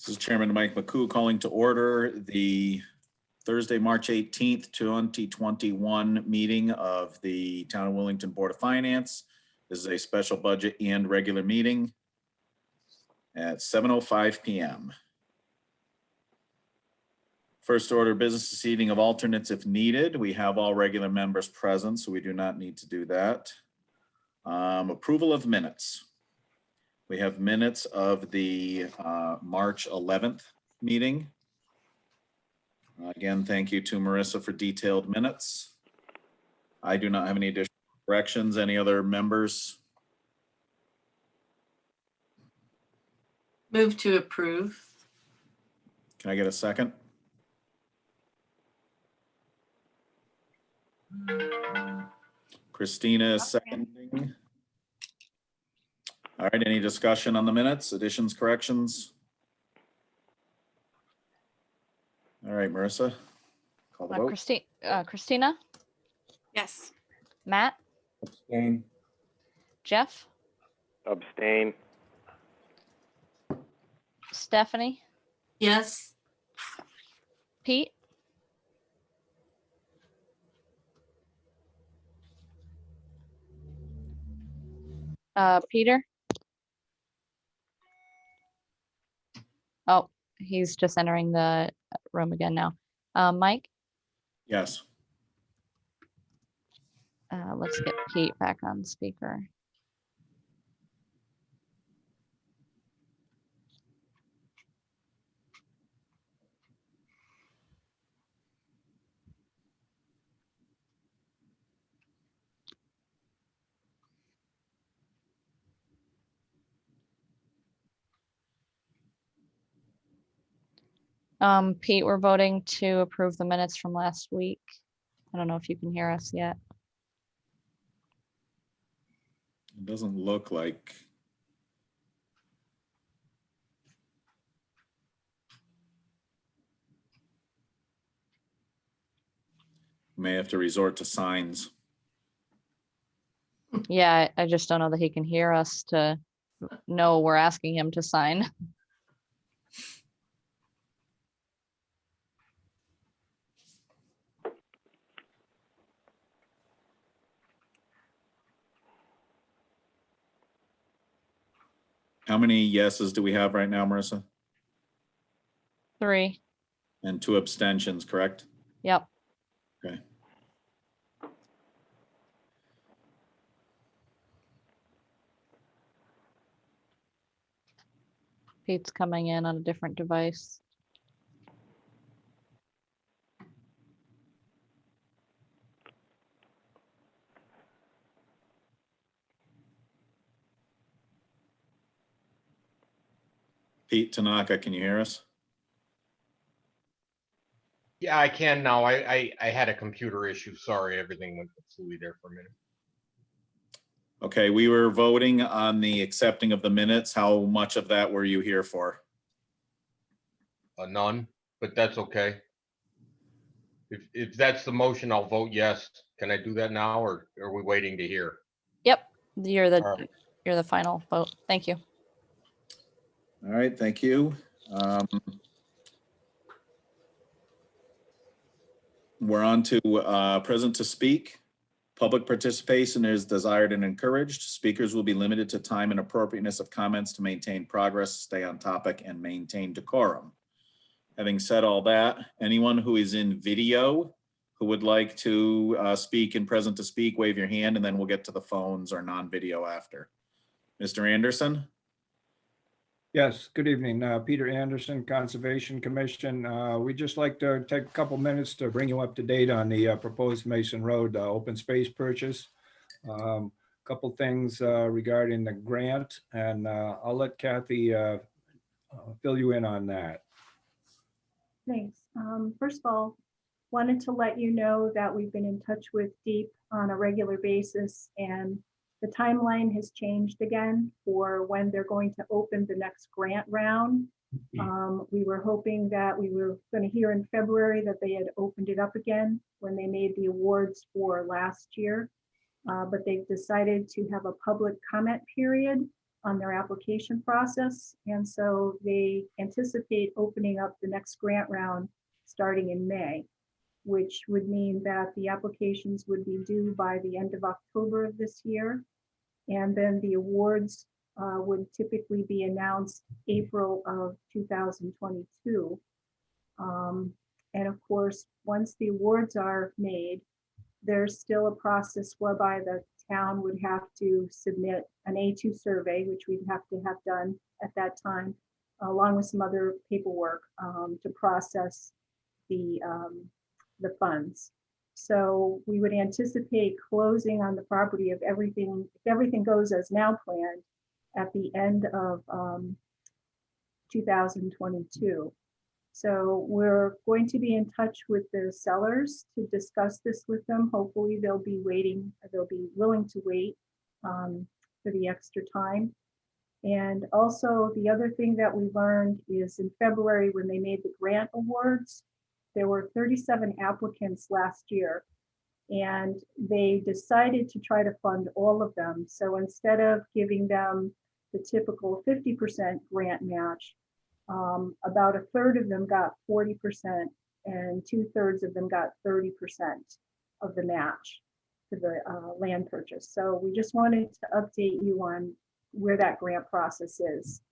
This is Chairman Mike McCoo calling to order the Thursday, March 18th, 2021 meeting of the Town of Willington Board of Finance. This is a special budget and regular meeting at 7:05 p.m. First order of business is seating of alternates if needed. We have all regular members present, so we do not need to do that. Approval of minutes. We have minutes of the March 11th meeting. Again, thank you to Marissa for detailed minutes. I do not have any additional corrections. Any other members? Move to approve. Can I get a second? Christina is seconding. All right, any discussion on the minutes, additions, corrections? All right, Marissa, call the vote. Christina, Yes. Matt, Abstain. Jeff, Abstain. Stephanie, Yes. Pete, Peter. Oh, he's just entering the room again now. Mike, Yes. let's get Pete back on speaker. Pete, we're voting to approve the minutes from last week. I don't know if you can hear us yet. It doesn't look like. May have to resort to signs. Yeah, I just don't know that he can hear us to know we're asking him to sign. How many yeses do we have right now, Marissa? 3. And 2 abstentions, correct? Yep. Okay. Pete's coming in on a different device. Pete Tanaka, can you hear us? Yeah, I can now. I had a computer issue. Sorry, everything went completely there for a minute. Okay, we were voting on the accepting of the minutes. How much of that were you here for? None, but that's okay. If that's the motion, I'll vote yes. Can I do that now, or are we waiting to hear? Yep, you're All right. the final vote. Thank you. All right, thank you. We're on to present to speak. Public participation is desired and encouraged. Speakers will be limited to time and appropriateness of comments to maintain progress, stay on topic, and maintain decorum. Having said all that, anyone who is in video who would like to speak and present to speak, wave your hand, and then we'll get to the phones or non-video after. Mr. Anderson? Yes, good evening. Peter Anderson, Conservation Commission. We'd just like to take a couple minutes to bring you up to date on the proposed Mason Road open space purchase. Couple things regarding the grant, and I'll let Kathy fill you in on that. Thanks. First of all, wanted to let you know that we've been in touch with Deep on a regular basis, and the timeline has changed again for when they're going to open the next grant round. We were hoping that we were going to hear in February that they had opened it up again when they made the awards for last year. But they've decided to have a public comment period on their application process. And so they anticipate opening up the next grant round starting in May, which would mean that the applications would be due by the end of October of this year. And then the awards would typically be announced April of 2022. And of course, once the awards are made, there's still a process whereby the town would have to submit an A2 survey, which we'd have to have done at that time, along with some other paperwork to process the funds. So we would anticipate closing on the property of everything, if everything goes as now planned, at the end of 2022. So we're going to be in touch with the sellers to discuss this with them. Hopefully they'll be willing to wait for the extra time. And also the other thing that we learned is in February when they made the grant awards, there were 37 applicants last year, and they decided to try to fund all of them. So instead of giving them the typical 50% grant match, about a third of them got 40% and 2/3 of them got 30% of the match for the land purchase. So we just wanted to update you on where that grant process is.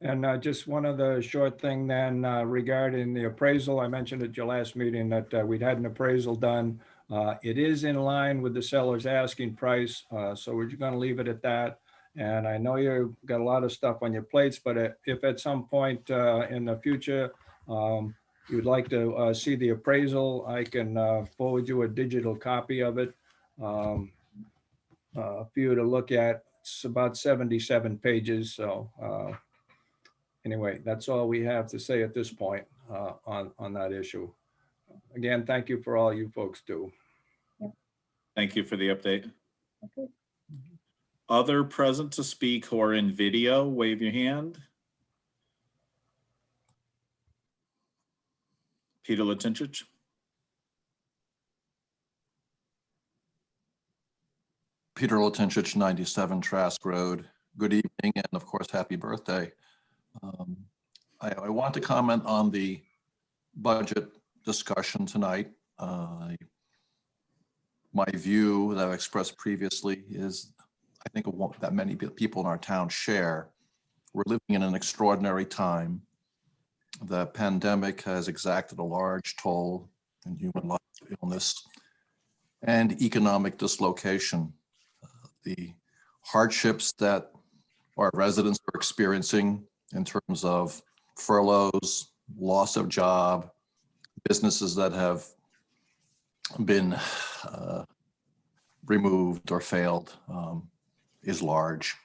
And just one other short thing then regarding the appraisal. I mentioned at your last meeting that we'd had an appraisal done. It is in line with the seller's asking price, so we're going to leave it at that. And I know you've got a lot of stuff on your plates, but if at some point in the future you'd like to see the appraisal, I can forward you a digital copy of it for you to look at. It's about 77 pages. So anyway, that's all we have to say at this point on that issue. Again, thank you for all you folks do. Thank you for the update. Okay. Other present to speak who are in video, wave your hand. Peter Latinchich. Peter Latinchich, 97 Trask Road. Good evening, and of course, happy birthday. I want to comment on the budget discussion tonight. My view that I've expressed previously is, I think that many people in our town share. We're living in an extraordinary time. The pandemic has exacted a large toll in human life, illness, and economic dislocation. The hardships that our residents are experiencing in terms of furloughs, loss of job, businesses that have been removed or failed is large.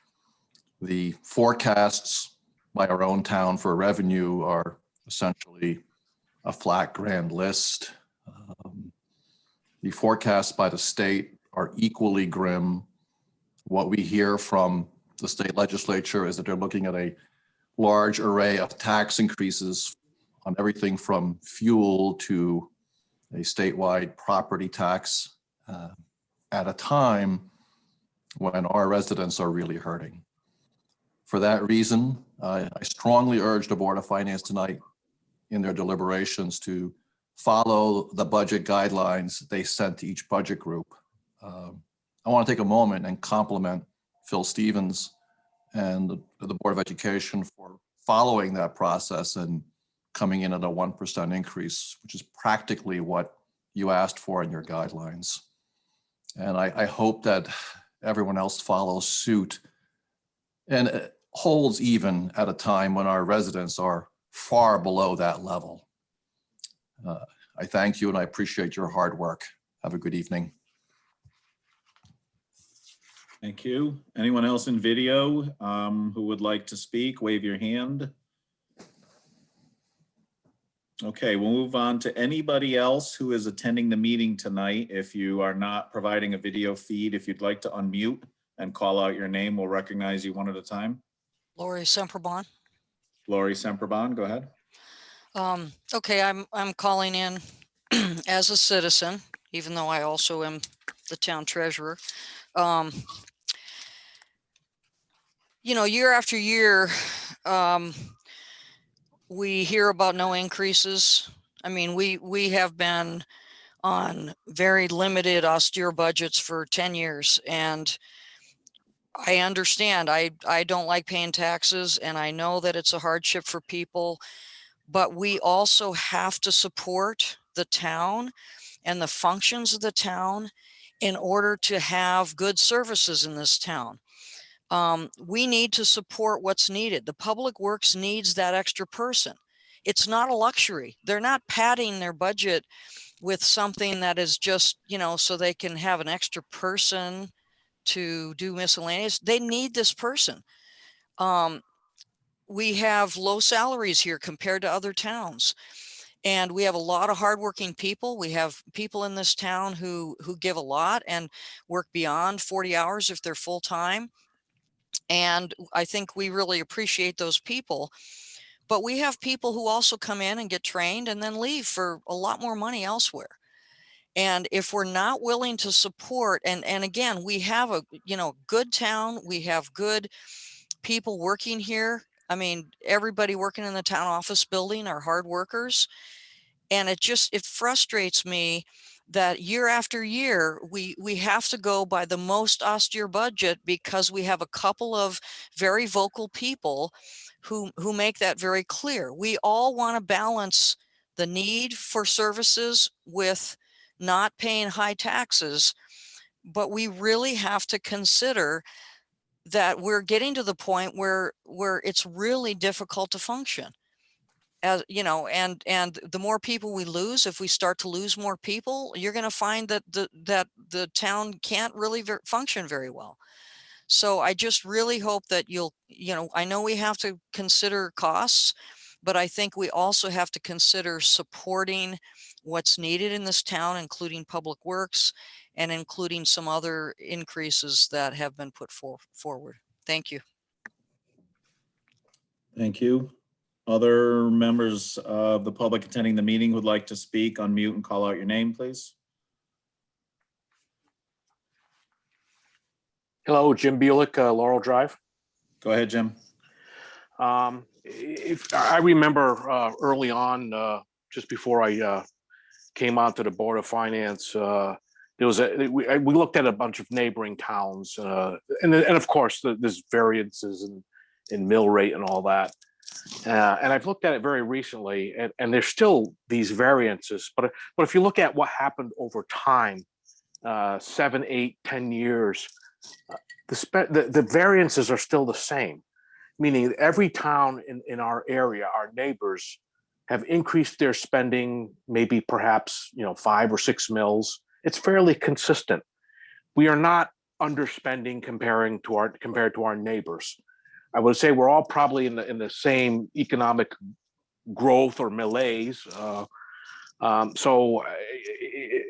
The forecasts by our own town for revenue are essentially a flat grand list. The forecasts by the state are equally grim. What we hear from the state legislature is that they're looking at a large array of tax increases on everything from fuel to a statewide property tax at a time when our residents are really hurting. For that reason, I strongly urge the Board of Finance tonight in their deliberations to follow the budget guidelines they sent to each budget group. I want to take a moment and compliment Phil Stevens and the Board of Education for following that process and coming in at a 1% increase, which is practically what you asked for in your guidelines. And I hope that everyone else follows suit and holds even at a time when our residents are far below that level. I thank you and I appreciate your hard work. Have a good evening. Thank you. Anyone else in video who would like to speak, wave your hand. Okay, we'll move on to anybody else who is attending the meeting tonight. If you are not providing a video feed, if you'd like to unmute and call out your name, we'll recognize you one at a time. Lori Semperbon. Lori Semperbon, go ahead. Okay, I'm calling in as a citizen, even though I also am the town treasurer. year after year, we hear about no increases. I mean, we have been on very limited austere budgets for 10 years, and I understand. I don't like paying taxes, and I know that it's a hardship for people, but we also have to support the town and the functions of the town in order to have good services in this town. We need to support what's needed. The public works needs that extra person. It's not a luxury. They're not padding their budget with something that is just, so they can have an extra person to do miscellaneous. They need this person. We have low salaries here compared to other towns. And we have a lot of hardworking people. We have people in this town who give a lot and work beyond 40 hours if they're full time. And I think we really appreciate those people. But we have people who also come in and get trained and then leave for a lot more money elsewhere. And if we're not willing to support, and again, we have a good town, we have good people working here. I mean, everybody working in the town office building are hard workers. And it frustrates me that year after year, we have to go by the most austere budget because we have a couple of very vocal people who make that very clear. We all want to balance the need for services with not paying high taxes, but we really have to consider that we're getting to the point where it's really difficult to function. As and the more people we lose, if we start to lose more people, you're going to find that the town can't really function very well. So I just really hope that I know we have to consider costs, but I think we also have to consider supporting what's needed in this town, including public works and including some other increases that have been put forward. Thank you. Thank you. Other members of the public attending the meeting would like to speak, unmute and call out your name, please. Hello, Jim Bulick, Laurel Drive. Go ahead, Jim. If I remember early on, just before I came onto the Board of Finance, there was we looked at a bunch of neighboring towns, and of course there's variances in mill rate and all that. And I've looked at it very recently, and there's still these variances. But if you look at what happened over time, 7, 8, 10 years, the variances are still the same. Meaning every town in our area, our neighbors, have increased their spending, maybe perhaps 5 or 6 mills. It's fairly consistent. We are not underspending compared to our neighbors. I would say we're all probably in the same economic growth or malaise. So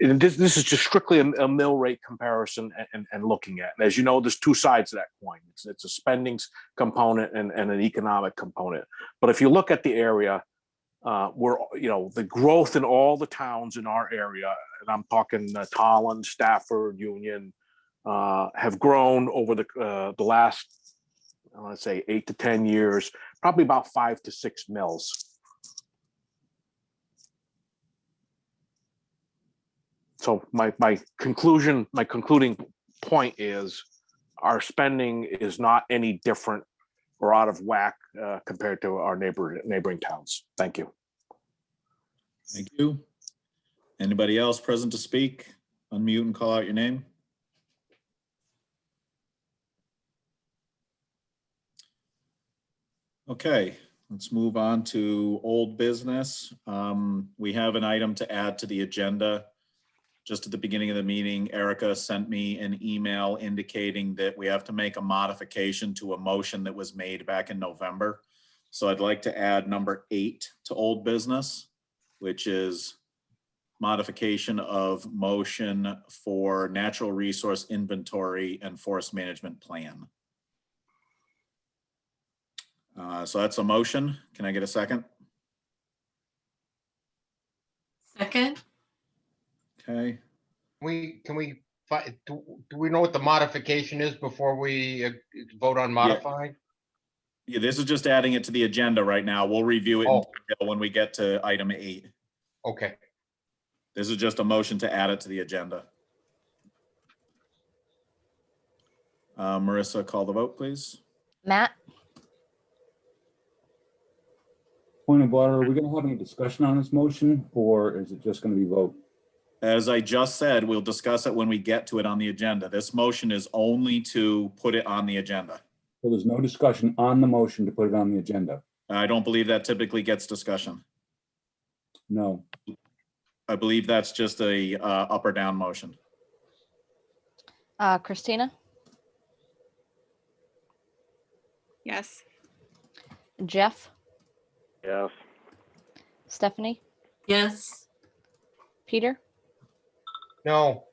this is just strictly a mill rate comparison and looking at. And as you know, there's two sides to that coin. It's a spending component and an economic component. But if you look at the area, the growth in all the towns in our area, and I'm talking Tolland, Stafford, Union, have grown over the last, I want to say 8 to 10 years, probably about 5 to 6 mills. So my concluting point is our spending is not any different or out of whack compared to our neighboring towns. Thank you. Thank you. Anybody else present to speak? Unmute and call out your name. Okay, let's move on to old business. We have an item to add to the agenda. Just at the beginning of the meeting, Erica sent me an email indicating that we have to make a modification to a motion that was made back in November. So I'd like to add number 8 to old business, which is modification of motion for natural resource inventory and forest management plan. So that's a motion. Can I get a second? Second. Okay. Do we know what the modification is before we vote on modifying? Yeah, this is just adding it to the agenda right now. We'll review it in Oh. detail when we get to item 8. Okay, This is just a motion to add it to the agenda. Marissa, call the vote, please. Matt, Point of order, are we gonna have any discussion on this motion, or is it just gonna be vote? As I just said, we'll discuss it when we get to it on the agenda. This motion is only to put it on the agenda. So there's no discussion on the motion to put it on the agenda? I don't believe that typically gets discussion. No. I believe that's just a up or down motion. Christina, Yes. Jeff, Yes. Stephanie, Yes. Peter, no,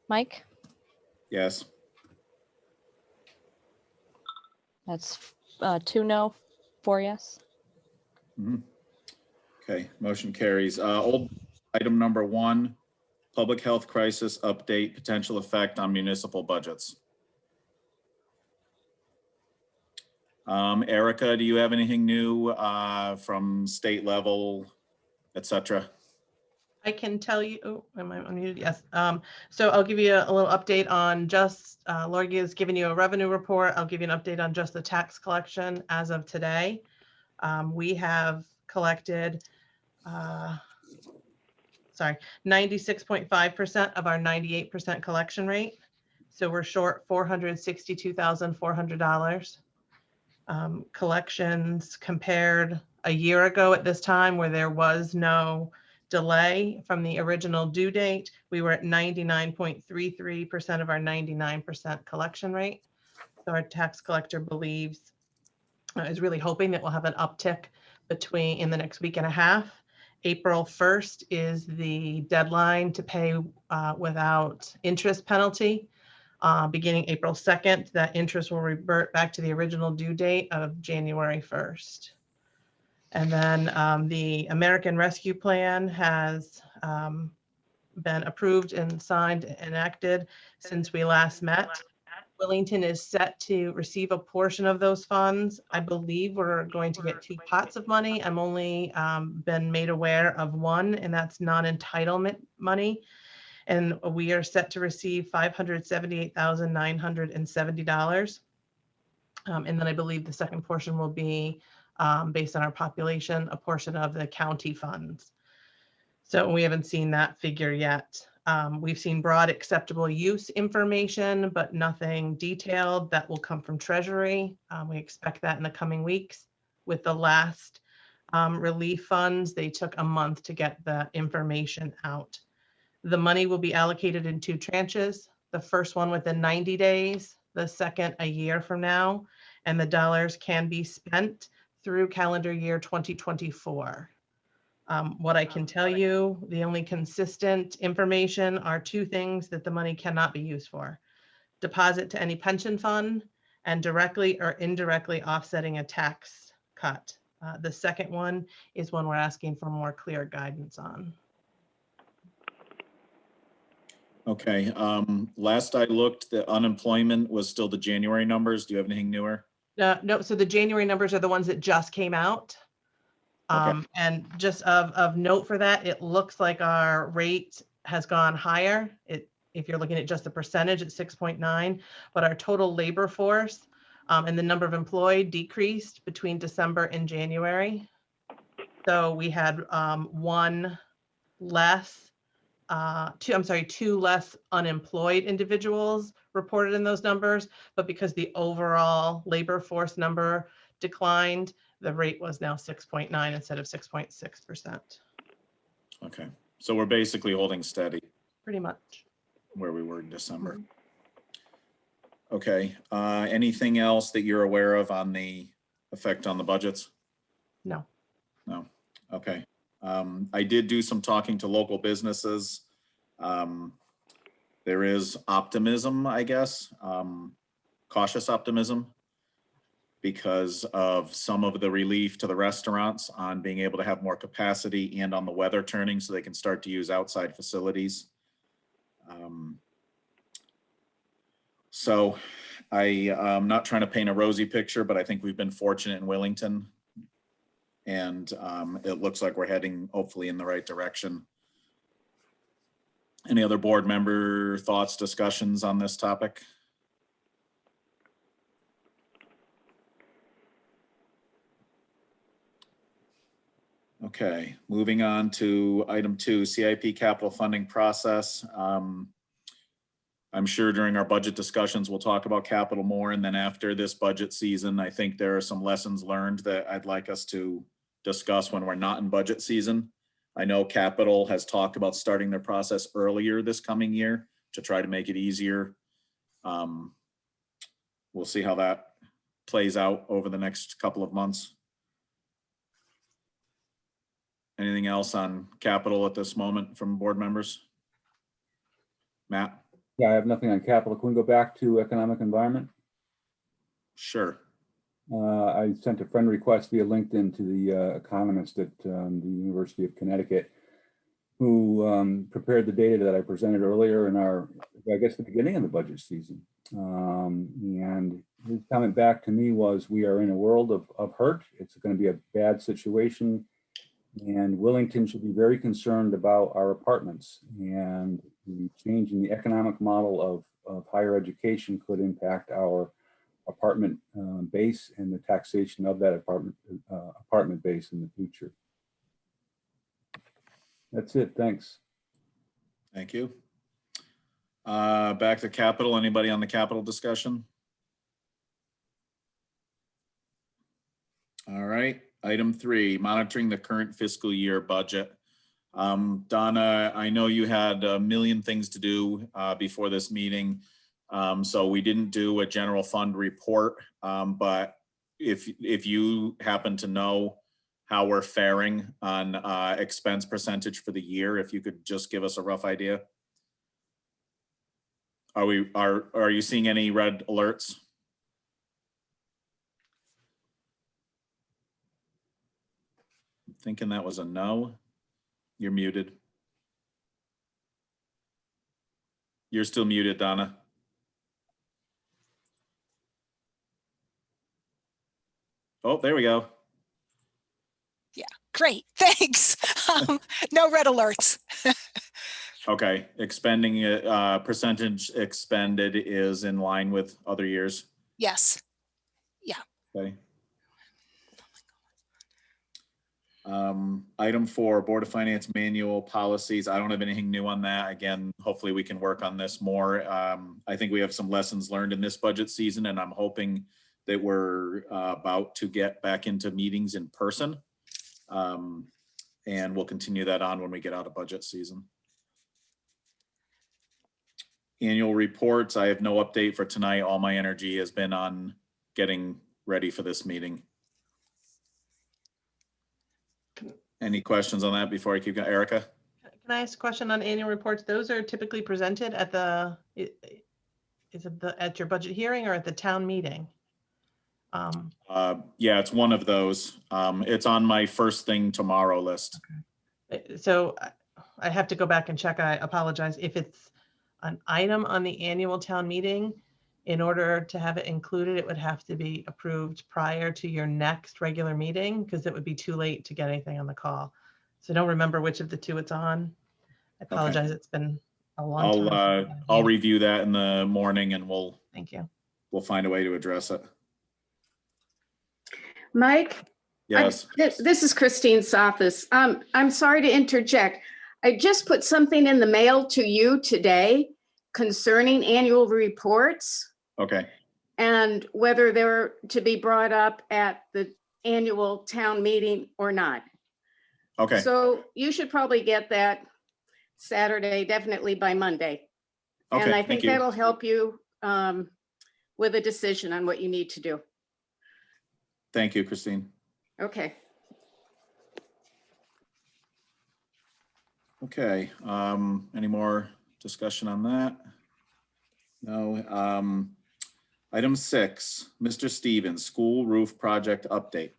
Mike. Yes. That's 2 no, 4 yes. Mhm. Okay, motion carries. Old item number 1, public health crisis update, potential effect on municipal budgets. Erica, do you have anything new from state level, et cetera? I can tell you, oh, am I unmuted? Yes. So I'll give you a little update on just, Lorgie has given you a revenue report. I'll give you an update on just the tax collection as of today. We have collected, 96.5% of our 98% collection rate. So we're short $462,400. Collections compared a year ago at this time where there was no delay from the original due date, we were at 99.33% of our 99% collection rate. So our tax collector believes, is really hoping that we'll have an uptick in the next week and a half. April 1st is the deadline to pay without interest penalty. Beginning April 2nd, that interest will revert back to the original due date of January 1st. And then the American Rescue Plan has been approved and signed and enacted since we last met. Willington is set to receive a portion of those funds. I believe we're going to get 2 pots of money. I'm only been made aware of one, and that's non-entitlement money. And we are set to receive $578,970. And then I believe the second portion will be based on our population, a portion of the county funds. So we haven't seen that figure yet. We've seen broad acceptable use information, but nothing detailed that will come from Treasury. We expect that in the coming weeks. With the last relief funds, they took a month to get the information out. The money will be allocated in 2 tranches. The first one within 90 days, the second a year from now, and the dollars can be spent through calendar year 2024. What I can tell you, the only consistent information are 2 things that the money cannot be used for: deposit to any pension fund and directly or indirectly offsetting a tax cut. The second one is one we're asking for more clear guidance on. Okay, last I looked, the unemployment was still the January numbers. Do you have anything newer? No, so the January numbers are the ones that just came out. Okay. And just of note for that, it looks like our rate has gone higher. If you're looking at just the percentage, it's 6.9, but our total labor force and the number of employed decreased between December and January. So we had 2 less unemployed individuals reported in those numbers, but because the overall labor force number declined, the rate was now 6.9 instead of 6.6%. Okay, so we're basically holding steady Pretty much. where we were in December. Okay, anything else that you're aware of on the effect on the budgets? No. No, okay. I did do some talking to local businesses. There is optimism, I guess, cautious optimism, because of some of the relief to the restaurants on being able to have more capacity and on the weather turning so they can start to use outside facilities. I'm not trying to paint a rosy picture, but I think we've been fortunate in Willington. And it looks like we're heading hopefully in the right direction. Any other board member thoughts, discussions on this topic? Okay, moving on to item 2, CIP capital funding process. I'm sure during our budget discussions, we'll talk about capital more. And then after this budget season, I think there are some lessons learned that I'd like us to discuss when we're not in budget season. I know capital has talked about starting their process earlier this coming year to try to make it easier. We'll see how that plays out over the next couple of months. Anything else on capital at this moment from board members? Matt? Yeah, I have nothing on capital. Can we go back to economic environment? Sure. I sent a friend request via LinkedIn to the economist at the University of Connecticut, who prepared the data that I presented earlier in our, I guess, the beginning of the budget season. And his comment back to me was, we are in a world of hurt. It's going to be a bad situation. And Willington should be very concerned about our apartments, and the change in the economic model of higher education could impact our apartment base and the taxation of that apartment base in the future. That's it. Thanks. Thank you. Back to capital. Anybody on the capital discussion? All right. Item 3, monitoring the current fiscal year budget. Donna, I know you had a million things to do before this meeting, so we didn't do a general fund report, but if you happen to know how we're faring on expense percentage for the year, if you could just give us a rough idea. Are you seeing any red alerts? Thinking that was a no. You're muted. You're still muted, Donna. Oh, there we go. Great, thanks. No red alerts. Okay, expending percentage expended is in line with other years. Yes. Okay. Item 4, Board of Finance manual policies. I don't have anything new on that. Again, hopefully we can work on this more. I think we have some lessons learned in this budget season, and I'm hoping that we're about to get back into meetings in person. And we'll continue that on when we get out of budget season. Annual reports. I have no update for tonight. All my energy has been on getting ready for this meeting. Any questions on that before I keep going? Erica? Can I ask a question on annual reports? Those are typically presented at the, is it at your budget hearing or at the town meeting? Yeah, it's one of those. It's on my first thing tomorrow list. So I have to go back and check. I apologize. If it's an item on the annual town meeting, in order to have it included, it would have to be approved prior to your next regular meeting, because it would be too late to get anything on the call. So I don't remember which of the two it's on. I apologize. It's been a long time. I'll review that in the morning, and Thank you. We'll find a way to address it. Mike? Yes. This is Christine's office. I'm sorry to interject. I just put something in the mail to you today concerning annual reports Okay. and whether they're to be brought up at the annual town meeting or not. Okay. So you should probably get that Saturday, definitely by Monday. Okay, And I thank think you. that'll help you with a decision on what you need to do. Thank you, Christine. Okay. Okay. Any more discussion on that? No. Item 6, Mr. Stevens, school roof project update.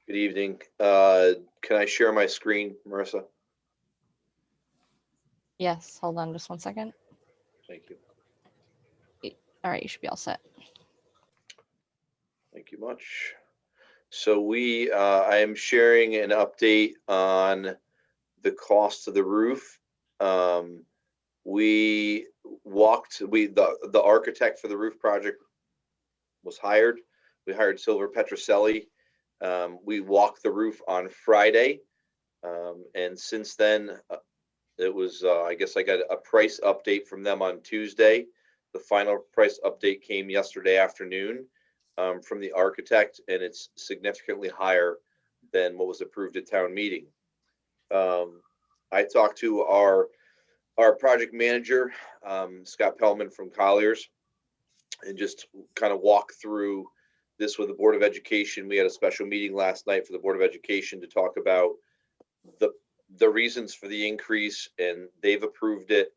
Good evening. Can I share my screen, Marissa? Yes, hold on just one second. Thank you. All right, you should be all set. Thank you much. So I am sharing an update on the cost of the roof. The architect for the roof project was hired. We hired Cip Budget. We walked the roof on Friday. And since then, it was, I guess I got a price update from them on Tuesday. The final price update came yesterday afternoon from the architect, and it's significantly higher than what was approved at town meeting. I talked to our project manager, Scott Pellman from Colliers, and just kind of walk through this with the Board of Education. We had a special meeting last night for the Board of Education to talk about the reasons for the increase, and they've approved it.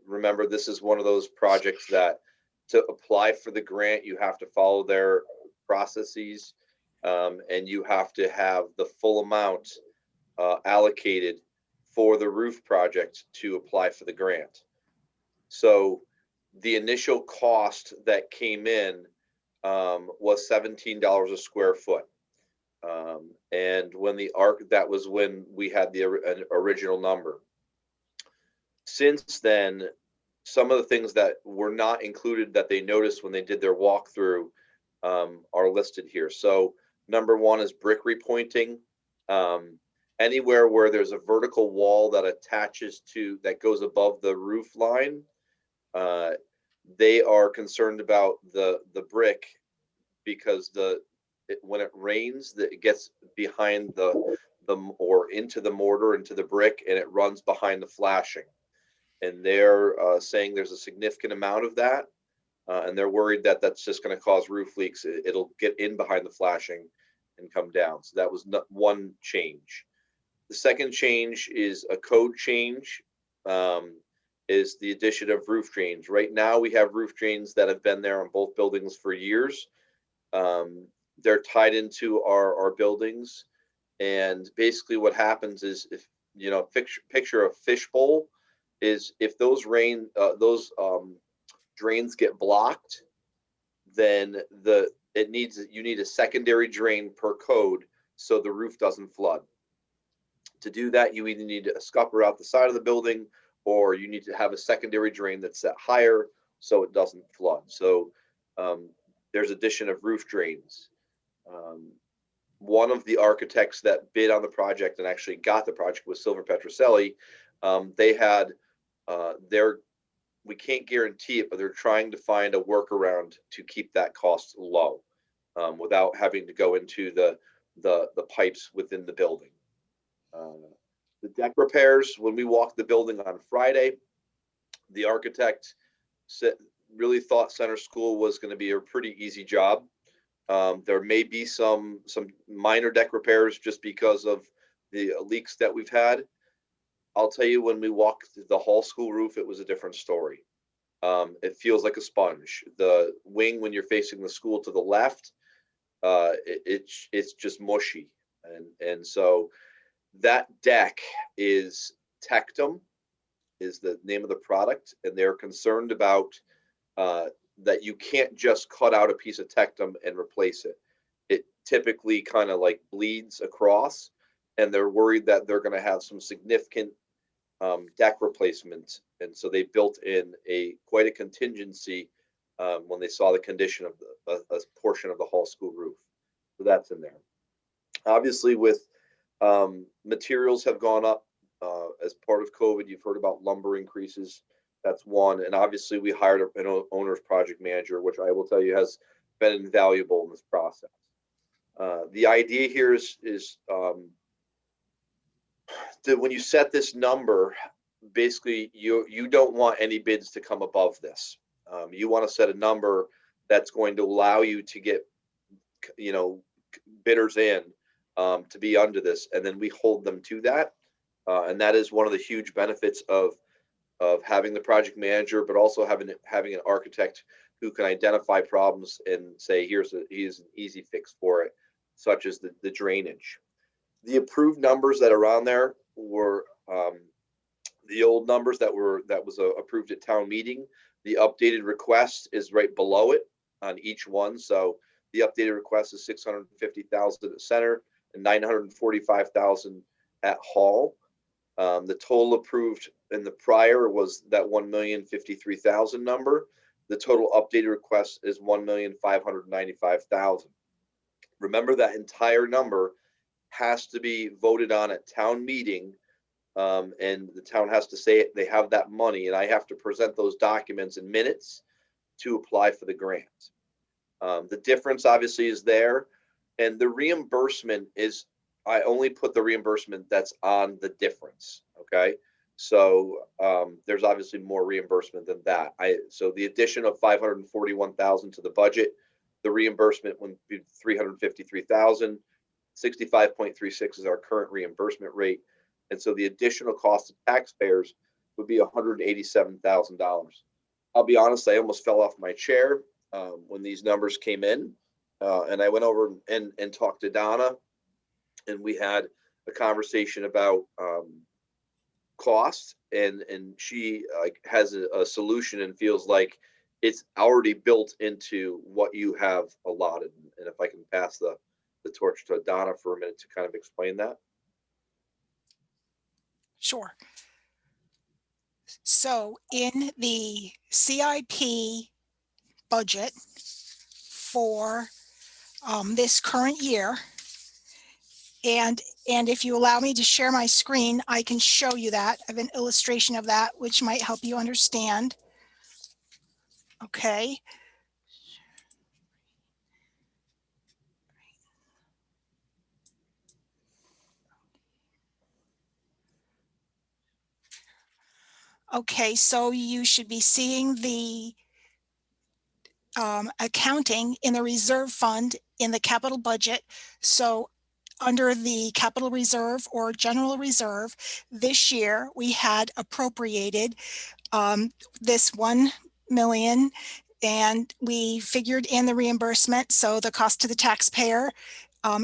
Remember, this is one of those projects that to apply for the grant, you have to follow their processes, and you have to have the full amount allocated for the roof project to apply for the grant. So the initial cost that came in was $17 a square foot. And when that was when we had the original number. Since then, some of the things that were not included that they noticed when they did their walkthrough are listed here. So number one is brick repointing. Anywhere where there's a vertical wall that that goes above the roof line, they are concerned about the brick, because when it rains, it gets behind or into the mortar, into the brick, and it runs behind the flashing. And they're saying there's a significant amount of that, and they're worried that that's just going to cause roof leaks. It'll get in behind the flashing and come down. So that was one change. The second change is a code change, is the addition of roof drains. Right now we have roof drains that have been there on both buildings for years. They're tied into our buildings, and basically what happens is, if picture a fishbowl, is if those drains get blocked, then you need a secondary drain per code so the roof doesn't flood. To do that, you either need a scupper out the side of the building, or you need to have a secondary drain that's set higher so it doesn't flood. So there's addition of roof drains. One of the architects that bid on the project and actually got the project was Cip Budget. They had we can't guarantee it, but they're trying to find a workaround to keep that cost low without having to go into the pipes within the building. The deck repairs, when we walked the building on Friday, the architect really thought Center School was going to be a pretty easy job. There may be some minor deck repairs just because of the leaks that we've had. I'll tell you, when we walked the Hall School roof, it was a different story. It feels like a sponge. The wing, when you're facing the school to the left, it's just mushy. And so that deck is Tectum, is the name of the product. And they're concerned about that you can't just cut out a piece of Tectum and replace it. It typically kind of like bleeds across, and they're worried that they're going to have some significant deck replacement. And so they built in quite a contingency when they saw the condition of a portion of the Hall School roof. So that's in there. Obviously, with materials have gone up as part of COVID. You've heard about lumber increases. That's one. And obviously we hired an owner's project manager, which I will tell you has been invaluable in this process. The idea here is that when you set this number, basically you don't want any bids to come above this. You want to set a number that's going to allow you to get, bidders in to be under this, and then we hold them to that. And that is one of the huge benefits of having the project manager, but also having an architect who can identify problems and say, here's an easy fix for it, such as the drainage. The approved numbers that are on there were the old numbers that was approved at town meeting. The updated request is right below it on each one. So the updated request is 650,000 at center and 945,000 at Hall. The total approved in the prior was that 1,053,000 number. The total updated request is 1,595,000. Remember, that entire number has to be voted on at town meeting, and the town has to say they have that money, and I have to present those documents in minutes to apply for the grant. The difference obviously is there, and the reimbursement is, I only put the reimbursement that's on the difference. Okay, so there's obviously more reimbursement than that. So the addition of 541,000 to the budget, the reimbursement would be 353,000. 65.36 is our current reimbursement rate, and so the additional cost to taxpayers would be $187,000. I'll be honest, I almost fell off my chair when these numbers came in, and I went over and talked to Donna, and we had a conversation about cost, and she has a solution and feels like it's already built into what you have allotted. And if I can pass the torch to Donna for a minute to kind of explain that. Sure. So in the CIP budget for this current year, and if you allow me to share my screen, I can show you that. I have an illustration of that, which might help you understand. Okay. Okay, so you should be seeing the accounting in the reserve fund in the capital budget. So under the capital reserve or general reserve, this year we had appropriated this 1 million, and we figured in the reimbursement. So the cost to the taxpayer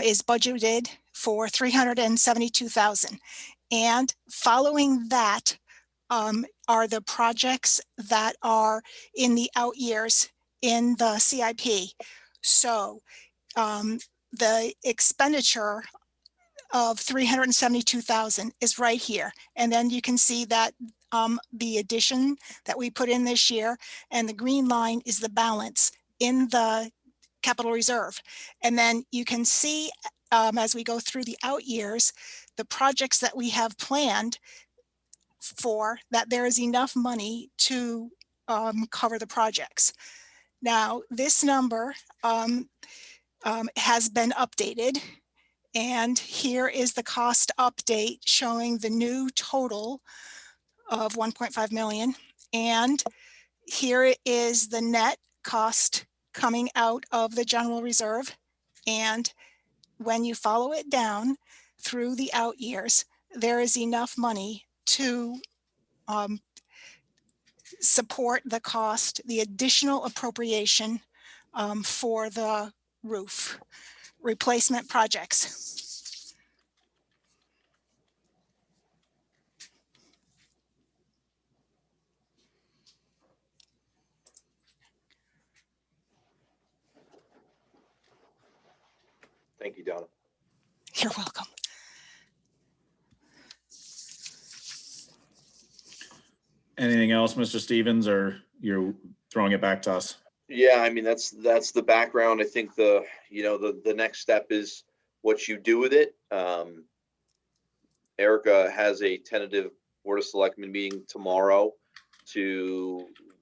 is budgeted for 372,000. And following that are the projects that are in the out years in the CIP. So the expenditure of 372,000 is right here. And then you can see that the addition that we put in this year, and the green line is the balance in the capital reserve. And then you can see as we go through the out years, the projects that we have planned for, that there is enough money to cover the projects. Now, this number has been updated, and here is the cost update showing the new total of 1.5 million. And here is the net cost coming out of the general reserve. And when you follow it down through the out years, there is enough money to support the cost, the additional appropriation for the roof replacement projects. Thank you, Donna. You're welcome. Anything else, Mr. Stevens, or you're throwing it back to us? Yeah, I mean, that's the background. I think the next step is what you do with it. Erica has a tentative Board of Selectmen meeting tomorrow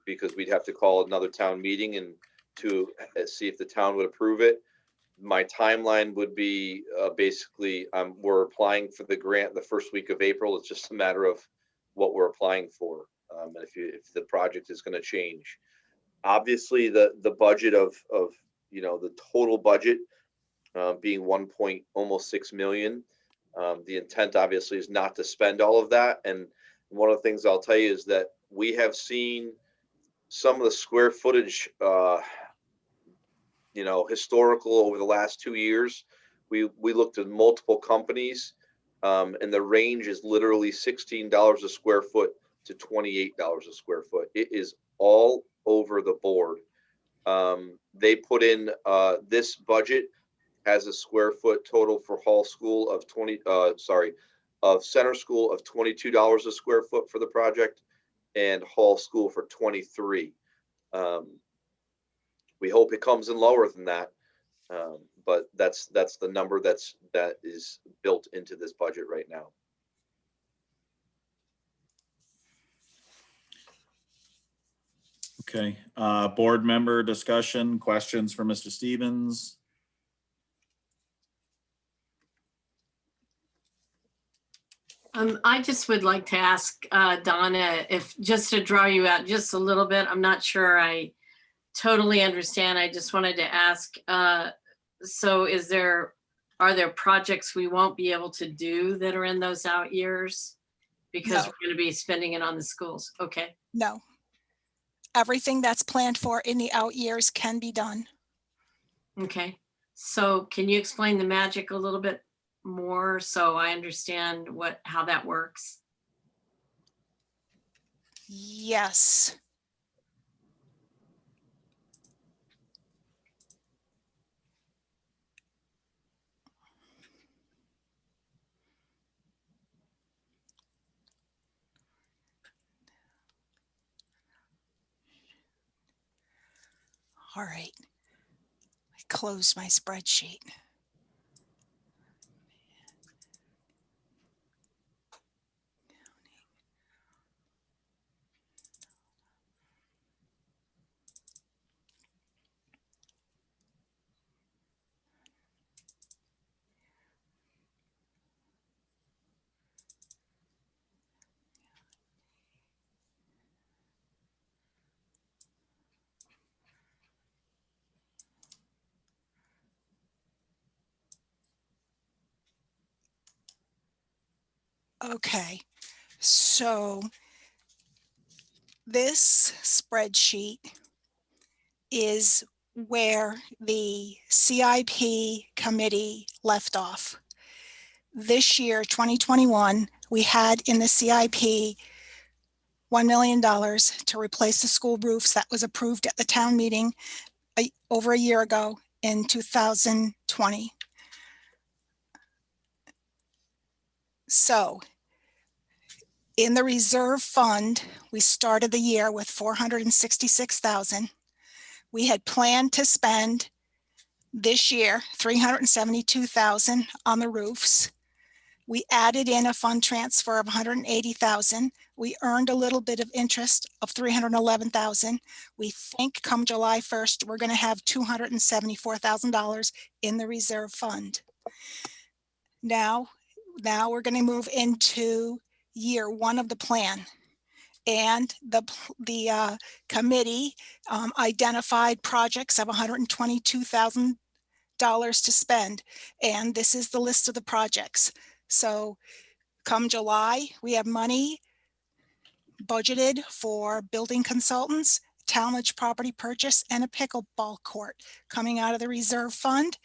because we'd have to call another town meeting and to see if the town would approve it. My timeline would be basically we're applying for the grant the first week of April. It's just a matter of what we're applying for, and if the project is going to change. Obviously, the budget of the total budget being almost 6 million. The intent obviously is not to spend all of that. And one of the things I'll tell you is that we have seen some of the square footage, historical over the last 2 years. We looked at multiple companies, and the range is literally $16 a square foot to $28 a square foot. It is all over the board. They put in, this budget has a square foot total for Hall School of of Center School of $22 a square foot for the project, and Hall School for 23. We hope it comes in lower than that, but that's the number that is built into this budget right now. Okay, board member discussion, questions for Mr. Stevens? I just would like to ask Donna, if just to draw you out just a little bit, I'm not sure I totally understand. I just wanted to ask, so are there projects we won't be able to do that are in those out years? Because No. we're going to be spending it on the schools. Okay. No. Everything that's planned for in the out years can be done. Okay. So can you explain the magic a little bit more so I understand how that works? Yes. All right. I closed my spreadsheet. Okay, so this spreadsheet is where the CIP committee left off. This year, 2021, we had in the CIP $1 million to replace the school roofs that was approved at the town meeting over a year ago in 2020. So in the reserve fund, we started the year with $466,000. We had planned to spend this year $372,000 on the roofs. We added in a fund transfer of $180,000. We earned a little bit of interest of $311,000. We think come July 1st, we're going to have $274,000 in the reserve fund. Now we're going to move into year one of the plan. And the committee identified projects of $122,000 to spend. And this is the list of the projects. So come July, we have money budgeted for building consultants, townage property purchase, and a pickleball court coming out of the reserve fund.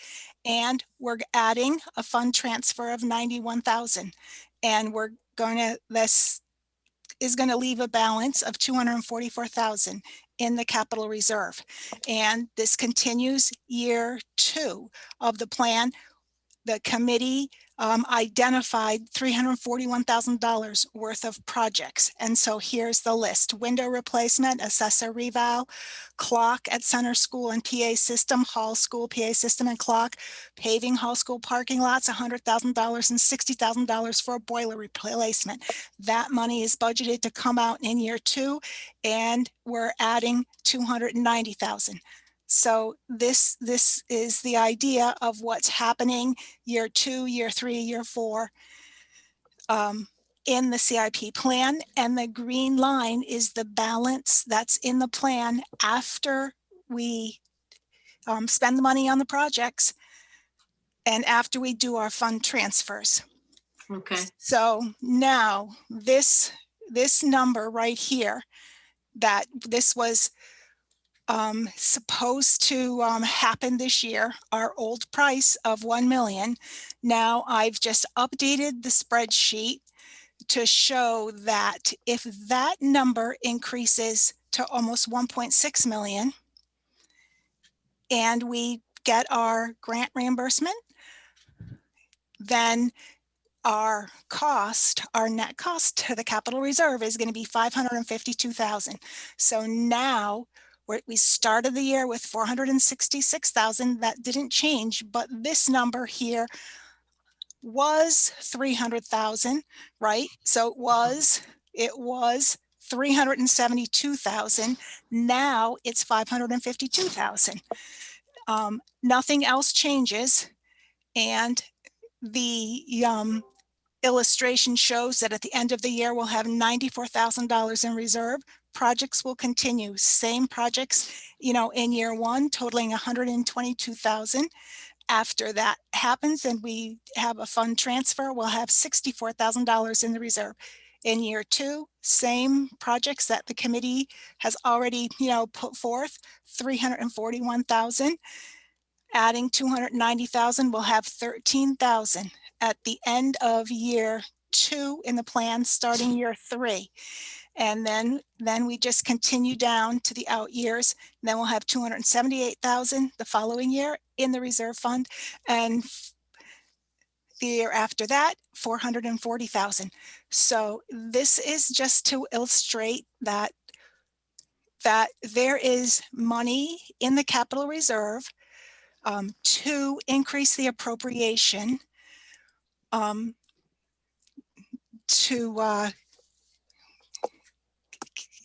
And we're adding a fund transfer of $91,000. And this is going to leave a balance of $244,000 in the capital reserve. And this continues year two of the plan. The committee identified $341,000 worth of projects. And so here's the list: window replacement, assessor reval, clock at center school and PA system, hall school PA system and clock, paving hall school parking lots, $100,000 and $60,000 for a boiler replacement. That money is budgeted to come out in year two, and we're adding $290,000. So this is the idea of what's happening year two, year three, year four in the CIP plan. And the green line is the balance that's in the plan after we spend the money on the projects and after we do our fund transfers. Okay. So now this number right here, that this was supposed to happen this year, our old price of 1 million. Now I've just updated the spreadsheet to show that if that number increases to almost 1.6 million. And we get our grant reimbursement, then our net cost to the capital reserve is going to be 552,000. So now we started the year with 466,000. That didn't change, but this number here was 300,000, right? So it was 372,000. Now it's 552,000. Nothing else changes. And the illustration shows that at the end of the year, we'll have $94,000 in reserve. Projects will continue, same projects, in year one, totaling 122,000. After that happens and we have a fund transfer, we'll have $64,000 in the reserve. In year two, same projects that the committee has already, put forth, 341,000. Adding 290,000, we'll have 13,000 at the end of year two in the plan, starting year three. And then we just continue down to the out years. Then we'll have 278,000 the following year in the reserve fund. And the year after that, 440,000. So this is just to illustrate that there is money in the capital reserve to increase the appropriation to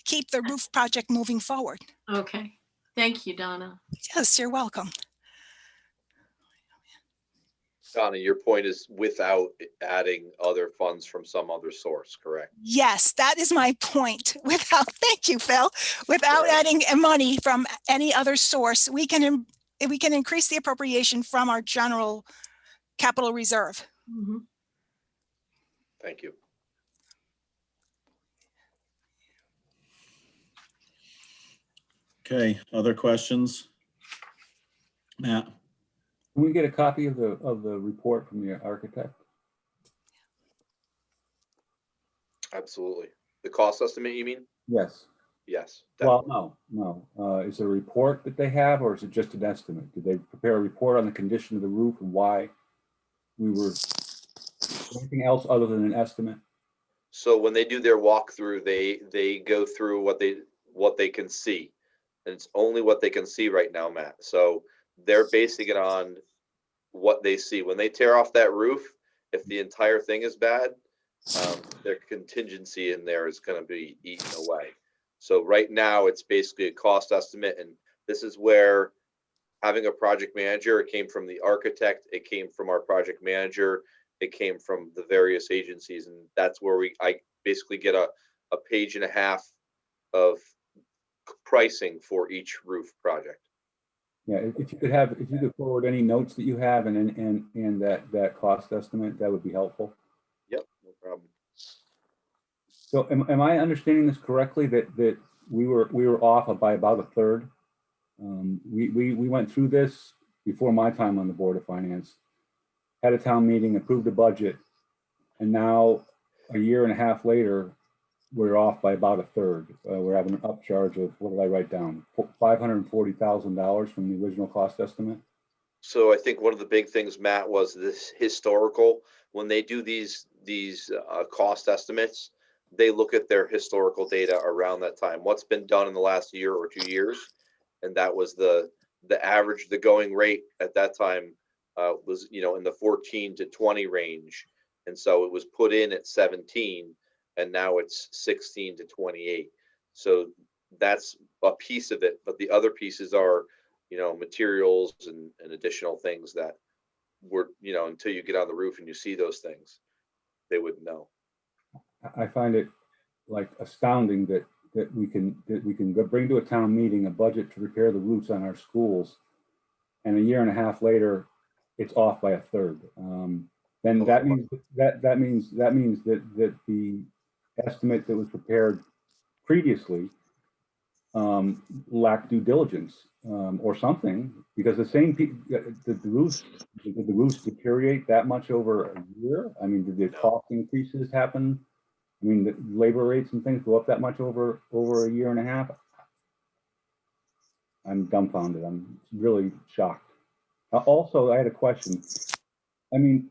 keep the roof project moving forward. Okay, thank you, Donna. Yes, you're welcome. Donna, your point is without adding other funds from some other source, correct? Yes, that is my point. Thank you, Phil. Without adding money from any other source, we can increase the appropriation from our general capital reserve. Mhm. Thank you. Okay, other questions? Matt? Can we get a copy of the report from the architect? Absolutely. The cost estimate, you mean? Yes. Yes. Well, no. Is it a report that they have, or is it just an estimate? Did they prepare a report on the condition of the roof and why we were, anything else other than an estimate? So when they do their walkthrough, they go through what they can see. And it's only what they can see right now, Matt. So they're basing it on what they see. When they tear off that roof, if the entire thing is bad, their contingency in there is going to be eaten away. So right now it's basically a cost estimate. And this is where having a project manager, it came from the architect, it came from our project manager, it came from the various agencies. And that's where I basically get a page and a half of pricing for each roof project. Yeah, if you could forward any notes that you have and that cost estimate, that would be helpful. Yep, no problem. So am I understanding this correctly, that we were off by about a third? We went through this before my time on the Board of Finance, had a town meeting, approved a budget, and now a year and a half later, we're off by about a third. We're having an upcharge of, what did I write down? $540,000 from the original cost estimate. So I think one of the big things, Matt, was this historical. When they do these cost estimates, they look at their historical data around that time. What's been done in the last year or 2 years, and that was the average. The going rate at that time was in the 14 to 20 range, and so it was put in at 17. And now it's 16 to 28. So that's a piece of it. But the other pieces are, materials and additional things that were, until you get on the roof and you see those things, they wouldn't know. I find it like astounding that we can bring to a town meeting a budget to repair the roofs on our schools, and a year and a half later, it's off by a third. Then that means that the estimate that was prepared previously lacked due diligence or something, because the roofs deteriorate that much over a year. I mean, did the cost increases happen? I mean, the labor rates and things go up that much over a year and a half? I'm dumbfounded. I'm really shocked. Also, I had a question. I mean,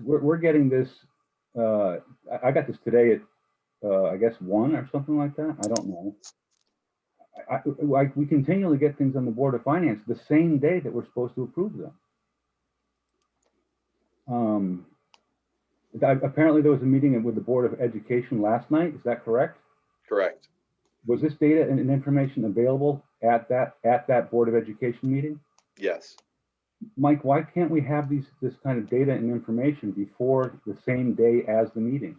we're getting this, I got this today at, I guess 1 or something like that. I don't know. We continually get things on the Board of Finance the same day that we're supposed to approve them. Apparently there was a meeting with the Board of Education last night. Is that correct? Correct. Was this data and information available at that Board of Education meeting? Yes. Mike, why can't we have this kind of data and information before the same day as the meeting?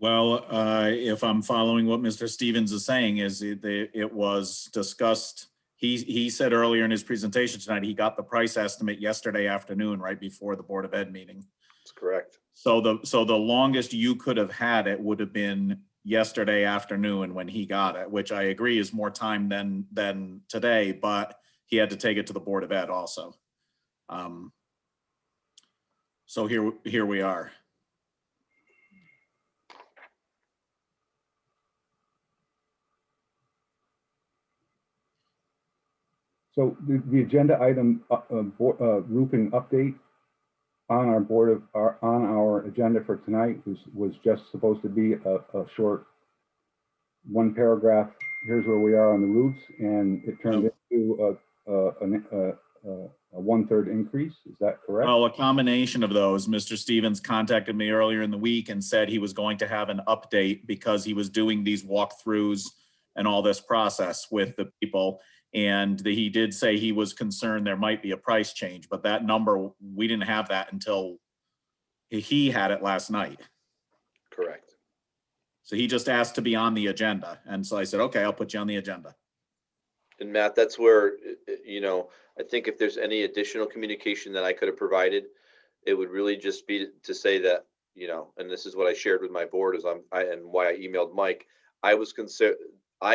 Well, if I'm following what Mr. Stevens is saying, is it was discussed. He said earlier in his presentation tonight, he got the price estimate yesterday afternoon, right before the Board of Ed meeting. That's correct. So the longest you could have had it would have been yesterday afternoon when he got it, which I agree is more time than today, but he had to take it to the Board of Ed also. So here we are. So the agenda item, roofing update on our agenda for tonight was just supposed to be a short 1 paragraph. Here's where we are on the roofs, and it turned into a 1/3 increase. Is that correct? Well, a combination of those. Mr. Stevens contacted me earlier in the week and said he was going to have an update because he was doing these walkthroughs and all this process with the people. And he did say he was concerned there might be a price change, but that number, we didn't have that until he had it last night. Correct. So he just asked to be on the agenda. And so I said, okay, I'll put you on the agenda. And Matt, that's where, I think if there's any additional communication that I could have provided, it would really just be to say that, and this is what I shared with my board and why I emailed Mike. I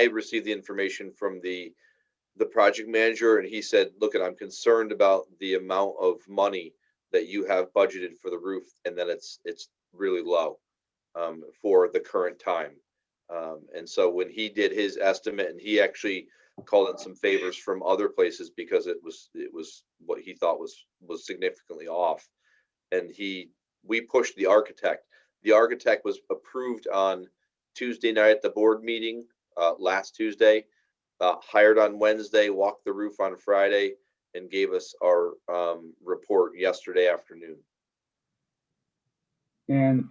received the information from the project manager, and he said, look, I'm concerned about the amount of money that you have budgeted for the roof, and that it's really low for the current time. And so when he did his estimate, and he actually called in some favors from other places because it was what he thought was significantly off. And we pushed the architect. The architect was approved on Tuesday night at the board meeting, last Tuesday. Hired on Wednesday, walked the roof on Friday, and gave us our report yesterday afternoon. And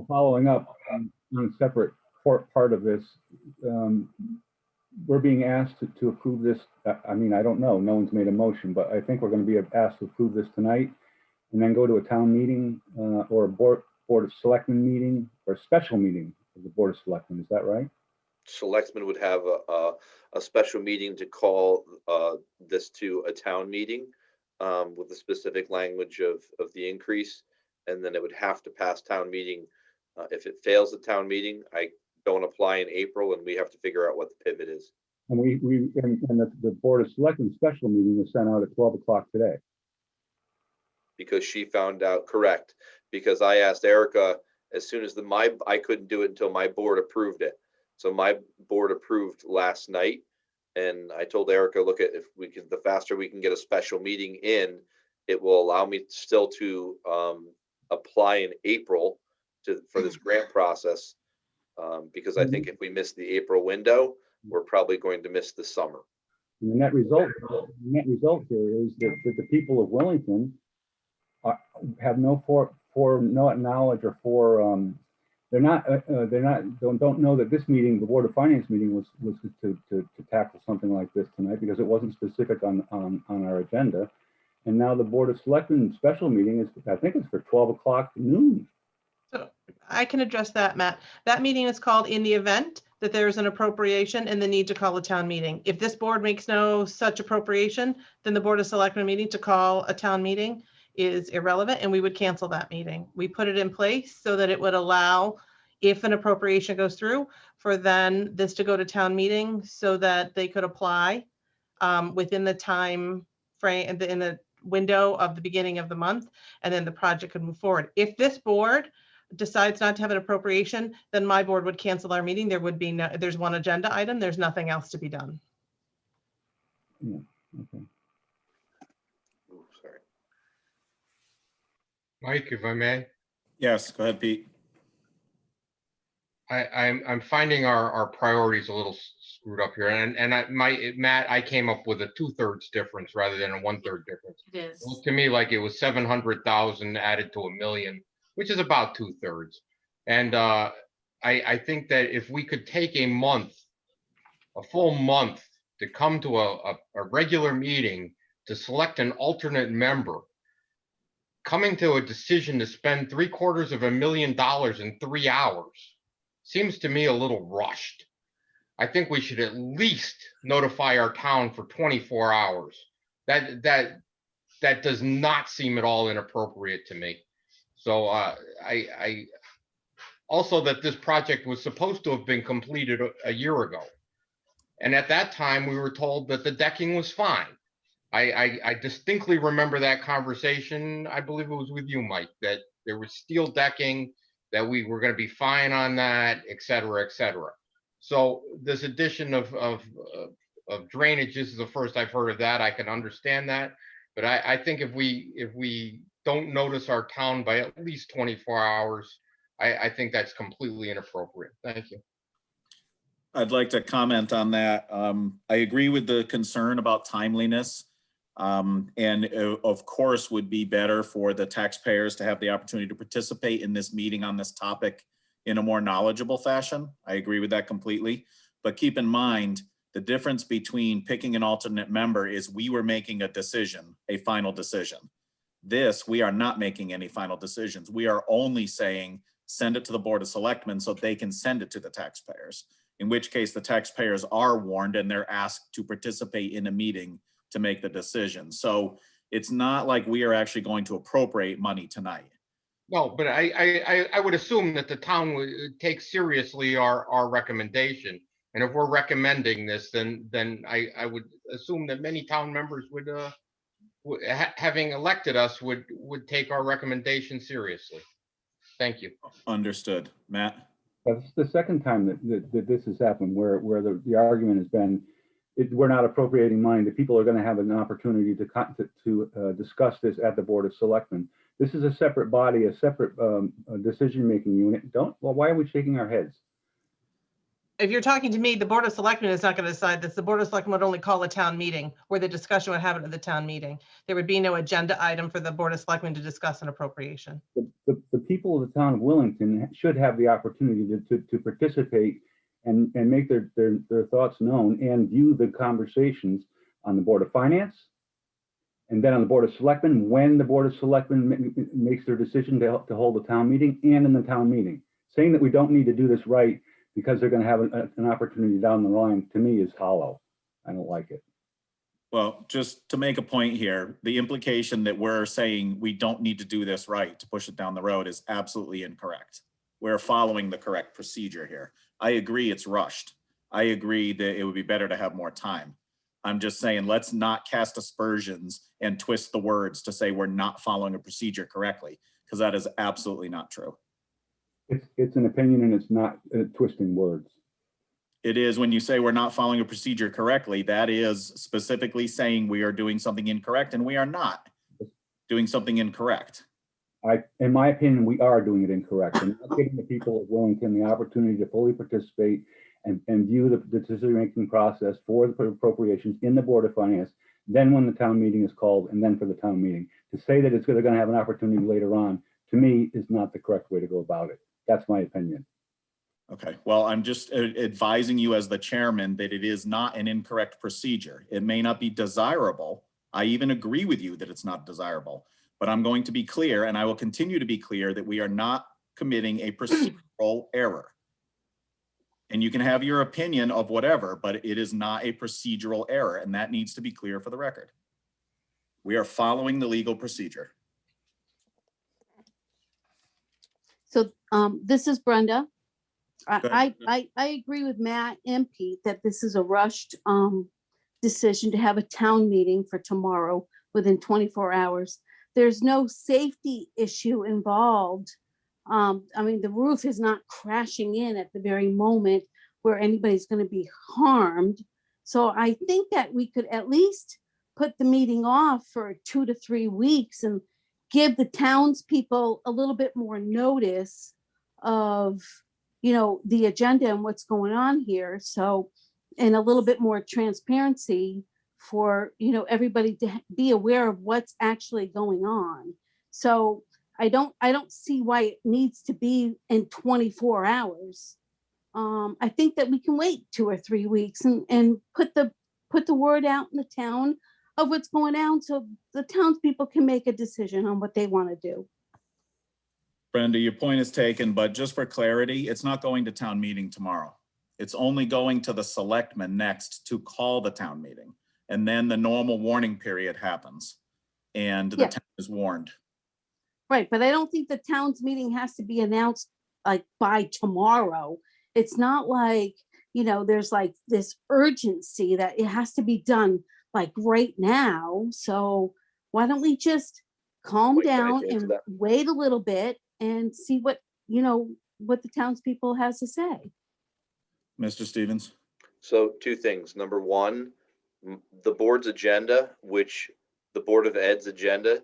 following up on a separate part of this, we're being asked to approve this. I mean, I don't know. No one's made a motion, but I think we're going to be asked to approve this tonight, and then go to a town meeting or a board of selectmen meeting or a special meeting of the Board of Selectmen. Is that right? Selectmen would have a special meeting to call this to a town meeting with the specific language of the increase, and then it would have to pass town meeting. If it fails the town meeting, I don't apply in April, and we have to figure out what the pivot is. And the Board of Selectmen special meeting was sent out at 12 o'clock today. Because she found out, correct, because I asked Erica as soon as I couldn't do it until my board approved it. So my board approved last night, and I told Erica, look, if we can, the faster we can get a special meeting in, it will allow me still to apply in April for this grant process. Because I think if we miss the April window, we're probably going to miss the summer. And the net result here is that the people of Willington have no knowledge or don't know that this meeting, the Board of Finance meeting, was to tackle something like this tonight, because it wasn't specific on our agenda. And now the Board of Selectmen special meeting is, I think it's for 12 o'clock noon. So I can address that, Matt. That meeting is called in the event that there is an appropriation and the need to call a town meeting. If this board makes no such appropriation, then the Board of Selectmen meeting to call a town meeting is irrelevant, and we would cancel that meeting. We put it in place so that it would allow, if an appropriation goes through, for then this to go to town meeting so that they could apply within the time frame, in the window of the beginning of the month, and then the project could move forward. If this board decides not to have an appropriation, then my board would cancel our meeting. There would be there's one agenda item. There's nothing else to be done. Yeah, okay. Ooh, sorry. Mike, if I may, Yes, go ahead, Pete. I'm finding our priorities a little screwed up here, and Matt, I came up with a 2/3 difference rather than a 1/3 difference. It It is. looked to me like it was 700,000 added to 1 million, which is about 2/3. And I think that if we could take a month, a full month, to come to a regular meeting to select an alternate member, coming to a decision to spend $750,000 in 3 hours seems to me a little rushed. I think we should at least notify our town for 24 hours. That does not seem at all inappropriate to me. So I also, that this project was supposed to have been completed a year ago. And at that time, we were told that the decking was fine. I distinctly remember that conversation. I believe it was with you, Mike, that there was steel decking, that we were going to be fine on that, et cetera, et cetera. So this addition of drainage, this is the first I've heard of that. I can understand that. But I think if we don't notice our town by at least 24 hours, I think that's completely inappropriate. Thank you. I'd like to comment on that. I agree with the concern about timeliness. And of course would be better for the taxpayers to have the opportunity to participate in this meeting on this topic in a more knowledgeable fashion. I agree with that completely. But keep in mind, the difference between picking an alternate member is we were making a decision, a final decision. This, we are not making any final decisions. We are only saying, send it to the Board of Selectmen so they can send it to the taxpayers. In which case the taxpayers are warned and they're asked to participate in a meeting to make the decision. So it's not like we are actually going to appropriate money tonight. No, but I would assume that the town would take seriously our recommendation. And if we're recommending this, then I would assume that many town members would, having elected us, would take our recommendation seriously. Thank you. Understood. Matt? That's the second time that this has happened, where the argument has been, we're not appropriating money. The people are going to have an opportunity to discuss this at the Board of Selectmen. This is a separate body, a separate decision-making unit. Why are we shaking our heads? If you're talking to me, the Board of Selectmen is not going to decide this. The Board of Selectmen would only call a town meeting where the discussion would happen at the town meeting. There would be no agenda item for the Board of Selectmen to discuss an appropriation. The people of the town of Willington should have the opportunity to participate and make their thoughts known and view the conversations on the Board of Finance and then on the Board of Selectmen when the Board of Selectmen makes their decision to hold a town meeting and in the town meeting. Saying that we don't need to do this right because they're going to have an opportunity down the line, to me, is hollow. I don't like it. Well, just to make a point here, the implication that we're saying we don't need to do this right to push it down the road is absolutely incorrect. We're following the correct procedure here. I agree it's rushed. I agree that it would be better to have more time. I'm just saying, let's not cast aspersions and twist the words to say we're not following a procedure correctly, because that is absolutely not true. It's an opinion and it's not twisting words. It is when you say we're not following a procedure correctly, that is specifically saying we are doing something incorrect, and we are not doing something incorrect. In my opinion, we are doing it incorrect. And not giving the people of Willington the opportunity to fully participate and view the decision-making process for the appropriations in the Board of Finance, then when the town meeting is called, and then for the town meeting. To say that they're going to have an opportunity later on, to me, is not the correct way to go about it. That's my opinion. Okay, well, I'm just advising you as the chairman that it is not an incorrect procedure. It may not be desirable. I even agree with you that it's not desirable, but I'm going to be clear, and I will continue to be clear, that we are not committing a procedural error. And you can have your opinion of whatever, but it is not a procedural error, and that needs to be clear for the record. We are following the legal procedure. So this is Brenda. I agree with Matt and Pete that this is a rushed decision to have a town meeting for tomorrow within 24 hours. There's no safety issue involved. I mean, the roof is not crashing in at the very moment where anybody's going to be harmed. So I think that we could at least put the meeting off for 2 to 3 weeks and give the townspeople a little bit more notice of, you know, the agenda and what's going on here. So, and a little bit more transparency for, you know, everybody to be aware of what's actually going on. So I don't see why it needs to be in 24 hours. I think that we can wait 2 or 3 weeks and put the word out in the town of what's going on, so the townspeople can make a decision on what they want to do. Brenda, your point is taken, but just for clarity, it's not going to town meeting tomorrow. It's only going to the selectmen next to call the town meeting. And then the normal warning period happens and the Yeah. town is warned. Right, but I don't think the town's meeting has to be announced like by tomorrow. It's not like, you know, there's like this urgency that it has to be done like right now. So why don't we just calm Wait, can I down answer and that? wait a little bit and see what, you know, what the townspeople has to say. Mr. Stevens? So 2 things. Number 1, the board's agenda, which the Board of Ed's agenda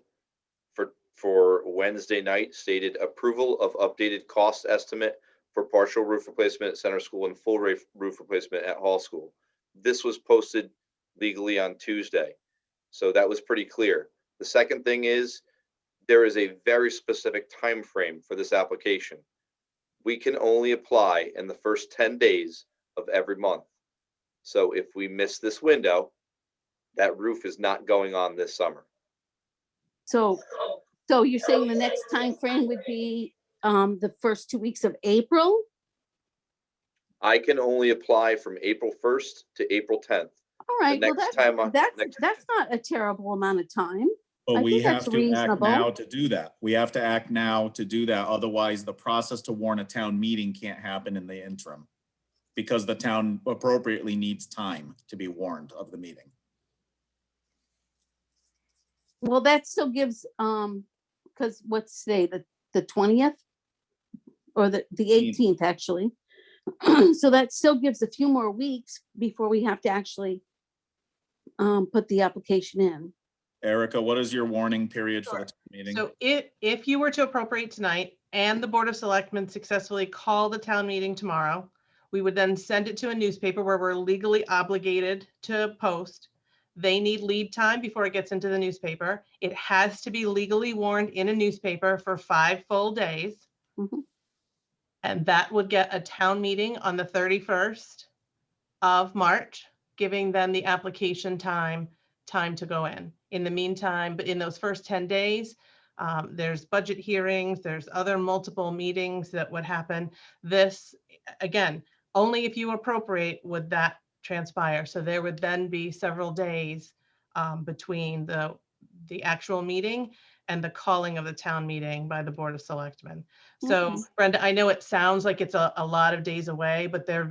for Wednesday night stated approval of updated cost estimate for partial roof replacement at Center School and full roof replacement at Hall School. This was posted legally on Tuesday. So that was pretty clear. The second thing is there is a very specific time frame for this application. We can only apply in the first 10 days of every month. So if we miss this window, that roof is not going on this summer. So you're saying the next time frame would be the first 2 weeks of April? I can only apply from April 1st to April 10th. All right, well, next time on- that's not a terrible amount of time. I But we think have that's to act reasonable. now to do that. We have to act now to do that. Otherwise, the process to warn a town meeting can't happen in the interim because the town appropriately needs time to be warned of the meeting. Well, that still gives, because what's today, the 20th? Or the 18th, actually. So that still gives a few more weeks before we have to actually put the application in. Erica, what is your warning period for the town meeting? So if you were to appropriate tonight and the Board of Selectmen successfully call the town meeting tomorrow, we would then send it to a newspaper where we're legally obligated to post. They need lead time before it gets into the newspaper. It has to be legally warned in a newspaper for 5 full days. Mhm. And that would get a town meeting on the 31st of March, giving them the application time to go in. In the meantime, but in those first 10 days, there's budget hearings, there's other multiple meetings that would happen. This, again, only if you appropriate would that transpire. So there would then be several days between the actual meeting and the calling of the town meeting by the Board of Selectmen. So Okay. Brenda, I know it sounds like it's a lot of days away, but they're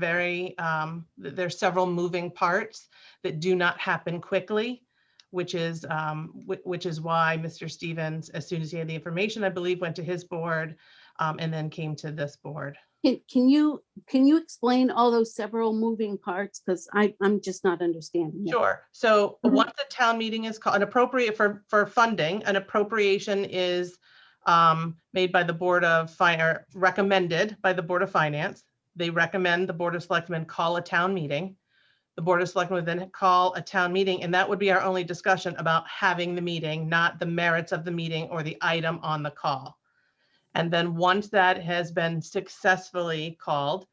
there's several moving parts that do not happen quickly, which is why Mr. Stevens, as soon as he had the information, I believe, went to his board and then came to this board. Can you explain all those several moving parts? Because I'm just not understanding it. Sure. So Mhm. once the town meeting is called, an appropriate for funding, an appropriation is made by the Board of Finance, recommended by the Board of Finance. They recommend the Board of Selectmen call a town meeting. The Board of Selectmen would then call a town meeting, and that would be our only discussion about having the meeting, not the merits of the meeting or the item on the call. And then once that has been successfully called,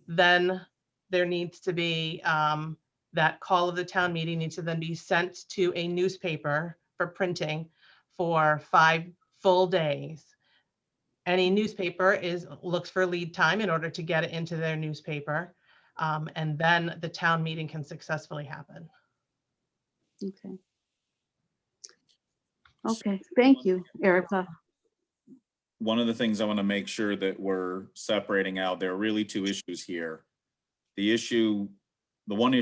then there needs to be that call of the town meeting needs to then be sent to a newspaper for printing for 5 full days. Any newspaper looks for lead time in order to get it into their newspaper. And then the town meeting can successfully happen. Okay. Okay, thank you, Erica. One of the things I want to make sure that we're separating out, there are really 2 issues here. One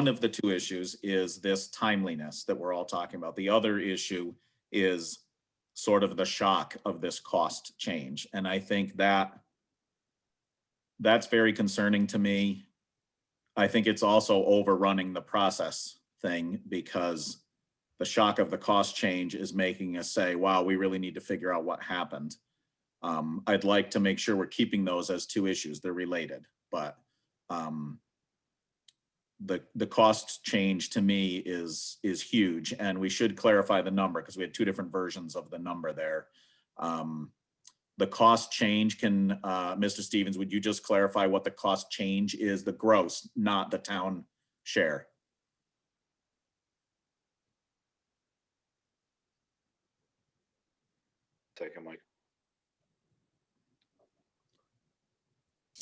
of the 2 issues is this timeliness that we're all talking about. The other issue is sort of the shock of this cost change. And I think that's very concerning to me. I think it's also overrunning the process thing because the shock of the cost change is making us say, wow, we really need to figure out what happened. I'd like to make sure we're keeping those as two issues. They're related, but the cost change to me is huge, and we should clarify the number because we had two different versions of the number there. The cost change can, Mr. Stevens, would you just clarify what the cost change is, the gross, not the town share? Take a mic.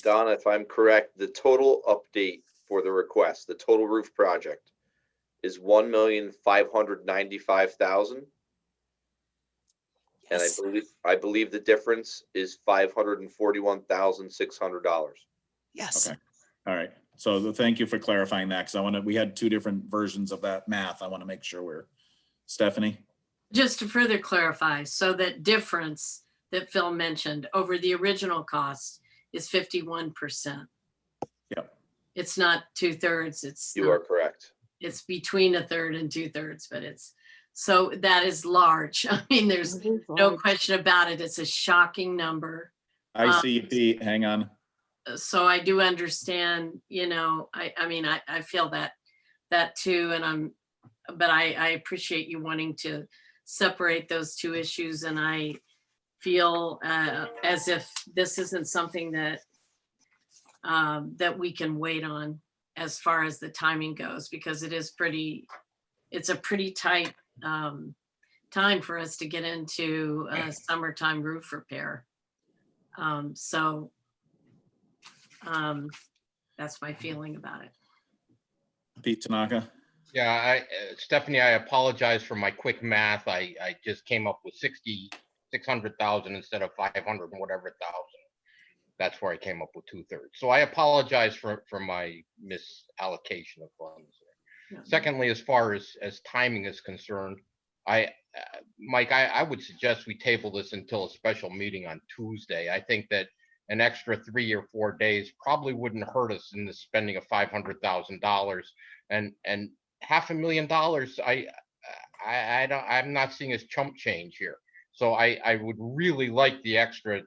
Donna, if I'm correct, the total update for the request, the total roof project is $1,595,000. And Yes. I believe the difference is $541,600. Yes. Okay, all right. So thank you for clarifying that, because we had two different versions of that math. I want to make sure we're, Stephanie? Just to further clarify, so that difference that Phil mentioned over the original cost is 51%. Yep. It's not 2/3. You are correct. It's between 1/3 and 2/3, but so that is large. I mean, there's It is no large. question about it. It's a shocking number. I see you, Pete. Hang on. So I do understand, I mean, I feel that too, but I appreciate you wanting to separate those two issues, and I feel as if this isn't something that we can wait on as far as the timing goes, because it's a pretty tight time for us to get into a summertime roof repair. That's my feeling about it. Pete Tanaka? Yeah, Stephanie, I apologize for my quick math. I just came up with 600,000 instead of 500 and whatever thousand. That's where I came up with 2/3. So I apologize for my misallocation of funds. Yeah. Secondly, as far as timing is concerned, Mike, I would suggest we table this until a special meeting on Tuesday. I think that an extra 3 or 4 days probably wouldn't hurt us in the spending of $500,000, and $500,000. I'm not seeing as chump change here. So I would really like the extra,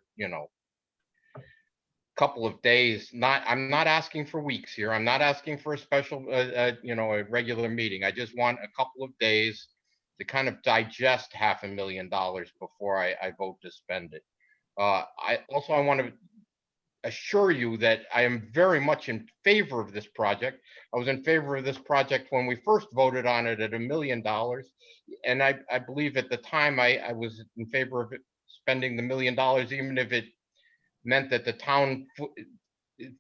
couple of days. I'm not asking for weeks here. I'm not asking for a special, a regular meeting. I just want a couple of days to kind of digest $500,000 before I vote to spend it. I want to assure you that I am very much in favor of this project. I was in favor of this project when we first voted on it at $1 million. And I believe at the time I was in favor of it spending the $1 million, even if it meant that the town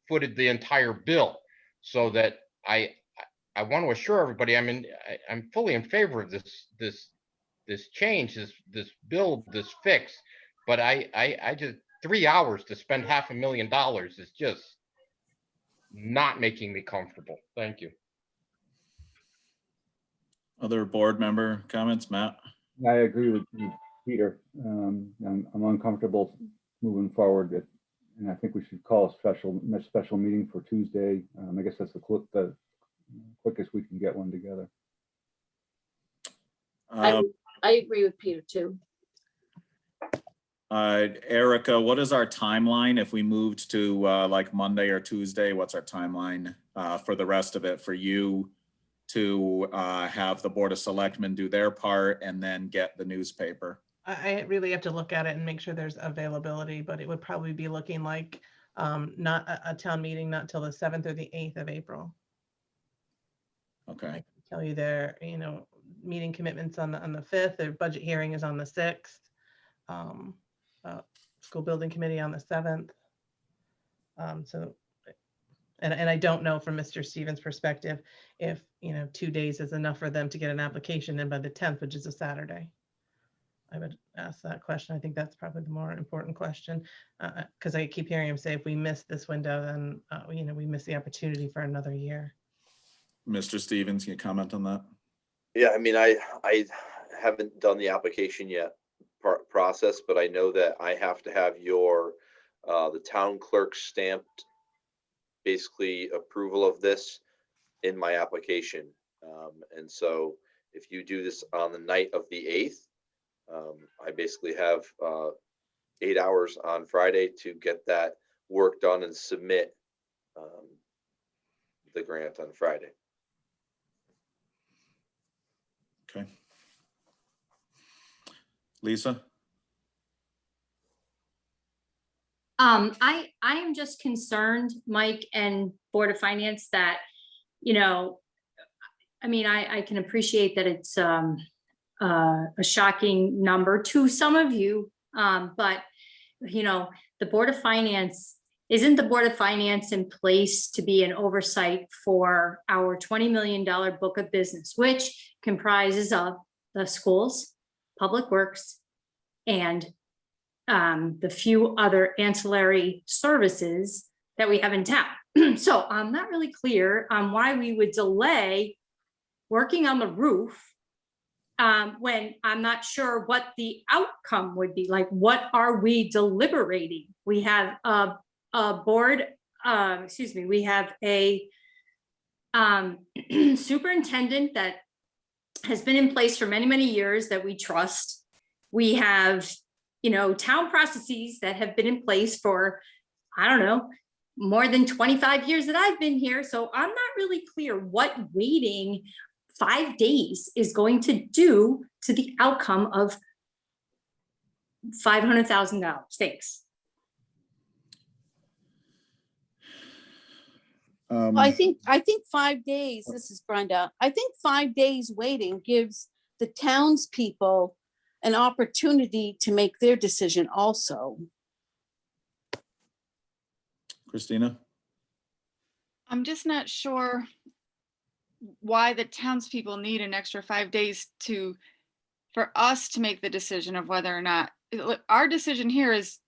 footed the entire bill. So that I want to assure everybody I'm fully in favor of this change, this bill, this fix. But I just 3 hours to spend $500,000 is just not making me comfortable. Thank you. Other board member comments, Matt? I agree with you, Peter. I'm uncomfortable moving forward, and I think we should call a special meeting for Tuesday. I guess that's the quickest we can get one together. I agree with Peter too. Erica, what is our timeline if we moved to like Monday or Tuesday? What's our timeline for the rest of it, for you to have the Board of Selectmen do their part and then get the newspaper? I really have to look at it and make sure there's availability, but it would probably be looking like not a town meeting, not till the 7th or the 8th of April. Okay. I can tell you their, meeting commitments on the 5th. Their budget hearing is on the 6th. School building committee on the 7th. And I don't know from Mr. Stevens' perspective if 2 days is enough for them to get an application in by the 10th, which is a Saturday. I would ask that question. I think that's probably the more important question, because I keep hearing him say if we miss this window, then we miss the opportunity for another year. Mr. Stevens, can you comment on that? Yeah, I mean, I haven't done the application yet process, but I know that I have to have the town clerk stamped basically approval of this in my application. And so if you do this on the night of the 8th, I basically have 8 hours on Friday to get that work done and submit the grant on Friday. Okay. Lisa? I am just concerned, Mike and Board of Finance, that, you know, I mean, I can appreciate that it's a shocking number to some of you, but, you know, the Board of Finance, isn't the Board of Finance in place to be an oversight for our $20 million book of business, which comprises of the schools, public works, and the few other ancillary services that we have in town. So I'm not really clear on why we would delay working on the roof when I'm not sure what the outcome would be. Like, what are we deliberating? We have a board, we have a superintendent that has been in place for many, many years that we trust. We have, you know, town processes that have been in place for, I don't know, more than 25 years that I've been here. So I'm not really clear what waiting 5 days is going to do to the outcome of $500,000. Thanks. I think 5 days, this is Brenda, I think 5 days waiting gives the townspeople an opportunity to make their decision also. Christina? I'm just not sure why the townspeople need an extra 5 days for us to make the decision of whether or not, our decision here is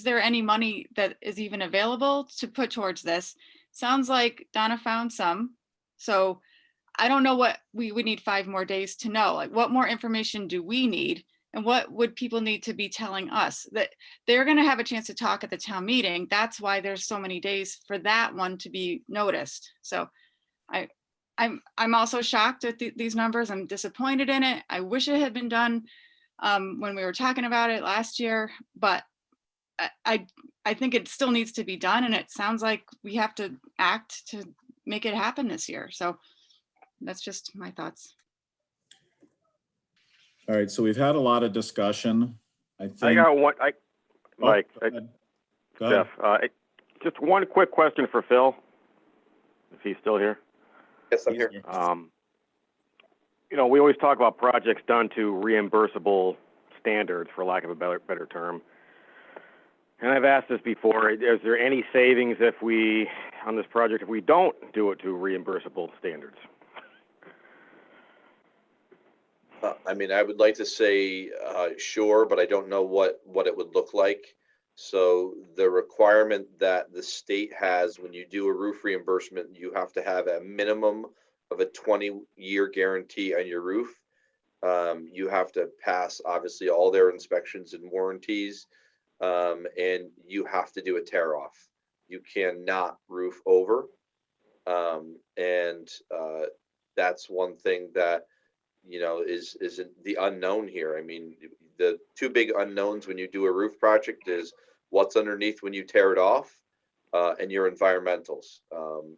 there any money that is even available to put towards this? Sounds like Donna found some. So I don't know what we would need 5 more days to know. Like, what more information do we need? And what would people need to be telling us? That they're going to have a chance to talk at the town meeting. That's why there's so many days for that one to be noticed. So I'm also shocked at these numbers. I'm disappointed in it. I wish it had been done when we were talking about it last year, but I think it still needs to be done. And it sounds like we have to act to make it happen this year. So that's just my thoughts. All right, so we've had a lot of discussion. I think. I got one, Mike, go ahead. Jeff, just one quick question for Phil, if he's still here. Yes, I'm here. You know, we always talk about projects done to reimbursable standards, for lack of a better term. And I've asked this before, is there any savings on this project, if we don't do it to reimbursable standards? I mean, I would like to say sure, but I don't know what it would look like. So the requirement that the state has when you do a roof reimbursement, you have to have a minimum of a 20-year guarantee on your roof. You have to pass, obviously, all their inspections and warranties, and you have to do a tear off. You cannot roof over. And that's one thing that, you know, is the unknown here. I mean, the two big unknowns when you do a roof project is what's underneath when you tear it off, and your environmentals.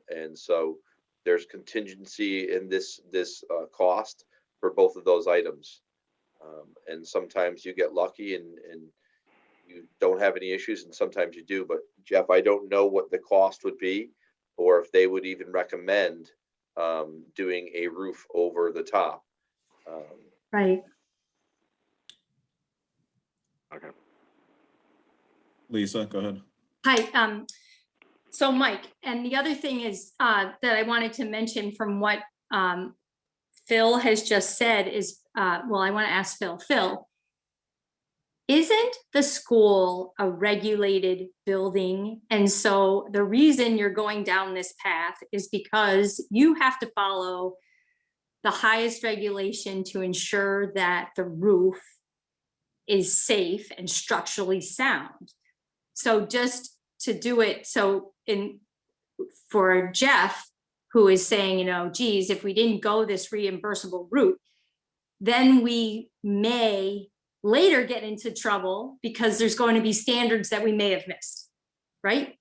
And so there's contingency in this cost for both of those items. And sometimes you get lucky and you don't have any issues, and sometimes you do. But Jeff, I don't know what the cost would be, or if they would even recommend doing a roof over the top. Right. Okay. Lisa, go ahead. Hi. So Mike, and the other thing is that I wanted to mention from what Phil has just said is, well, I want to ask Phil. Phil, isn't the school a regulated building? And so the reason you're going down this path is because you have to follow the highest regulation to ensure that the roof is safe and structurally sound. So just to do it, so for Jeff, who is saying, you know, geez, if we didn't go this reimbursable route, then we may later get into trouble because there's going to be standards that we may have missed, right?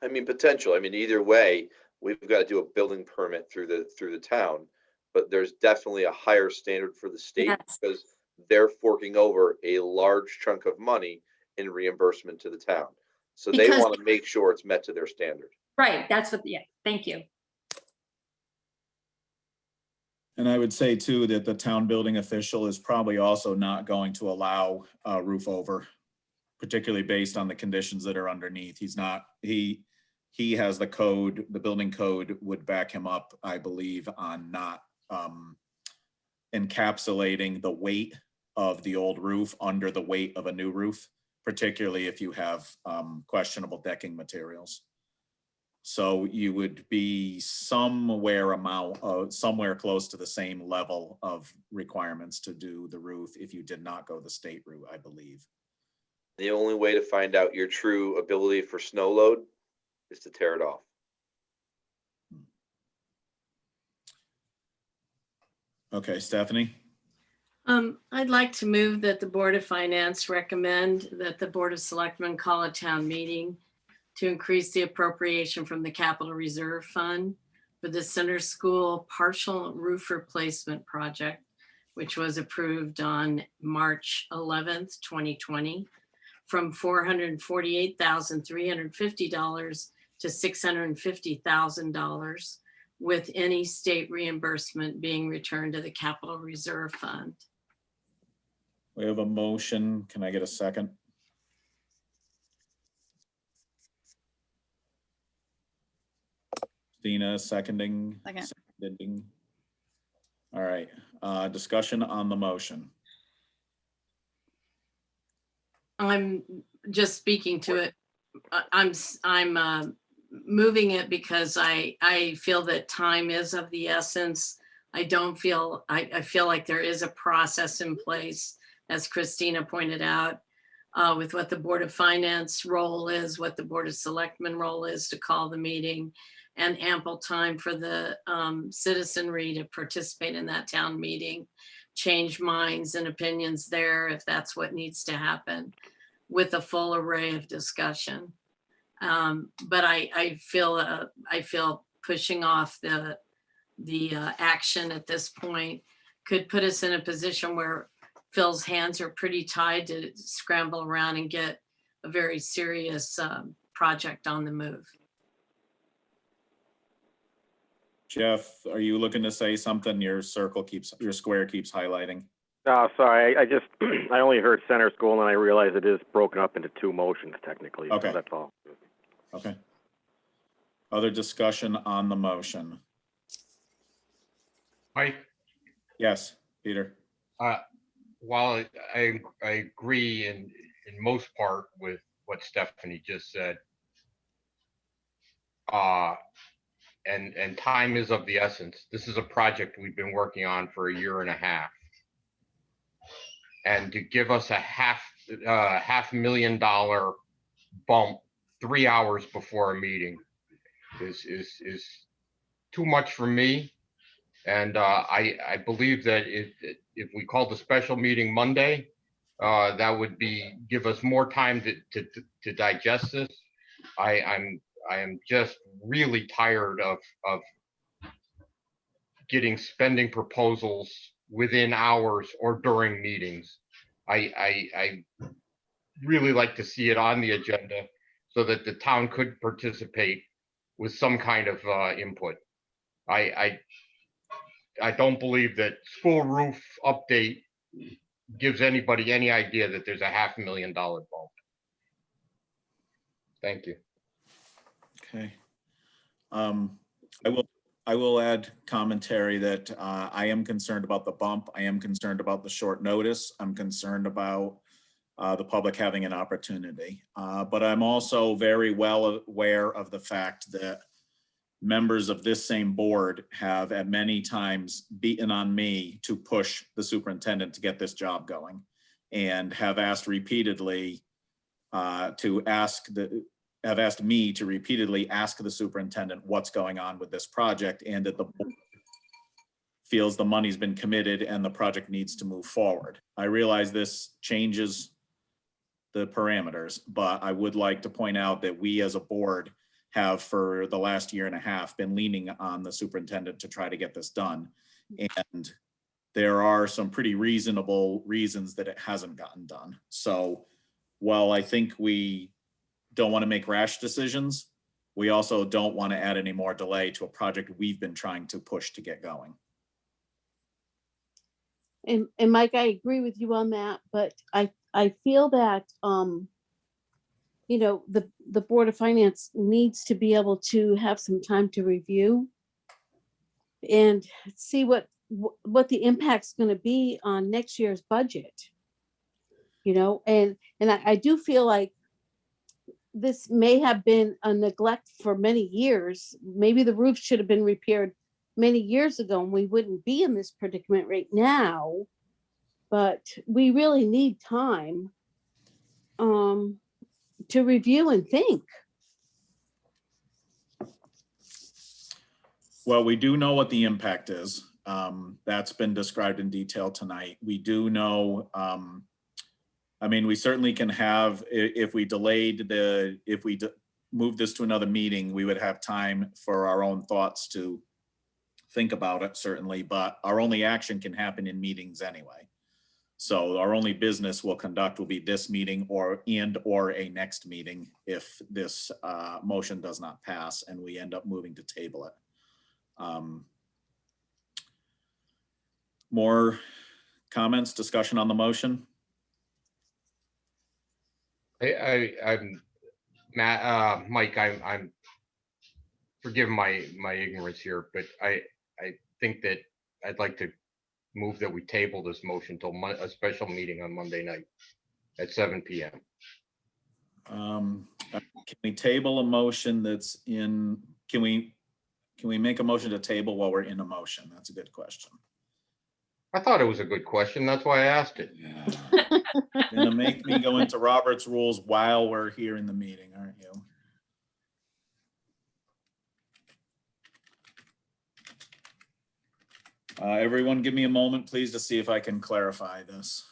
I mean, potential. I mean, either way, we've got to do a building permit through the town, but there's definitely a higher standard for the state. Yes. Because they're forking over a large chunk of money in reimbursement to the town. So they Because- want to make sure it's met to their standard. Right, that's what, yeah, thank you. And I would say too, that the town building official is probably also not going to allow a roof over, particularly based on the conditions that are underneath. He's not, he has the code, the building code would back him up, I believe, on not encapsulating the weight of the old roof under the weight of a new roof, particularly if you have questionable decking materials. So you would be somewhere close to the same level of requirements to do the roof if you did not go the state route, I believe. The only way to find out your true ability for snow load is to tear it off. Okay, Stephanie? I'd like to move that the Board of Finance recommend that the Board of Selectmen call a town meeting to increase the appropriation from the Capital Reserve Fund for the Center School partial roof replacement project, which was approved on March 11th, 2020, from $448,350 to $650,000, with any state reimbursement being returned to the Capital Reserve Fund. We have a motion. Can I get a second? Dina seconding. Seconding. All right, discussion on the motion. I'm just speaking to it. I'm moving it because I feel that time is of the essence. I feel like there is a process in place, as Christina pointed out, with what the Board of Finance role is, what the Board of Selectmen role is to call the meeting, and ample time for the citizenry to participate in that town meeting, change minds and opinions there if that's what needs to happen, with a full array of discussion. But I feel pushing off the action at this point could put us in a position where Phil's hands are pretty tied to scramble around and get a very serious project on the move. Jeff, are you looking to say something? Your square keeps highlighting. No, sorry, I just, I only heard center school and then I realized it is broken up into two motions technically. Okay. So that's all. Okay. Other discussion on the motion? Mike? Yes, Peter. While I agree in most part with what Stephanie just said, and time is of the essence. This is a project we've been working on for a year and a half. And to give us a $500,000 bump 3 hours before a meeting is too much for me. And I believe that if we called a special meeting Monday, that would give us more time to digest this. I am just really tired of getting spending proposals within hours or during meetings. I really like to see it on the agenda so that the town could participate with some kind of input. I don't believe that school roof update gives anybody any idea that there's a $500,000 bump. Thank you. Okay. I will add commentary that I am concerned about the bump. I am concerned about the short notice. I'm concerned about the public having an opportunity. But I'm also very well aware of the fact that members of this same board have at many times beaten on me to push the superintendent to get this job going, and have asked repeatedly to ask have asked me to repeatedly ask the superintendent what's going on with this project and that the board feels the money's been committed and the project needs to move forward. I realize this changes the parameters, but I would like to point out that we as a board have for the last year and a half been leaning on the superintendent to try to get this done. And there are some pretty reasonable reasons that it hasn't gotten done. So while I think we don't want to make rash decisions, we also don't want to add any more delay to a project we've been trying to push to get going. And Mike, I agree with you on that, but I feel that, you know, the Board of Finance needs to be able to have some time to review and see what the impact's going to be on next year's budget. You know, and I do feel like this may have been a neglect for many years. Maybe the roof should have been repaired many years ago and we wouldn't be in this predicament right now, but we really need time to review and think. Well, we do know what the impact is. That's been described in detail tonight. We do know, I mean, we certainly can have, if we delayed if we moved this to another meeting, we would have time for our own thoughts to think about it, certainly, but our only action can happen in meetings anyway. So our only business we'll conduct will be this meeting or a next meeting if this motion does not pass and we end up moving to table it. More comments, discussion on the motion? I'm Matt, Mike, I'm forgive my ignorance here, but I think that I'd like to move that we table this motion till a special meeting on Monday night at 7 p.m. Can we table a motion that's in, can we make a motion to table while we're in a motion? That's a good question. I thought it was a good question. That's why I asked it. You're gonna make me go into Robert's rules while we're here in the meeting, aren't you? Everyone give me a moment, please, to see if I can clarify this.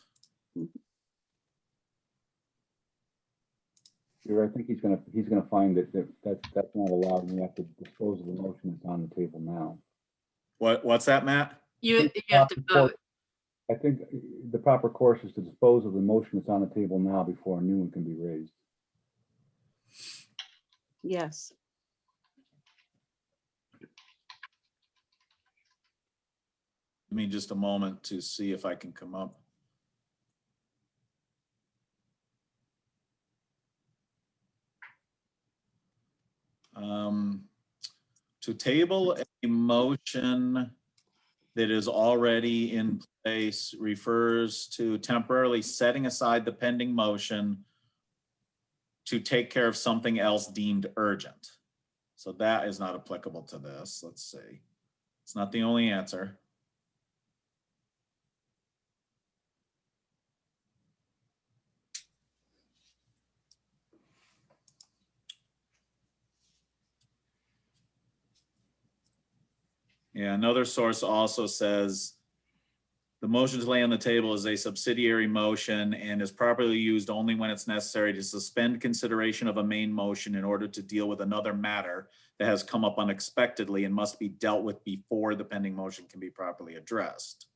Sure, I think he's gonna find that's not allowed, and we have to dispose of the motion that's on the table now. What's that, Matt? You have to vote. I think the proper course is to dispose of the motion that's on the table now before a new one can be raised. Yes. Give me just a moment to see if I can come up. To table a motion that is already in place refers to temporarily setting aside the pending motion to take care of something else deemed urgent. So that is not applicable to this. Let's see. It's not the only answer. Yeah, another source also says the motion to lay on the table is a subsidiary motion and is properly used only when it's necessary to suspend consideration of a main motion in order to deal with another matter that has come up unexpectedly and must be dealt with before the pending motion can be properly addressed.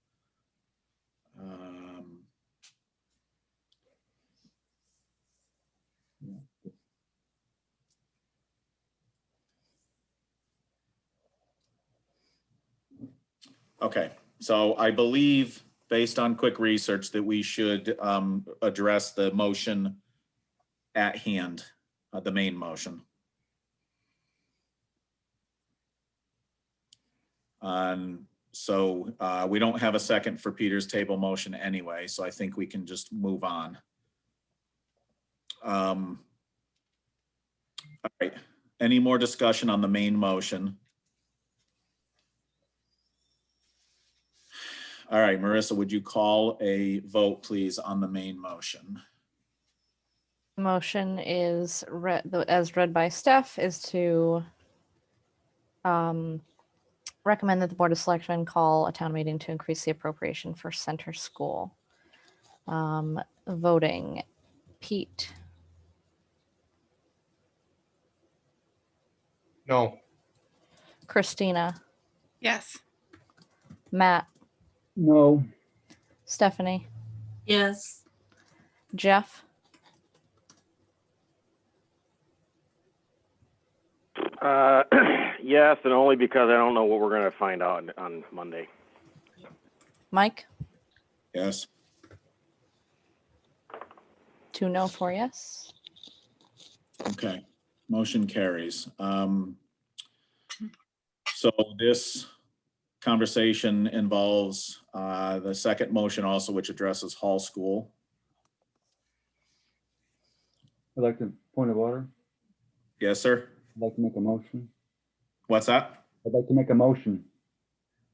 Okay, so I believe, based on quick research, that we should address the motion at hand, the main motion. So we don't have a second for Peter's table motion anyway, so I think we can just move on. All right, any more discussion on the main motion? All right, Marissa, would you call a vote, please, on the main motion? Motion is as read by Steph, is to recommend that the Board of Selectmen call a town meeting to increase the appropriation for center school. Voting, Pete, No, Christina, Yes. Matt, No, Stephanie, Yes. Jeff, Yes, and only because I don't know what we're gonna find out on Monday. Mike, Yes. 2 no, 4 yes. Okay, motion carries. So this conversation involves the second motion also, which addresses Hall School. I'd like to, point of order, Yes, sir. I'd like to make a motion. What's that? I'd like to make a motion.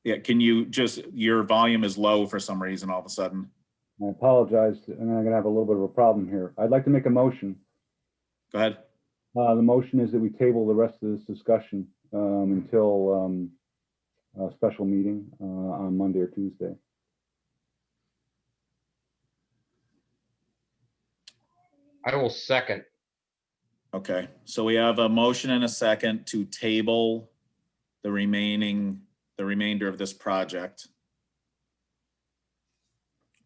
Yeah, can you just, your volume is low for some reason all of a sudden. I apologize, and I'm gonna have a little bit of a problem here. I'd like to make a motion. Go ahead. The motion is that we table the rest of this discussion until a special meeting on Monday or Tuesday. I will second. Okay, so we have a motion and a second to table the remainder of this project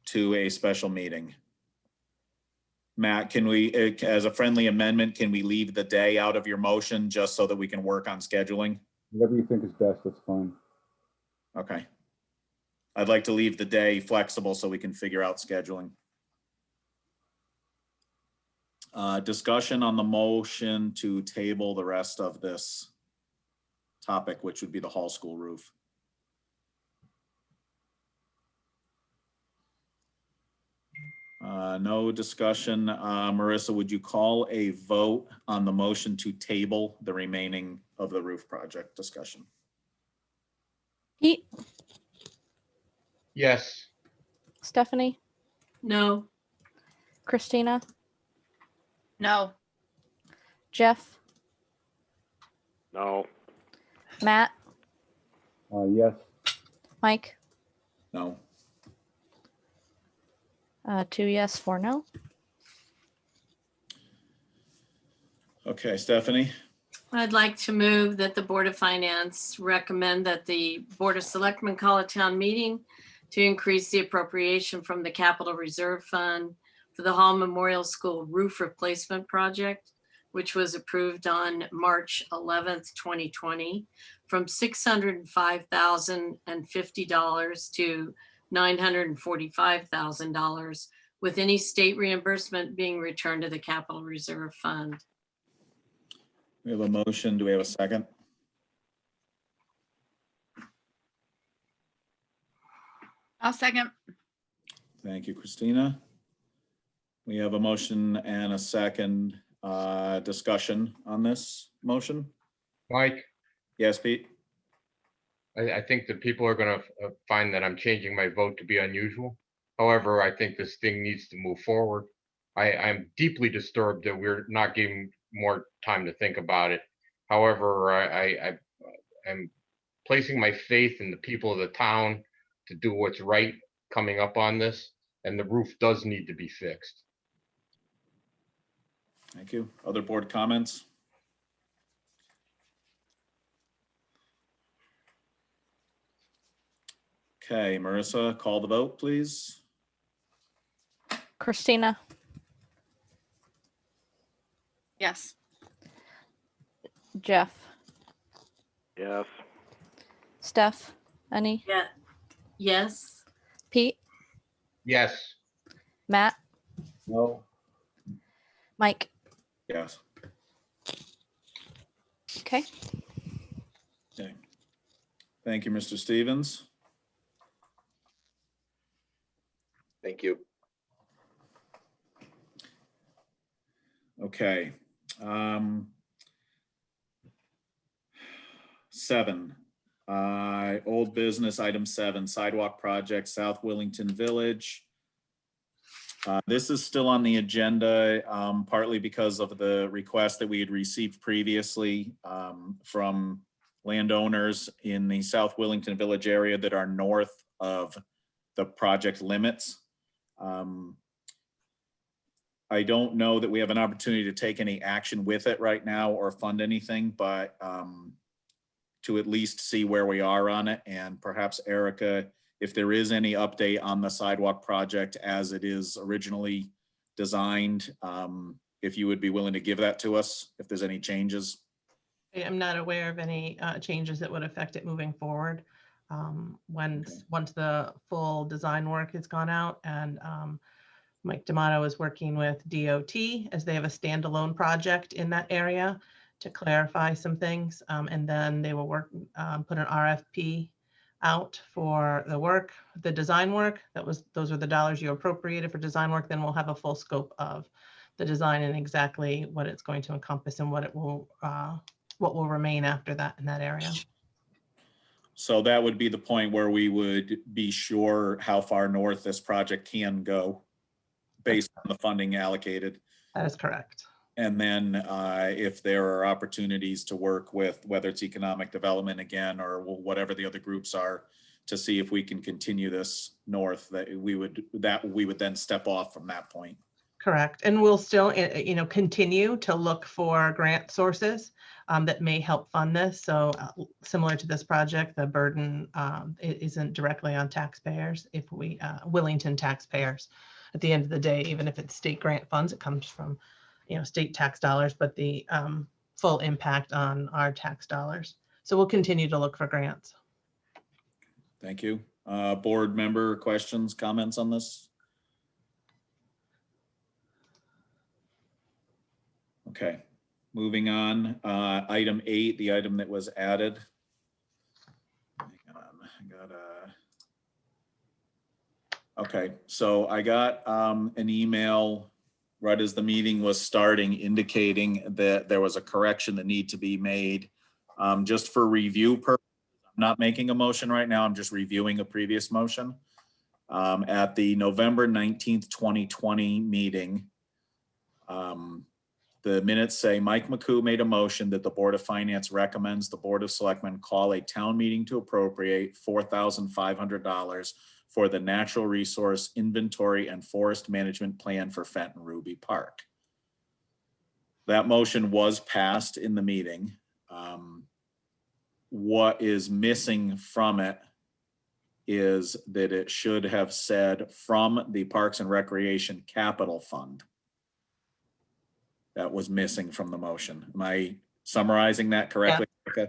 to a special meeting. Matt, can we, as a friendly amendment, can we leave the day out of your motion just so that we can work on scheduling? Whatever you think is best, that's fine. Okay. I'd like to leave the day flexible so we can figure out scheduling. Discussion on the motion to table the rest of this topic, which would be the Hall School roof. No discussion. Marissa, would you call a vote on the motion to table the remaining of the roof project discussion? Pete, Yes. Stephanie, No. Christina, No. Jeff, No. Matt, Yes. Mike, No. 2 yes, 4 no. Okay, Stephanie, I'd like to move that the Board of Finance recommend that the Board of Selectmen call a town meeting to increase the appropriation from the Capital Reserve Fund for the Hall Memorial School roof replacement project, which was approved on March 11th, 2020, from $605,050 to $945,000, with any state reimbursement being returned to the Capital Reserve Fund. we have a motion. Do we have a second? I'll second. Thank you, Christina. We have a motion and a second. Discussion on this motion. Mike, Yes, Pete? I think that people are gonna find that I'm changing my vote to be unusual. However, I think this thing needs to move forward. I'm deeply disturbed that we're not giving more time to think about it. However, I'm placing my faith in the people of the town to do what's right coming up on this, and the roof does need to be fixed. Thank you. Other board comments? Okay, Marissa, call the vote, please. Christina, Yes. Jeff, Yes. Steph, Annie, Yeah. Yes. Pete, Yes. Matt, No. Mike. Yes. Okay. Okay. Thank you, Mr. Stevens. Thank you. Okay. 7, old business, item 7, sidewalk project, South Willington Village. This is still on the agenda, partly because of the request that we had received previously from landowners in the South Willington Village area that are north of the project limits. I don't know that we have an opportunity to take any action with it right now or fund anything, but to at least see where we are on it. And perhaps Erica, if there is any update on the sidewalk project as it is originally designed, if you would be willing to give that to us, if there's any changes. I'm not aware of any changes that would affect it moving forward. Once the full design work has gone out, and Mike D'Amato is working with DOT as they have a standalone project in that area to clarify some things. And then they will work, put an RFP out for the work, the design work. Those are the dollars you appropriated for design work. Then we'll have a full scope of the design and exactly what it's going to encompass and what will remain after that in that area. So that would be the point where we would be sure how far north this project can go based on the funding allocated. That is correct. And then if there are opportunities to work with, whether it's economic development again, or whatever the other groups are, to see if we can continue this north, that we would then step off from that point. Correct. And we'll still, continue to look for grant sources that may help fund this. So similar to this project, the burden isn't directly on taxpayers. If we, Willington taxpayers, at the end of the day, even if it's state grant funds, it comes from, state tax dollars, but the full impact on our tax dollars. So we'll continue to look for grants. Thank you. Board member questions, comments on this? Okay, moving on. Item 8, the item that was added. Hang on, okay, so I got an email right as the meeting was starting indicating that there was a correction that needed to be made. Just for review purposes, I'm not making a motion right now. I'm just reviewing a previous motion. At the November 19th, 2020 meeting, the minutes say Mike McCoo made a motion that the Board of Finance recommends the Board of Selectmen call a town meeting to appropriate $4,500 for the Natural Resource Inventory and Forest Management Plan for Fenton Ruby Park. That motion was passed in the meeting. What is missing from it is that it should have said from the Parks and Recreation Capital Fund. That was missing from the motion. Am I summarizing that correctly? Yeah. Okay.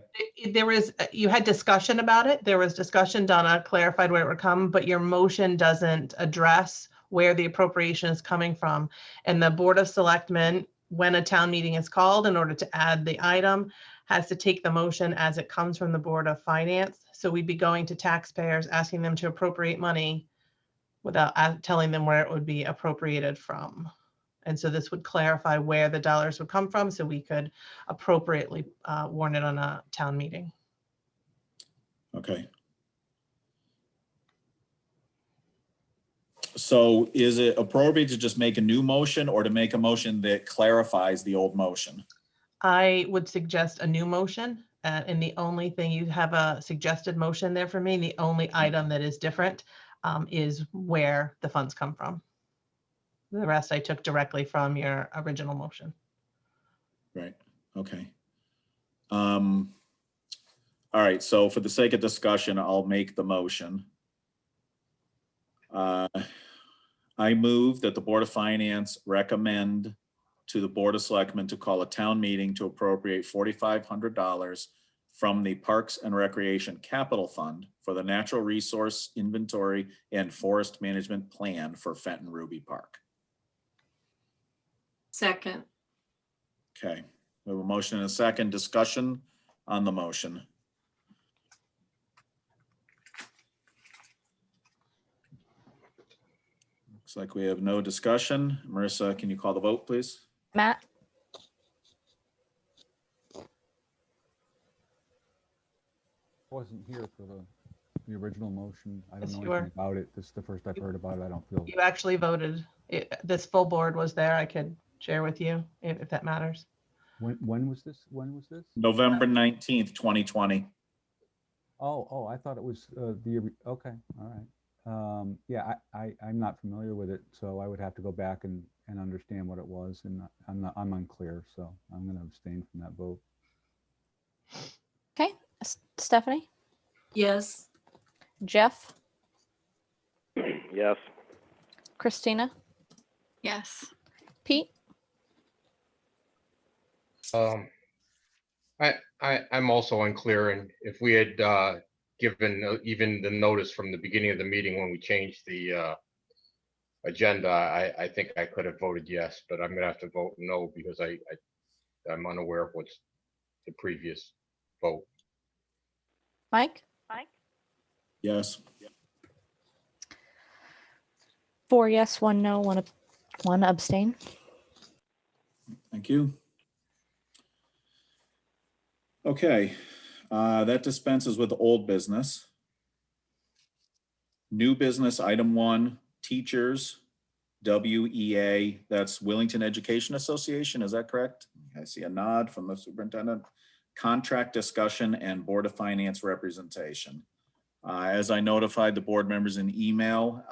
You had discussion about it. There was discussion. Donna clarified where it would come, but your motion doesn't address where the appropriation is coming from. And the Board of Selectmen, when a town meeting is called, in order to add the item, has to take the motion as it comes from the Board of Finance. So we'd be going to taxpayers, asking them to appropriate money without telling them where it would be appropriated from. And so this would clarify where the dollars would come from so we could appropriately warn it on a town meeting. Okay. So is it appropriate to just make a new motion or to make a motion that clarifies the old motion? I would suggest a new motion. And the only thing, you have a suggested motion there for me. The only item that is different is where the funds come from. The rest I took directly from your original motion. Right, okay. All right, so for the sake of discussion, I'll make the motion. I move that the Board of Finance recommend to the Board of Selectmen to call a town meeting to appropriate $4,500 from the Parks and Recreation Capital Fund for the Natural Resource Inventory and Forest Management Plan for Fenton Ruby Park. Second. Okay, we have a motion and a second. Discussion on the motion. Looks like we have no discussion. Marissa, can you call the vote, please? Matt, Wasn't here for the the original motion? I don't Yes, know you were. anything about it. This is the first I've heard about it. I don't feel. You actually voted. This full board was there. I could share with you if that matters. When was this? When was this? November 19th, 2020. Oh, I thought it was okay, all right. Yeah, I'm not familiar with it, so I would have to go back and understand what it was, and I'm unclear, so I'm going to abstain from that vote. Okay, Stephanie, Yes. Jeff, Yes. Christina, Yes. Pete, I'm also unclear, and if we had given even the notice from the beginning of the meeting when we changed the agenda, I think I could have voted yes, but I'm gonna have to vote no because I'm unaware of what's the previous vote. Mike, Yes. 4 yes, 1 no, 1 abstain. Thank you. Okay, that dispenses with old business. New business, item 1, teachers, WEA, that's Willington Education Association, is that correct? I see a nod from the superintendent. Contract discussion and Board of Finance representation. As I notified the board members in email,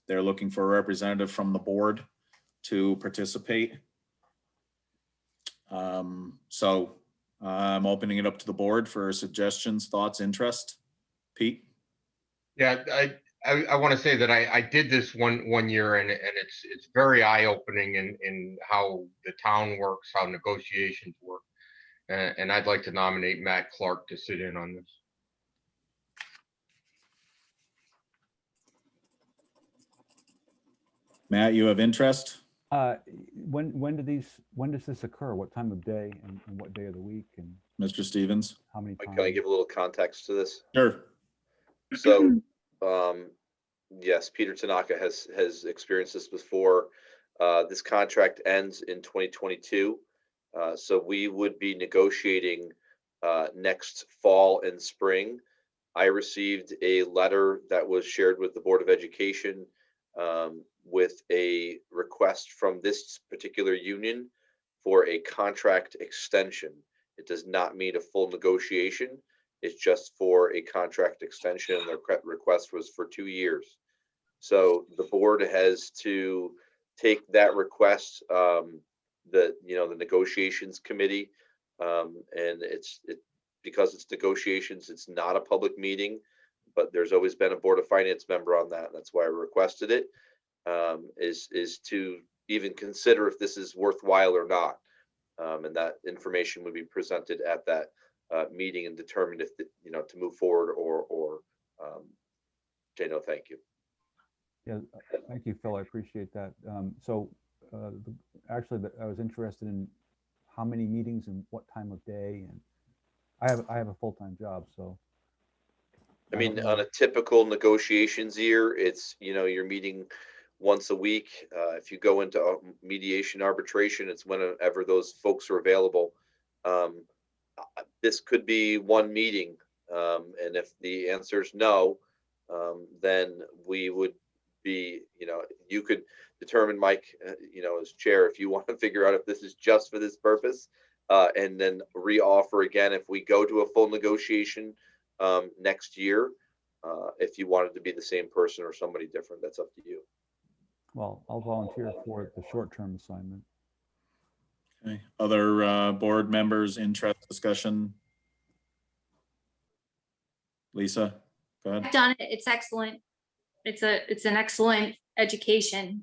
they're looking for a representative from the board to participate. So I'm opening it up to the board for suggestions, thoughts, interest. Pete? Yeah, I want to say that I did this one year, and it's very eye-opening in how the town works, how negotiations work. And I'd like to nominate Matt Clark to sit in on this. Matt, you have interest? When does this occur? What time of day and what day of the week, and Mr. Stevens? how many Can I times? give a little context to this? Sure. So, yes, Peter Tanaka has experienced this before. This contract ends in 2022. So we would be negotiating next fall and spring. I received a letter that was shared with the Board of Education with a request from this particular union for a contract extension. It does not mean a full negotiation. It's just for a contract extension. The request was for 2 years. So the board has to take that request, the negotiations committee, and because it's negotiations, it's not a public meeting, but there's always been a Board of Finance member on that. And that's why I requested it, is to even consider if this is worthwhile or not. And that information would be presented at that meeting and determined if to move forward or say no, thank you. Yeah, thank you, Phil. I appreciate that. Actually, I was interested in how many meetings and what time of day, and I have a full-time job, so. I mean, on a typical negotiations year, it's, you're meeting once a week. If you go into mediation arbitration, it's whenever those folks are available. This could be one meeting. And if the answer is no, then we would be, you could determine, Mike, as chair, if you want to figure out if this is just for this purpose, and then re-offer again if we go to a full negotiation next year. If you wanted to be the same person or somebody different, that's up to you. Well, I'll volunteer for the short-term assignment. Okay. Other board members, interest, discussion? Lisa, go ahead. I've done it. It's excellent. It's an excellent education.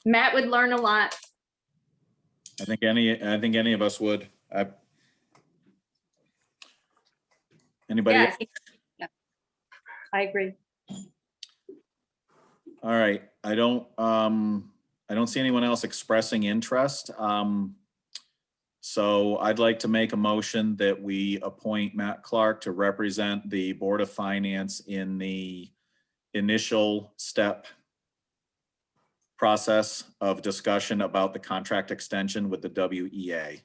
Matt would learn a lot. I think any of us would. Anybody? Yeah, I agree. All right. I don't see anyone else expressing interest. So I'd like to make a motion that we appoint Matt Clark to represent the Board of Finance in the initial step process of discussion about the contract extension with the WEA.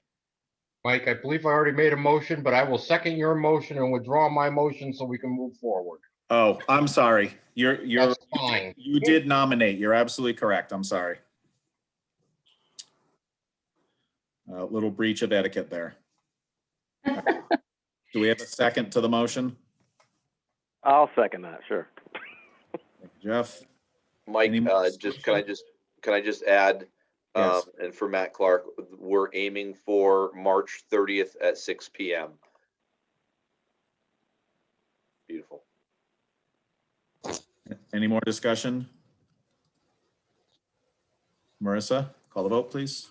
Mike, I believe I already made a motion, but I will second your motion and withdraw my motion so we can move forward. Oh, I'm sorry. That's fine. You did nominate. You're absolutely correct. I'm sorry. A little breach of etiquette there. Do we have a second to the motion? I'll second that, sure. Jeff? Mike, Any more can I just add, Yes. and for Matt Clark, we're aiming for March 30th at 6 PM. Beautiful. Any more discussion? Marissa, call the vote, please.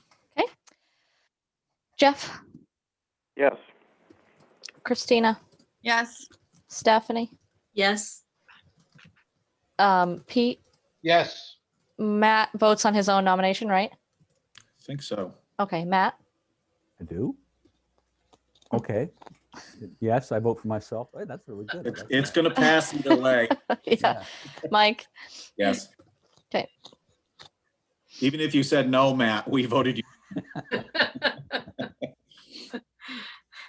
Jeff, Yes. Christina, Yes. Stephanie, Yes. Pete, Yes. Matt votes on his own nomination, right? I think so. Okay, Matt, I do. Okay. Yes, I vote for myself. Hey, that's really good. I like It's that. going to pass either way. yeah, Mike, Yes. okay, Even if you said no, Matt, we voted you.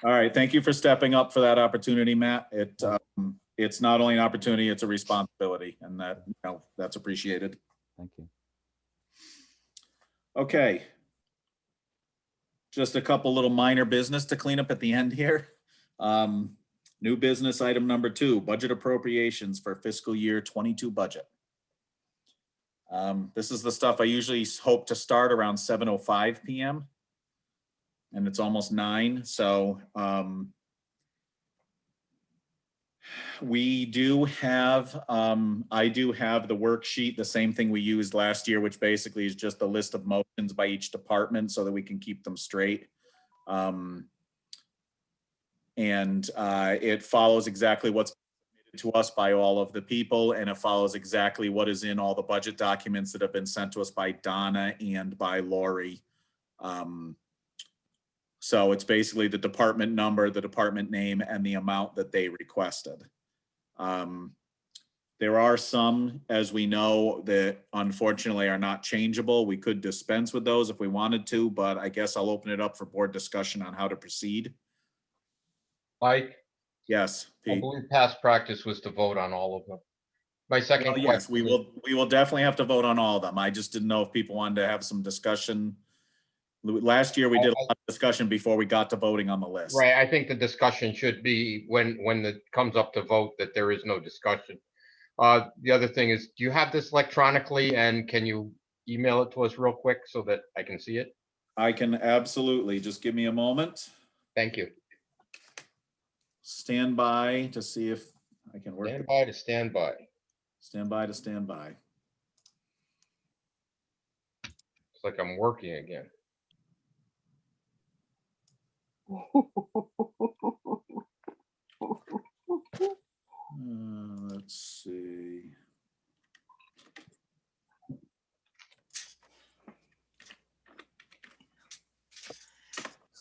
All right. Thank you for stepping up for that opportunity, Matt. It's not only an opportunity, it's a responsibility, and that, that's appreciated. Thank you. Okay. Just a couple little minor business to clean up at the end here. New business item number 2, budget appropriations for fiscal year 22 budget. This is the stuff I usually hope to start around 7:05 PM. And it's almost 9. So we do have, I do have the worksheet, the same thing we used last year, which basically is just a list of motions by each department so that we can keep them straight. It follows exactly what's submitted to us by all of the people, and it follows exactly what is in all the budget documents that have been sent to us by Donna and by Lori. So it's basically the department number, the department name, and the amount that they requested. There are some, as we know, that unfortunately are not changeable. We could dispense with those if we wanted to, but I guess I'll open it up for board discussion on how to proceed. Mike, Yes, I Pete. believe past practice was to vote on all of them. My second Well, yes, question. we will definitely have to vote on all of them. I just didn't know if people wanted to have some discussion. Last year, we did a lot of discussion before we got to voting on the list. Right, I think the discussion should be when it comes up to vote that there is no discussion. The other thing is, do you have this electronically and can you email it to us real quick so that I can see it? I can absolutely. Just give me a moment. Thank you. Stand by to see if I can work. Stand by to stand by. Stand by to stand by. It's like I'm working again. Let's see.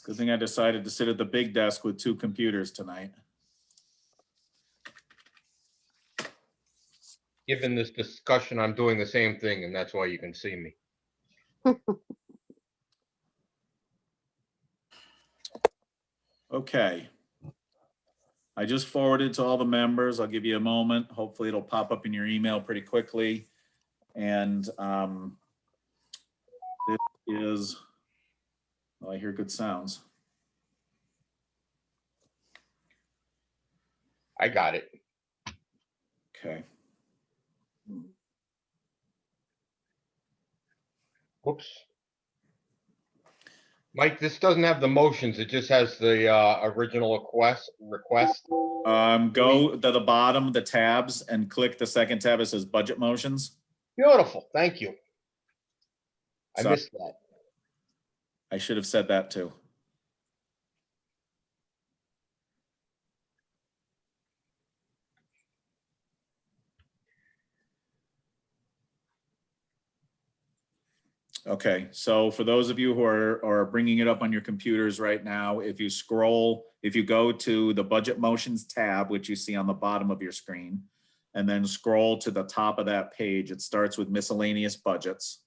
Good thing I decided to sit at the big desk with 2 computers tonight. Given this discussion, I'm doing the same thing, and that's why you can see me. Okay. I just forwarded to all the members. I'll give you a moment. Hopefully it'll pop up in your email pretty quickly. And this is, well, I hear good sounds. I got it. Okay. Whoops. Mike, this doesn't have the motions. It just has the original request. Go to the bottom, the tabs, and click the second tab. It says budget motions. Beautiful. Thank you. I Sorry. missed that. I should have said that too. Okay, so for those of you who are bringing it up on your computers right now, if you go to the budget motions tab, which you see on the bottom of your screen, and then scroll to the top of that page, it starts with miscellaneous budgets.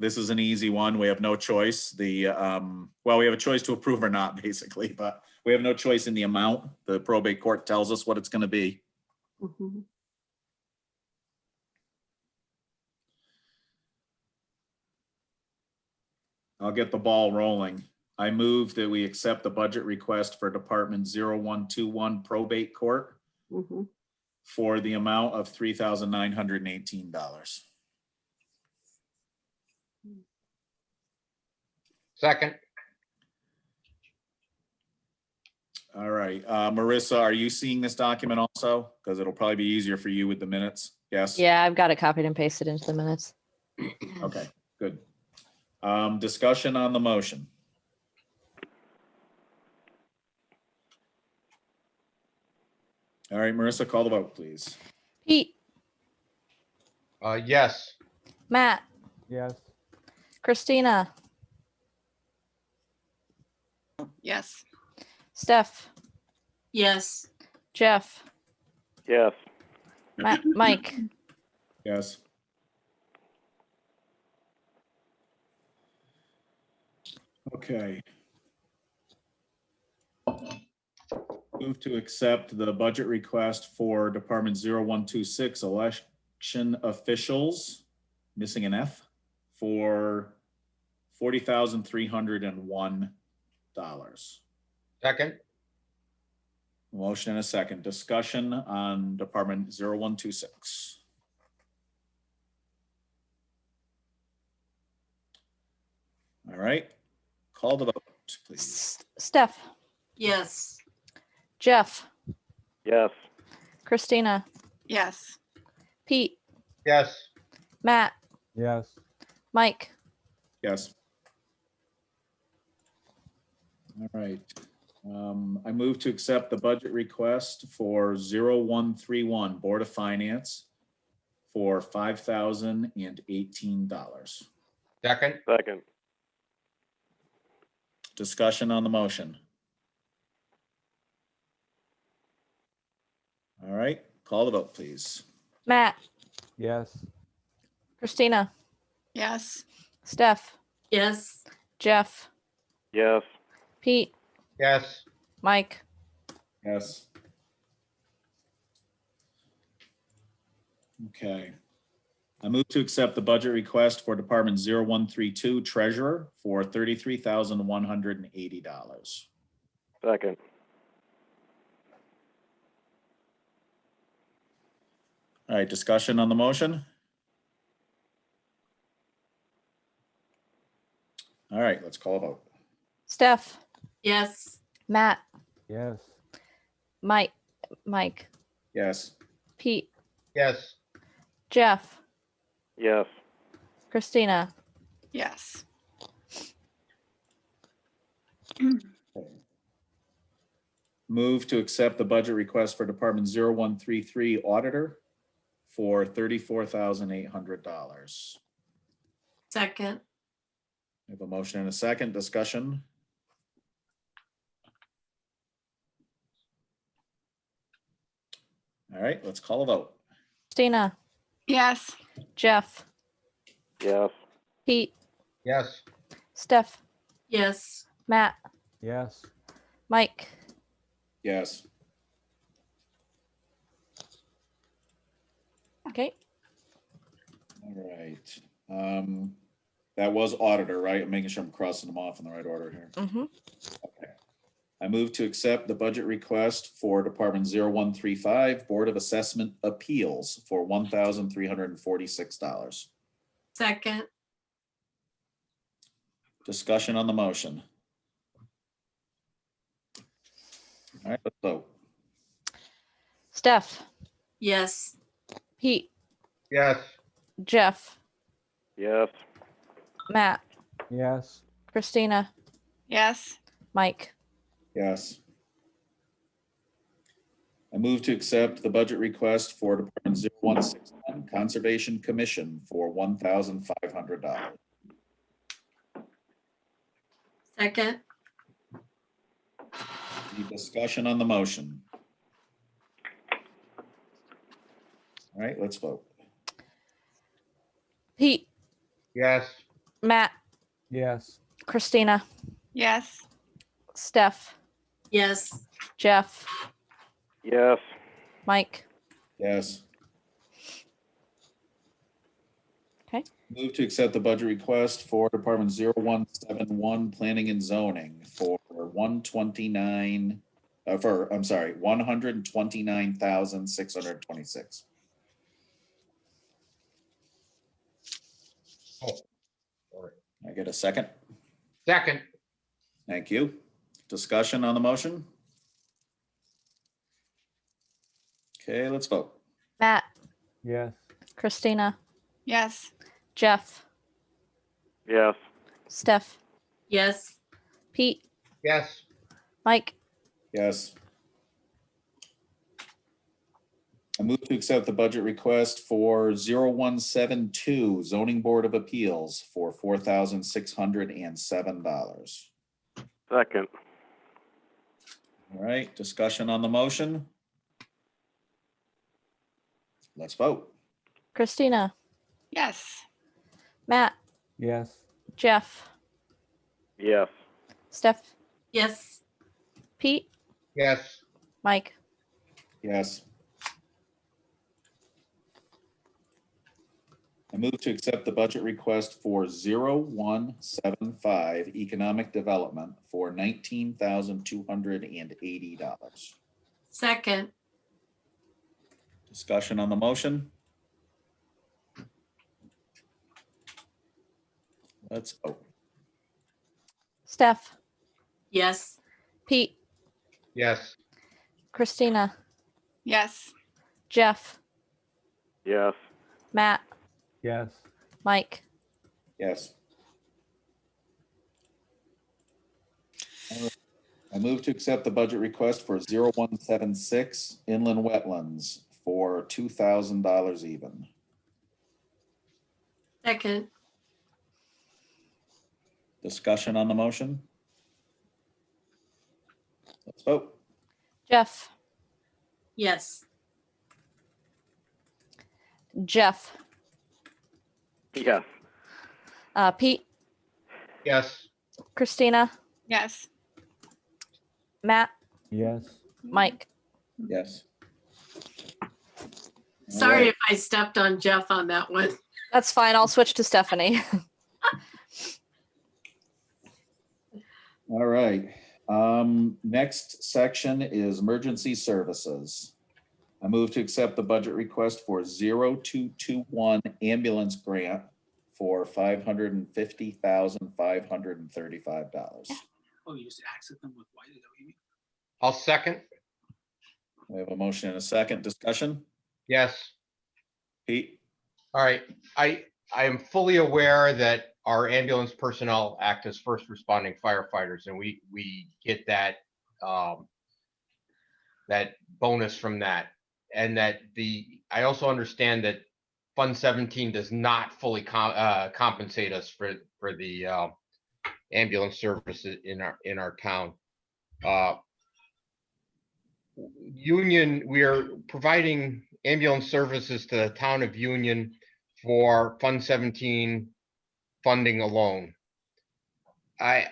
this is an easy one. We have no choice. Well, we have a choice to approve or not, basically, but we have no choice in the amount. The probate court tells us what it's going to be. Mhm. I'll get the ball rolling. I move that we accept the budget request for Department 0121 Probate Court Mhm. for the amount of $3,918. Second, All right, Marissa, are you seeing this document also? Because it'll probably be easier for you with the minutes. Yes? Yeah, I've got it copied and pasted into the minutes. Okay, good. Discussion on the motion. All right, Marissa, call the vote, please. Pete, yes. Matt, Yes. Christina, Yes. Steph, Yes. Jeff, Yes. Mike, Yes. Okay. Move to accept the budget request for Department 0126 election officials, missing an F, for $40,301. Second, Motion and a second. Discussion on Department 0126. All right, call the vote, please. Steph, Yes. Jeff, Yes. Christina, Yes. Pete, yes. Matt, Yes. Mike, Yes. All right. I move to accept the budget request for 0131 Board of Finance for $5,018. Second, Second. Discussion on the motion. All right, call the vote, please. Matt, Yes. Christina, Yes. Steph, Yes. Jeff, Yes. Pete, yes. Mike, Yes. Okay. I move to accept the budget request for Department 0132 Treasurer for $33,180. Second. All right, discussion on the motion? All right, let's call a vote. Steph, Yes. Matt, Yes. Mike, Yes. Pete, Yes. Jeff, Yes. Christina, Yes. Move to accept the budget request for Department 0133 Auditor for $34,800. Second. We have a motion and a second. Discussion. All right, let's call a vote. Christina, Yes. Jeff, Yes. Pete, Yes. Steph, Yes. Matt, Yes. Mike, Yes. okay, All right. That was auditor, right? I'm making sure I'm crossing them off in the right order here. mm-hmm. Okay. I move to accept the budget request for Department 0135 Board of Assessment Appeals for $1,346. Second. Discussion on the motion. All right, let's vote. Steph, Yes. Pete, Yes. Jeff, Yes. Matt, Yes. Christina, Yes. Mike, Yes. I move to accept the budget request for Department 0161 Conservation Commission for $1,500. Second. Any discussion on the motion? All right, let's vote. Pete, Yes. Matt, Yes. Christina, Yes. Steph, Yes. Jeff, Yes. Mike. Yes. Okay. Move to accept the budget request for Department 0171, Planning and Zoning for 129, $129,626. Oh, sorry. I get a second? Second. Thank you. Discussion on the motion? Okay, let's vote. Matt, Yes. Christina, Yes. Jeff, Yes. Steph, Yes. Pete, Yes. Mike. Yes. I move to accept the budget request for 0172 Zoning Board of Appeals for $4,607. Second. All right, discussion on the motion? Let's vote. Christina, Yes. Matt, Yes. Jeff, Yes. Steph, Yes. Pete, Yes. Mike. Yes. I move to accept the budget request for 0175 Economic Development for $19,280. Second. Discussion on the motion? Let's vote. Steph, Yes. Pete, Yes. Christina, Yes. Jeff, Yes. Matt, Yes. Mike. Yes. I move to accept the budget request for 0176 Inland Wetlands for $2,000 even. Second. Discussion on the motion? Let's vote. Jeff, Yes. Jeff, Yes. Pete, Yes. Christina, Yes. Matt, Yes. Mike. Yes. Sorry if I stepped on Jeff on that one. That's fine. I'll switch to Stephanie. All right. Next section is emergency services. I move to accept the budget request for 0221 ambulance grant for $550,535. Oh, you just access them with white, is that what you mean? I'll second. We have a motion and a second. Discussion? Yes. Pete? All right. I am fully aware that our ambulance personnel act as first responding firefighters, and we get that that bonus from that. And that I also understand that Fund 17 does not fully compensate us for the ambulance services in our town. Union, we are providing ambulance services to the town of Union for Fund 17 funding alone. I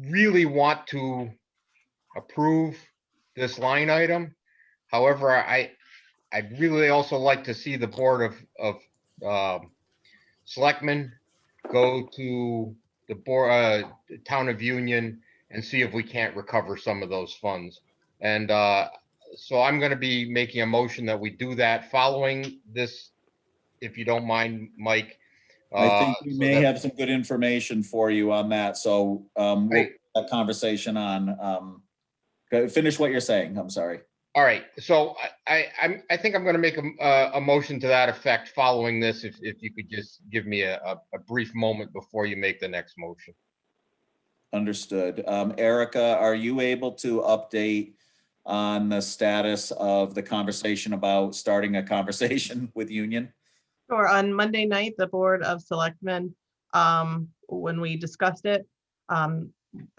really want to approve this line item. However, I'd really also like to see the Board of Selectmen go to the board, the town of Union, and see if we can't recover some of those funds. And so I'm going to be making a motion that we do that following this, if you don't mind, Mike. I think we so may that- have some good information for you on that. So we'll Right. put that conversation on. Finish what you're saying. I'm sorry. All right, so I think I'm going to make a motion to that effect following this. If you could just give me a brief moment before you make the next motion. Understood. Erica, are you able to update on the status of the conversation about starting a conversation with Union? Sure. On Monday night, the Board of Selectmen, when we discussed it,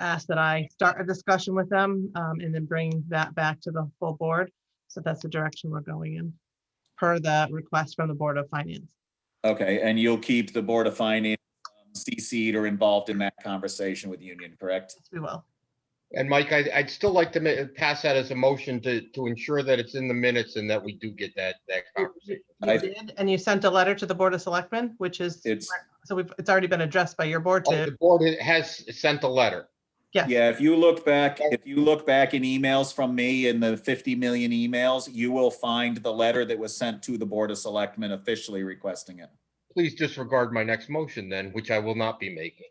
asked that I start a discussion with them and then bring that back to the full board. So that's the direction we're going in per the request from the Board of Finance. Okay, and you'll keep the Board of Finance CC'd or involved in that conversation with Union, correct? We will. And Mike, I'd still like to pass that as a motion to ensure that it's in the minutes and that we do get that conversation. You did, and you sent a letter to the Board of Selectmen, which is, so it's already been addressed by your board Oh, to, the board has sent a letter. yes. Yeah, if you look back in emails from me in the 50 million emails, you will find the letter that was sent to the Board of Selectmen officially requesting it. Please disregard my next motion then, which I will not be making.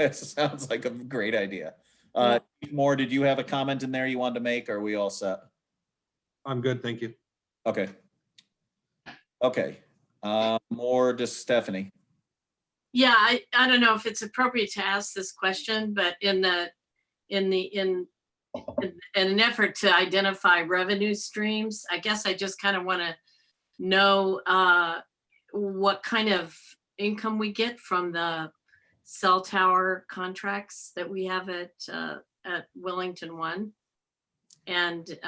It sounds like a great idea. Chief Moore, did you have a comment in there you wanted to make, or are we all set? I'm good, thank you. Okay. Okay, more to Stephanie. Yeah, I don't know if it's appropriate to ask this question, but in an effort to identify revenue streams, I guess I just kind of want to know what kind of income we get from the cell tower contracts that we have at Willington 1, and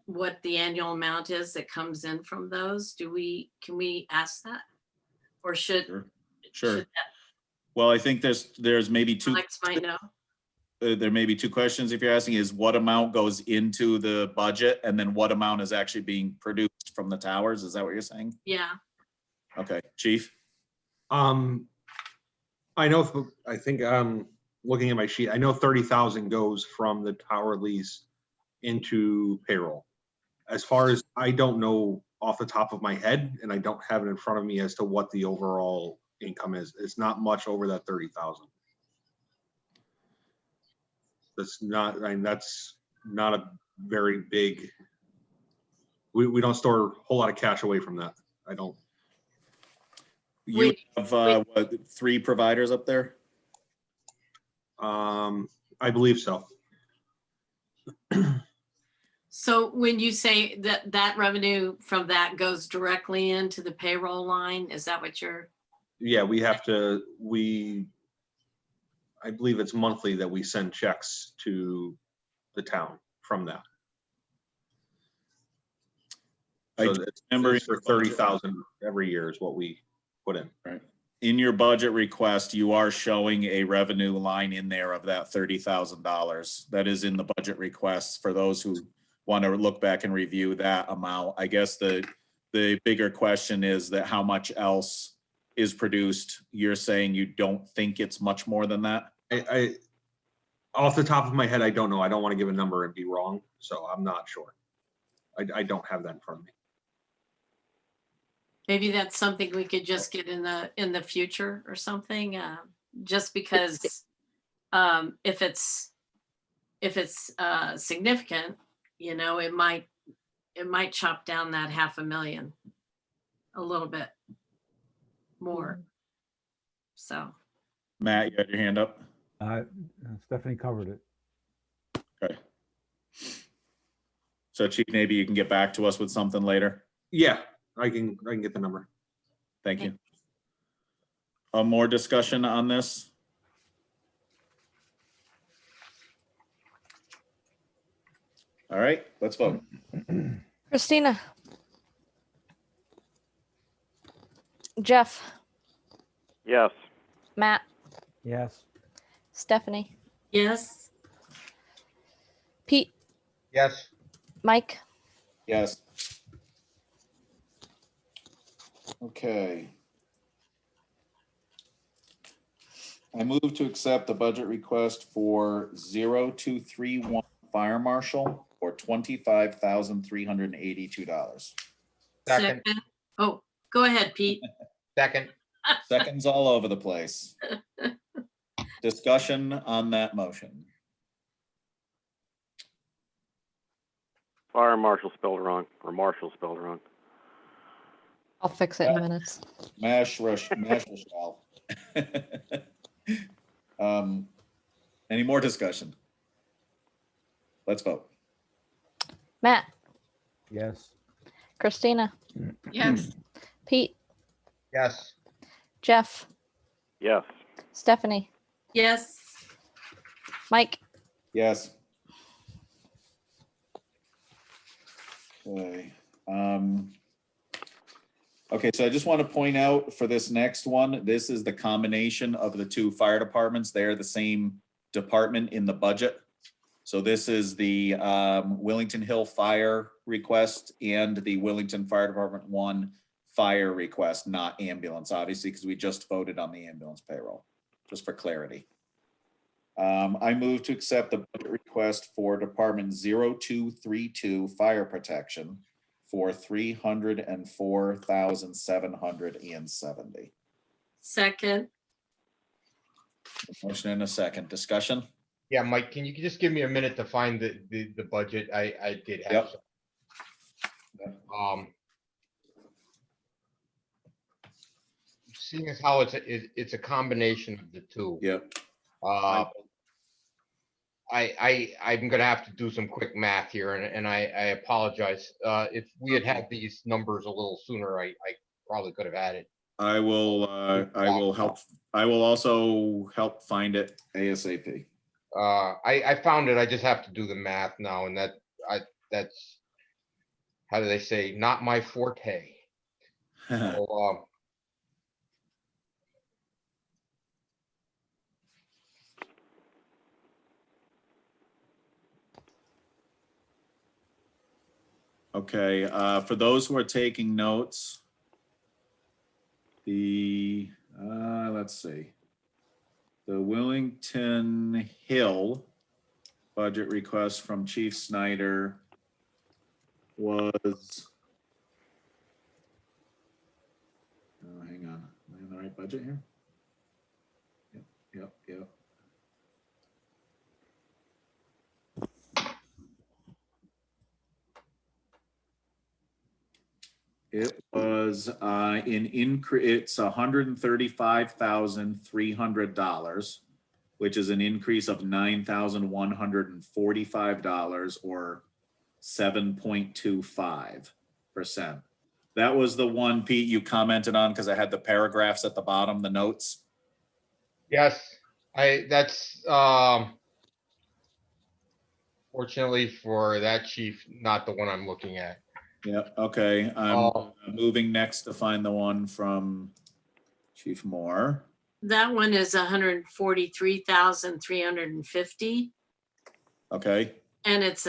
what the annual amount is that comes in from those. Can we ask that, or should? Sure. Well, I think there's maybe two. Alex might know. There may be two questions if you're asking, is what amount goes into the budget and then what amount is actually being produced from the towers? Is that what you're saying? Yeah. Okay, Chief. I know, I think looking at my sheet, I know 30,000 goes from the tower lease into payroll. As far as, I don't know off the top of my head, and I don't have it in front of me as to what the overall income is. It's not much over that 30,000. That's not, I mean, that's not a very big, we don't store a whole lot of cash away from that. I don't. You have what, 3 providers up there? I believe so. So when you say that revenue from that goes directly into the payroll line, is that what you're? Yeah, we have to, I believe it's monthly that we send checks to the town from that. So it's for 30,000 every year is what we put in. Right. In your budget request, you are showing a revenue line in there of that $30,000. That is in the budget request for those who want to look back and review that amount. I guess the bigger question is that how much else is produced? You're saying you don't think it's much more than that? I off the top of my head, I don't know. I don't want to give a number and be wrong, so I'm not sure. I don't have that in front of me. Maybe that's something we could just get in the future or something, just because if it's significant, you know, it might chop down that $500,000 a little bit more. So. Matt, you had your hand up? Stephanie covered it. Okay. So Chief, maybe you can get back to us with something later? Yeah, I can get the number. Thank you. More discussion on this? All right, let's vote. Christina. Jeff. Yes. Matt. Yes. Stephanie. Yes. Pete. Yes. Mike. Yes. Okay. I move to accept the budget request for 0231 Fire Marshal for $25,382. Second. Oh, go ahead, Pete. Second. Seconds all over the place. Discussion on that motion. Fire marshal spelled wrong, or marshal spelled wrong. I'll fix it in minutes. Mash Rochelle. Any more discussion? Let's vote. Matt. Yes. Christina. Yes. Pete. Yes. Jeff. Yes. Stephanie. Yes. Mike. Yes. Okay. Okay, so I just want to point out for this next one, this is the combination of the two fire departments. They're the same department in the budget. So this is the Willington Hill Fire request and the Willington Fire Department 1 fire request, not ambulance, obviously, because we just voted on the ambulance payroll, just for clarity. I move to accept the budget request for Department 0232 Fire Protection for $304,770. Second. Motion and a second. Discussion? Yeah, Mike, can you just give me a minute to find the budget? I did have. Yep. some. Seeing as how it's a combination of the two. Yep. I'm gonna have to do some quick math here, and I apologize. If we had these numbers a little sooner, I probably could have had it. I will help. I will also help find it ASAP. I found it. I just have to do the math now, and that's how do they say, not my forte. So, Okay, for those who are taking notes, let's see. The Willington Hill budget request from Chief Snyder was, hang on, am I in the right budget here? Yep. It was it's $135,300, which is an increase of $9,145 or 7.25%. That was the one, Pete, you commented on because I had the paragraphs at the bottom, the notes. yes, that's fortunately for that chief, not the one I'm looking at. Yeah, okay. I'm moving next to find the one from Chief Moore. That one is 143,350. Okay, And it's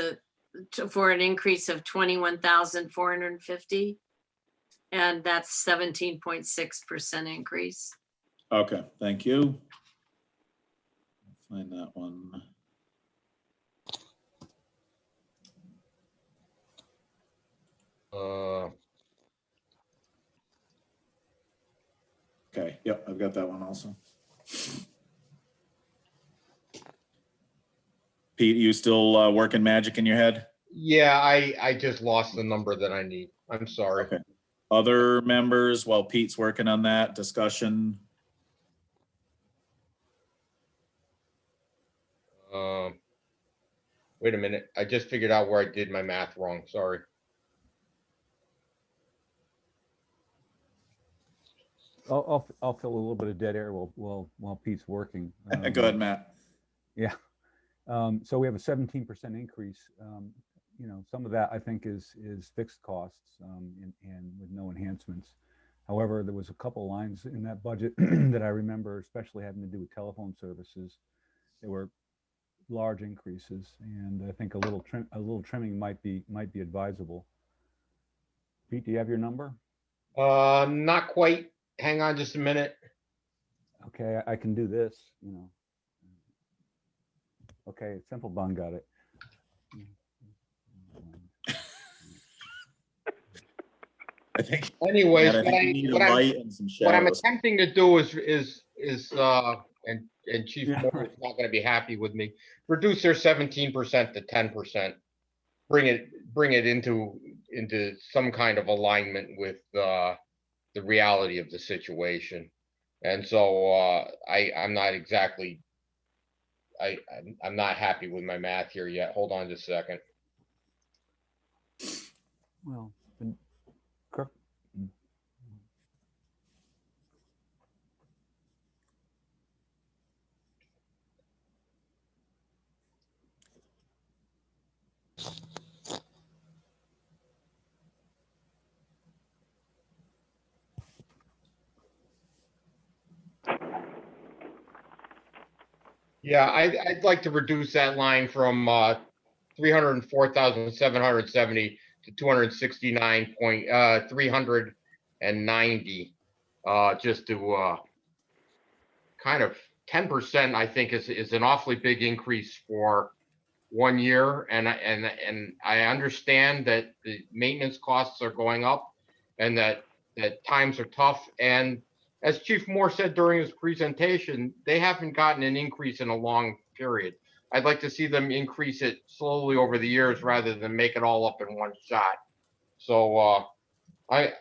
for an increase of 21,450. And that's 17.6% increase. okay, thank you. Find that one. Okay, yep, I've got that one also. Pete, you still working magic in your head? Yeah, I just lost the number that I need. I'm sorry. Okay. Other members, while Pete's working on that discussion? Wait a minute. I just figured out where I did my math wrong. Sorry. I'll fill a little bit of dead air while Pete's working. Go ahead, Matt. Yeah. So we have a 17% increase. Some of that I think is fixed costs and with no enhancements. However, there was a couple lines in that budget that I remember, especially having to do with telephone services. There were large increases, and I think a little trimming might be advisable. Pete, do you have your number? Not quite. Hang on just a minute. Okay, I can do this, Okay, Simple Bun got it. I think. Anyways, Matt, I think you need a light and some what I'm shadows. attempting to do is and Chief Moore is not going to be happy with me. Reduce their 17% to 10%. Bring it into some kind of alignment with the reality of the situation. And so I'm not exactly. I'm not happy with my math here yet. Hold on just a second. Well, Yeah, I'd like to reduce that line from 304,770 to 269,390. Just to kind of 10%, I think is an awfully big increase for 1 year. And I understand that the maintenance costs are going up and that times are tough. And as Chief Moore said during his presentation, they haven't gotten an increase in a long period. I'd like to see them increase it slowly over the years rather than make it all up in one shot. So I'd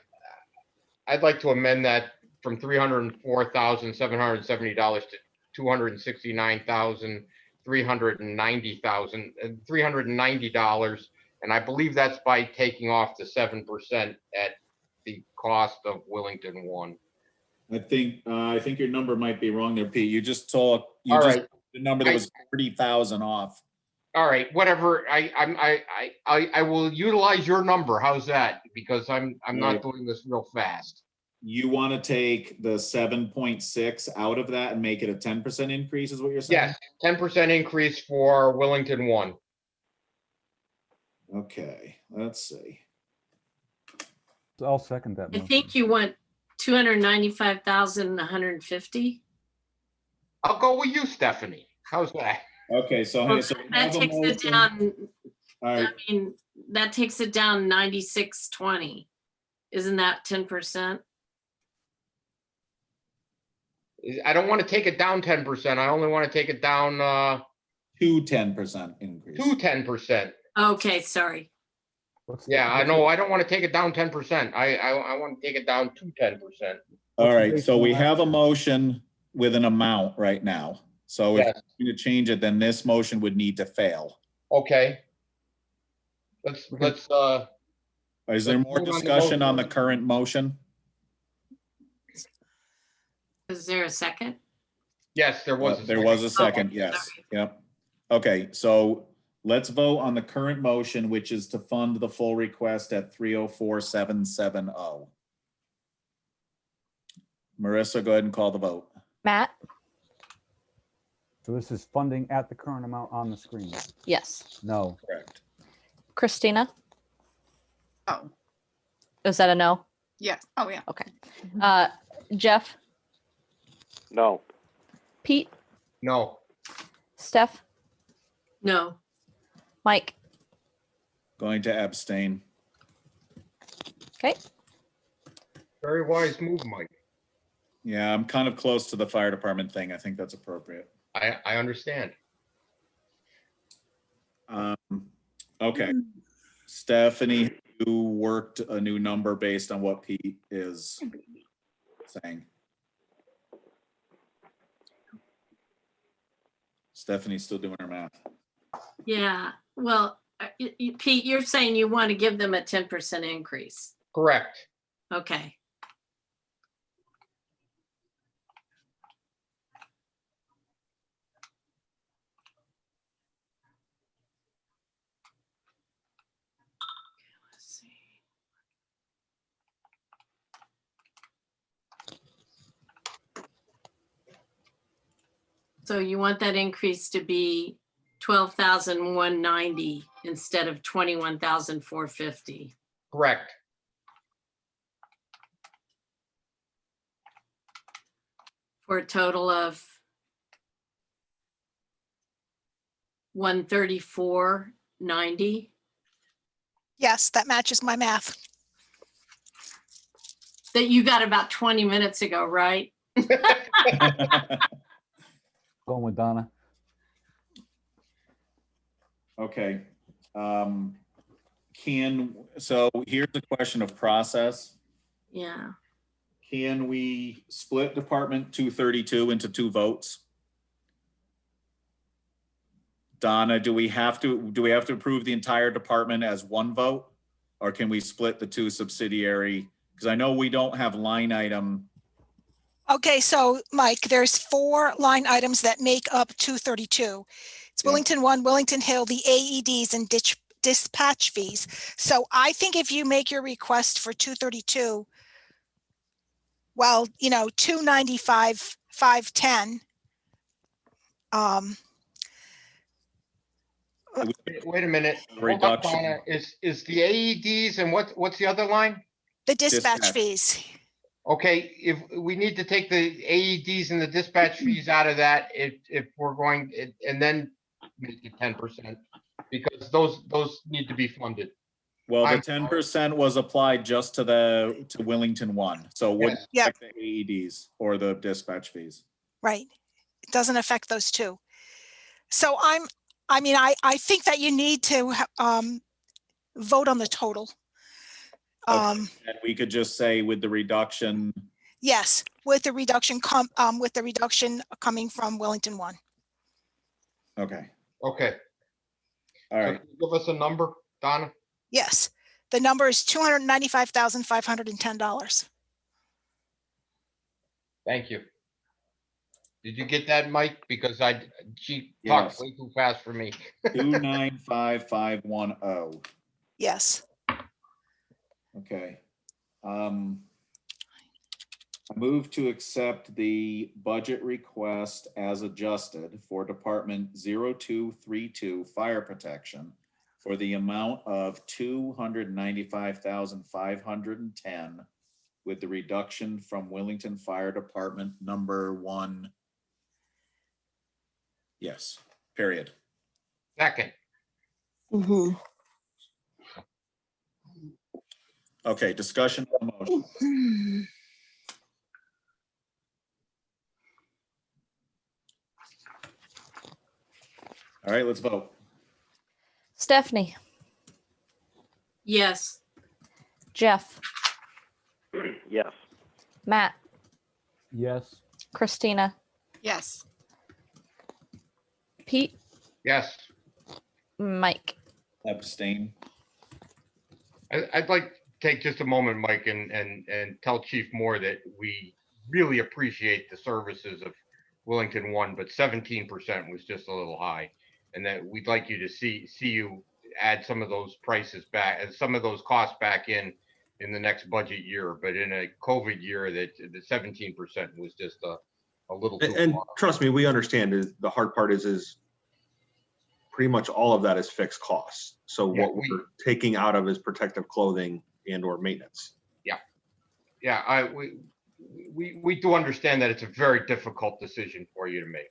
like to amend that from $304,770 to $390,000, and I believe that's by taking off the 7% at the cost of Willington 1. I think your number might be wrong there, Pete. You just told All right. the number that was 30,000 off. All right, whatever. I will utilize your number. How's that? Because I'm not doing this real fast. You want to take the 7.6 out of that and make it a 10% increase is what you're saying? Yes, 10% increase for Willington 1. Okay, let's see. I'll second that I motion. think you want 295,150. I'll go with you, Stephanie. How's that? Okay, so, Well, so we that have a takes it motion. down. All right, I mean, that takes it down 9620. Isn't that 10%? I don't want to take it down 10%. I only want to take it down to 10% increase. to 10%. Okay, sorry. Yeah, I know. I don't want to take it down 10%. I want to take it down to 10%. All right, so we have a motion with an amount right now. So if Yes. you're going to change it, then this motion would need to fail. Okay. Let's Is there let's more vote on the discussion on the motion. current motion? Is there a second? Yes, there was. There was a second, Oh, yes. sorry. Yep. Okay, so let's vote on the current motion, which is to fund the full request at 304,770. Marissa, go ahead and call the vote. Matt? So this is funding at the current amount on the screen? Yes. No. Correct. Christina? Oh, Is that a no? yeah. Oh, yeah. Okay. Jeff? No. Pete? No. Steph? No. Mike? Going to abstain. Okay. Very wise move, Mike. Yeah, I'm kind of close to the fire department thing. I think that's appropriate. I understand. Okay. Stephanie, you worked a new number based on what Pete is saying. Stephanie's still doing her math. Yeah, well, Pete, you're saying you want to give them a 10% increase. Correct. Okay. Let's see. So you want that increase to be 12,190 instead of 21,450. Correct. For a total of 134.90. Yes, that matches my math. That you got about 20 minutes ago, right? Going with Donna. Okay. So here's the question of process. Yeah. Can we split Department 232 into 2 votes? Donna, do we have to approve the entire department as 1 vote? Or can we split the 2 subsidiary? Because I know we don't have line item. Okay, so Mike, there's 4 line items that make up 232. It's Yeah. Willington 1, Willington Hill, the AEDs and dispatch fees. So I think if you make your request for 232, well, 295, 510, Wait a minute. Hold up, Reduction. Donna. Is the AEDs and what's the other line? The dispatch Dispatch. fees. Okay, if we need to take the AEDs and the dispatch fees out of that, if we're going, and then make it 10%, because those need to be funded. Well, the I'm- 10% was applied just to Willington 1. So it wouldn't Yep. affect the AEDs or the dispatch fees. Right. It doesn't affect those two. So I think that you need to vote on the total. And we could just say with the reduction, Yes, with the reduction coming from Willington 1. okay, Okay, all so right. can you give us a number, Donna? Yes, the number is $295,510. Thank you. Did you get that, Mike? Because she Yes. talked way too fast for me. 295510. Yes. Okay. I move to accept the budget request as adjusted for Department 0232 Fire Protection for the amount of $295,510 with the reduction from Willington Fire Department number 1. Yes, period. Second. Okay, discussion on the motion. All right, let's vote. Stephanie, Yes. Jeff, Yes. Matt, Yes. Christina, Yes. Pete, Yes. Mike. Abstain. I'd like to take just a moment, Mike, and tell Chief Moore that we really appreciate the services of Willington 1, but 17% was just a little high. And that we'd like you to see you add some of those prices back, some of those costs back in the next budget year. But in a COVID year, that the 17% was just a little too And far. trust me, we understand the hard part is pretty much all of that is fixed costs. So Yeah, what we're taking out of is protective clothing and or maintenance. Yeah, we do understand that it's a very difficult decision for you to make.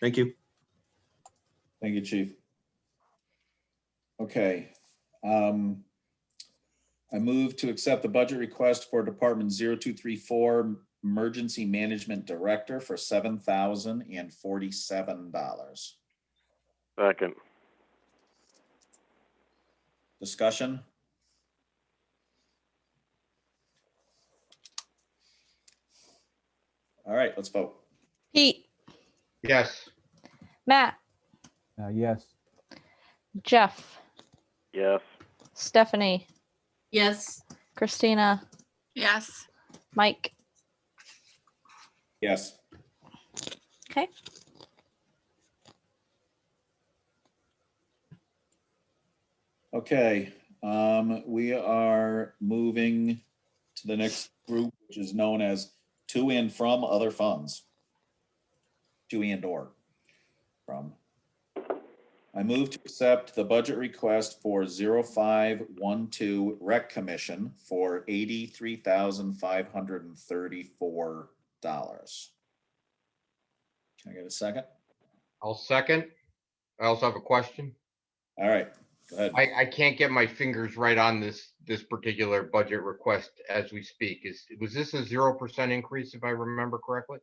Thank you. Thank you, Chief. Okay. I move to accept the budget request for Department 0234 Emergency Management Director for $7,047. Second. Discussion? All right, let's vote. Pete, Yes. Matt, Yes. Jeff, Yes. Stephanie, Yes. Christina, Yes. Mike. Yes. Okay. Okay, we are moving to the next group, which is known as to and from other funds. To and or from. I move to accept the budget request for 0512 Rec Commission for $83,534. Can I get a second? I'll second. I also have a question. All right, go ahead. I can't get my fingers right on this particular budget request as we speak. Was this a 0% increase, if I remember correctly?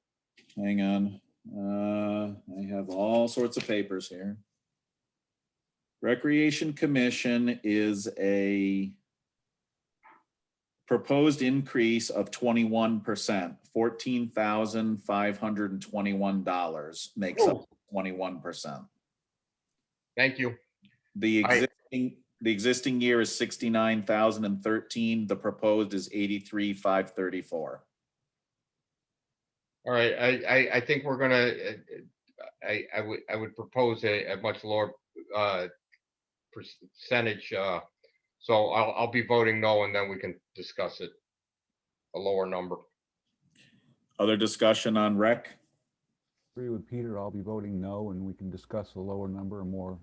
Hang on. I have all sorts of papers here. Recreation Commission is a proposed increase of 21%, $14,521 makes up 21%. Thank you. The existing year is 69,013. The proposed is 83,534. All right, I think we're gonna, I would propose a much lower percentage. So I'll be voting no, and then we can discuss it. A lower number. Other discussion on rec? Agree with Peter, I'll be voting no, and we can discuss a lower number and more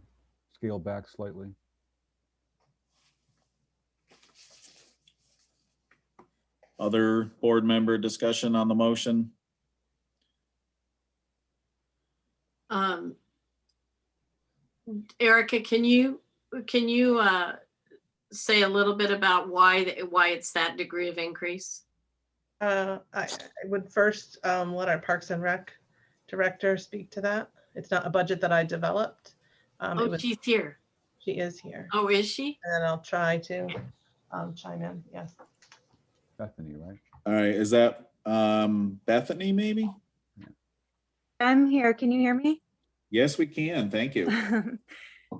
scale back slightly. Other board member discussion on the motion? Erica, can you say a little bit about why it's that degree of increase? I would first let our Parks and Rec director speak to that. It's not a budget that I developed. Oh, she's here. She is here. Oh, is she? And then I'll try to chime in. Yes. Bethany, right? All right, is that Bethany maybe? I'm here. Can you hear me? Yes, we can. Thank you.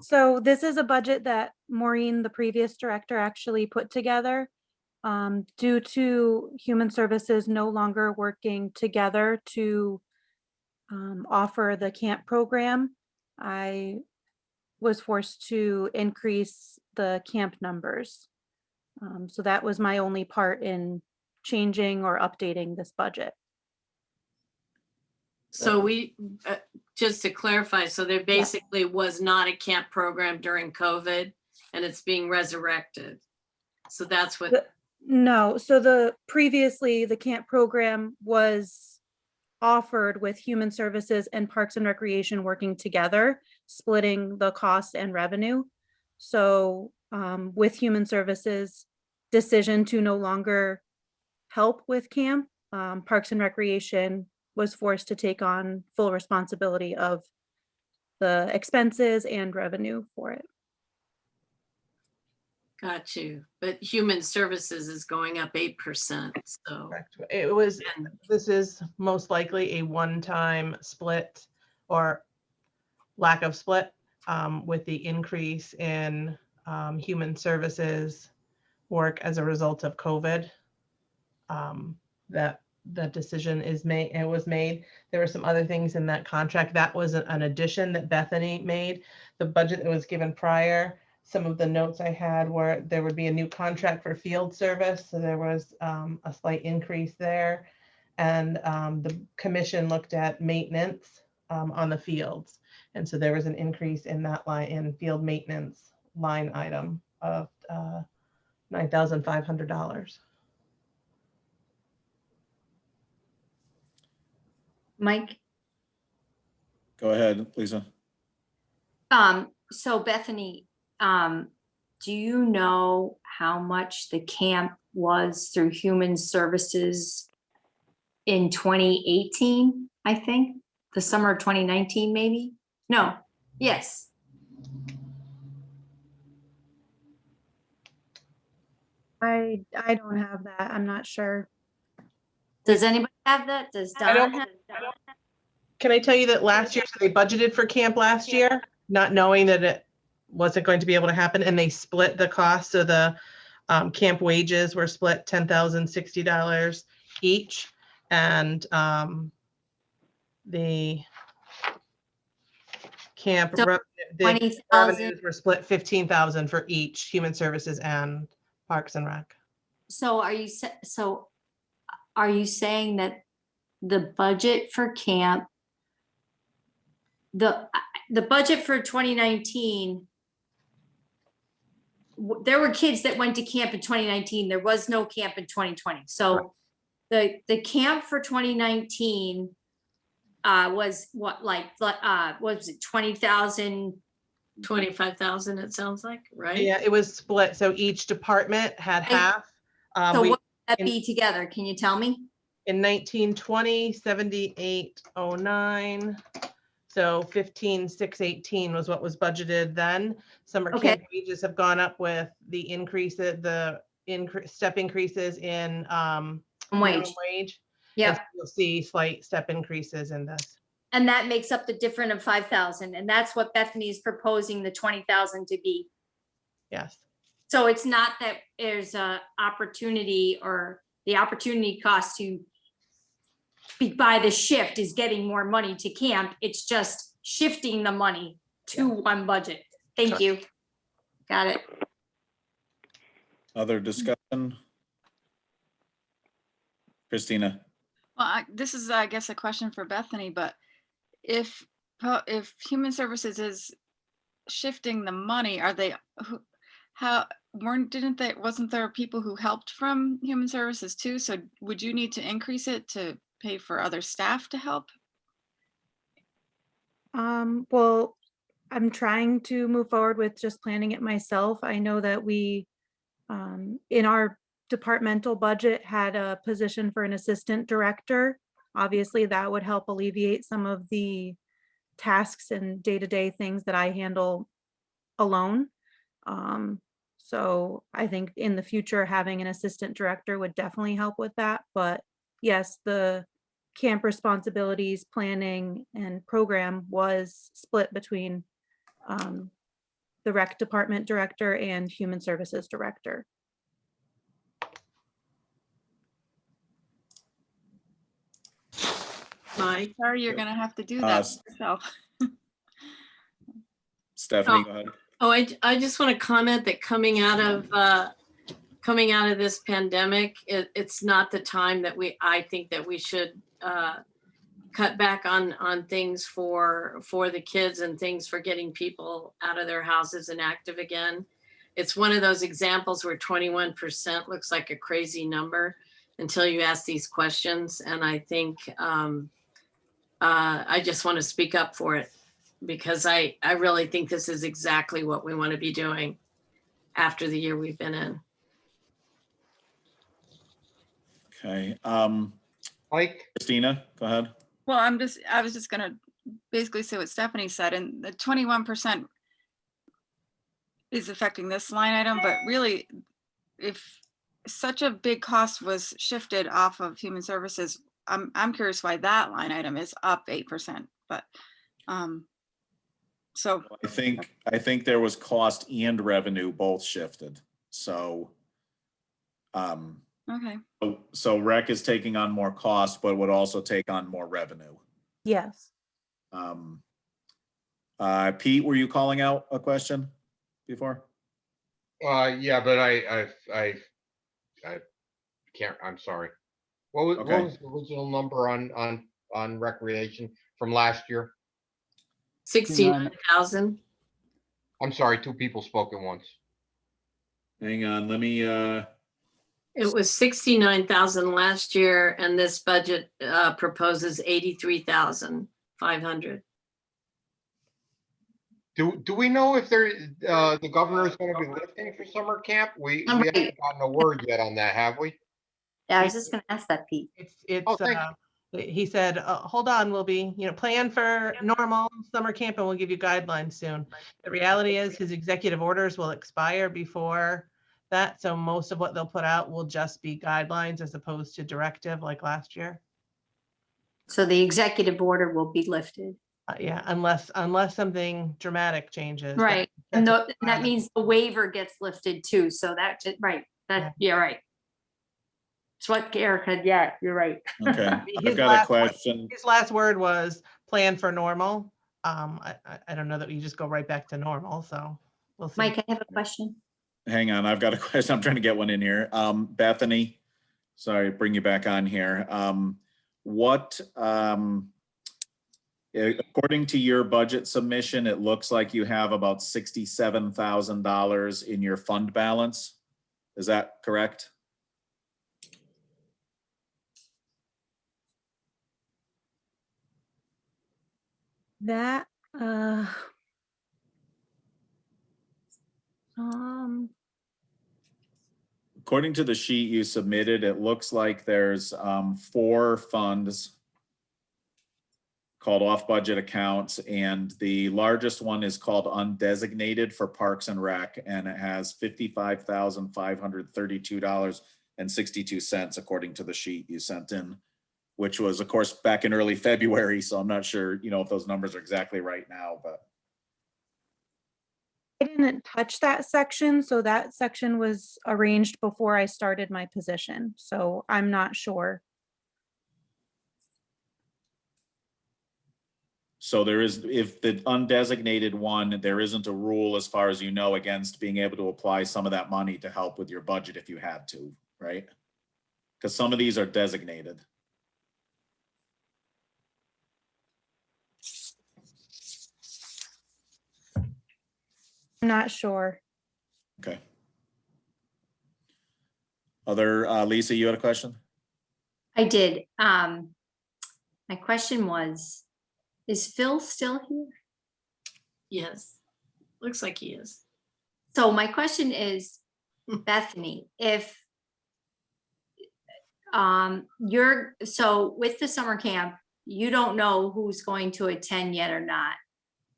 So this is a budget that Maureen, the previous director, actually put together. Due to Human Services no longer working together to offer the camp program, I was forced to increase the camp numbers. So that was my only part in changing or updating this budget. So we, just to clarify, so there basically was not a camp program during COVID and it's being resurrected. So that's what. No, so previously the camp program was offered with Human Services and Parks and Recreation working together, splitting the cost and revenue. So with Human Services decision to no longer help with camp, Parks and Recreation was forced to take on full responsibility of the expenses and revenue for it. Got you. But Human Services is going up 8%. So It was, this is most likely a one-time split or lack of split with the increase in Human Services work as a result of COVID. That decision is made. It was made. There were some other things in that contract. That was an addition that Bethany made. The budget that was given prior, some of the notes I had were there would be a new contract for field service. So there was a slight increase there. And the commission looked at maintenance on the fields. And so there was an increase in that line, in field maintenance line item of $9,500. Mike? Go ahead, Lisa. So Bethany, do you know how much the camp was through Human Services in 2018, I think? The summer of 2019, maybe? No, yes. I don't have that. I'm not sure. Does anybody have that? Does I Donna don't- have? Can I tell you that last year, so they budgeted for camp last year, not knowing that it wasn't going to be able to happen, and they split the cost of the camp wages were split $10,060 each, and the camp So the 20,000. revenues were split 15,000 for each Human Services and Parks and Rec. So are you saying that the budget for camp, the budget for 2019, there were kids that went to camp in 2019. There was no camp in 2020. So the camp for 2019 was what, like, what was it, 20,000? 25,000, it sounds like, right? Yeah, it was split. So each department had half. So what would that be together? Can you tell me? In 1920, 7809. So 15,618 was what was budgeted then. Summer camp wages have gone up with the increase, step increases in minimum wage. Yeah. And so you'll see slight step increases in this. And that makes up the difference of 5,000. And that's what Bethany is proposing the 20,000 to be. Yes. So it's not that there's a opportunity, or the opportunity cost to buy the shift is getting more money to camp. It's just shifting the money to one budget. Thank you. Got it. Other discussion? Christina? Well, this is, I guess, a question for Bethany, but if Human Services is shifting the money, are they, wasn't there people who helped from Human Services too? So would you need to increase it to pay for other staff to help? Well, I'm trying to move forward with just planning it myself. I know that we, in our departmental budget, had a position for an assistant director. Obviously, that would help alleviate some of the tasks and day-to-day things that I handle alone. So I think in the future, having an assistant director would definitely help with that. But yes, the camp responsibilities, planning, and program was split between the rec department director and human services director. Mike? Sorry, you're gonna have to do that yourself. Stephanie, go ahead. Oh, I just want to comment that coming out of this pandemic, it's not the time that I think that we should cut back on things for the kids and things for getting people out of their houses and active again. It's one of those examples where 21% looks like a crazy number until you ask these questions. And I think I just want to speak up for it, because I really think this is exactly what we want to be doing after the year we've been in. Okay. Mike? Christina, go ahead. Well, I was just gonna basically say what Stephanie said, and the 21% is affecting this line item, but really, if such a big cost was shifted off of human services, I'm curious why that line item is up 8%, but so. I think there was cost and revenue both shifted. So Okay. so rec is taking on more cost, but would also take on more revenue. Yes. Pete, were you calling out a question before? Yeah, but I can't, I'm sorry. What was the original number on recreation from last year? 69,000. I'm sorry, two people spoke at once. Hang on, let me, It was 69,000 last year, and this budget proposes 83,500. Do we know if the governor is going to be lifting for summer camp? We haven't gotten a word yet on that, have we? Yeah, I was just gonna ask that, Pete. He said, hold on, we'll be, plan for normal summer camp and we'll give you guidelines soon. The reality is his executive orders will expire before that. So most of what they'll put out will just be guidelines as opposed to directive like last year. So the executive order will be lifted. Yeah, unless something dramatic changes. Right. And that means the waiver gets lifted too. So right. Yeah, right. It's what Eric had. Yeah, you're right. Okay, I've got a question. His last word was plan for normal. I don't know that we just go right back to normal, so we'll see. Mike, I have a question. Hang on, I've got a question. I'm trying to get one in here. Bethany, sorry, bring you back on here. According to your budget submission, it looks like you have about $67,000 in your fund balance. Is that correct? That, According to the sheet you submitted, it looks like there's 4 funds called off-budget accounts, and the largest one is called undesignated for Parks and Rec, and it has $55,532.62 according to the sheet you sent in, which was, of course, back in early February. So I'm not sure, if those numbers are exactly right now, but. I didn't touch that section, so that section was arranged before I started my position, so I'm not sure. So there is, if the undesignated one, there isn't a rule as far as you know against being able to apply some of that money to help with your budget if you had to, right? Because some of these are designated. I'm not sure. Okay. Other, Lisa, you had a question? I did. My question was, is Phil still here? Yes, looks like he is. So my question is, Bethany, if so with the summer camp, you don't know who's going to attend yet or not.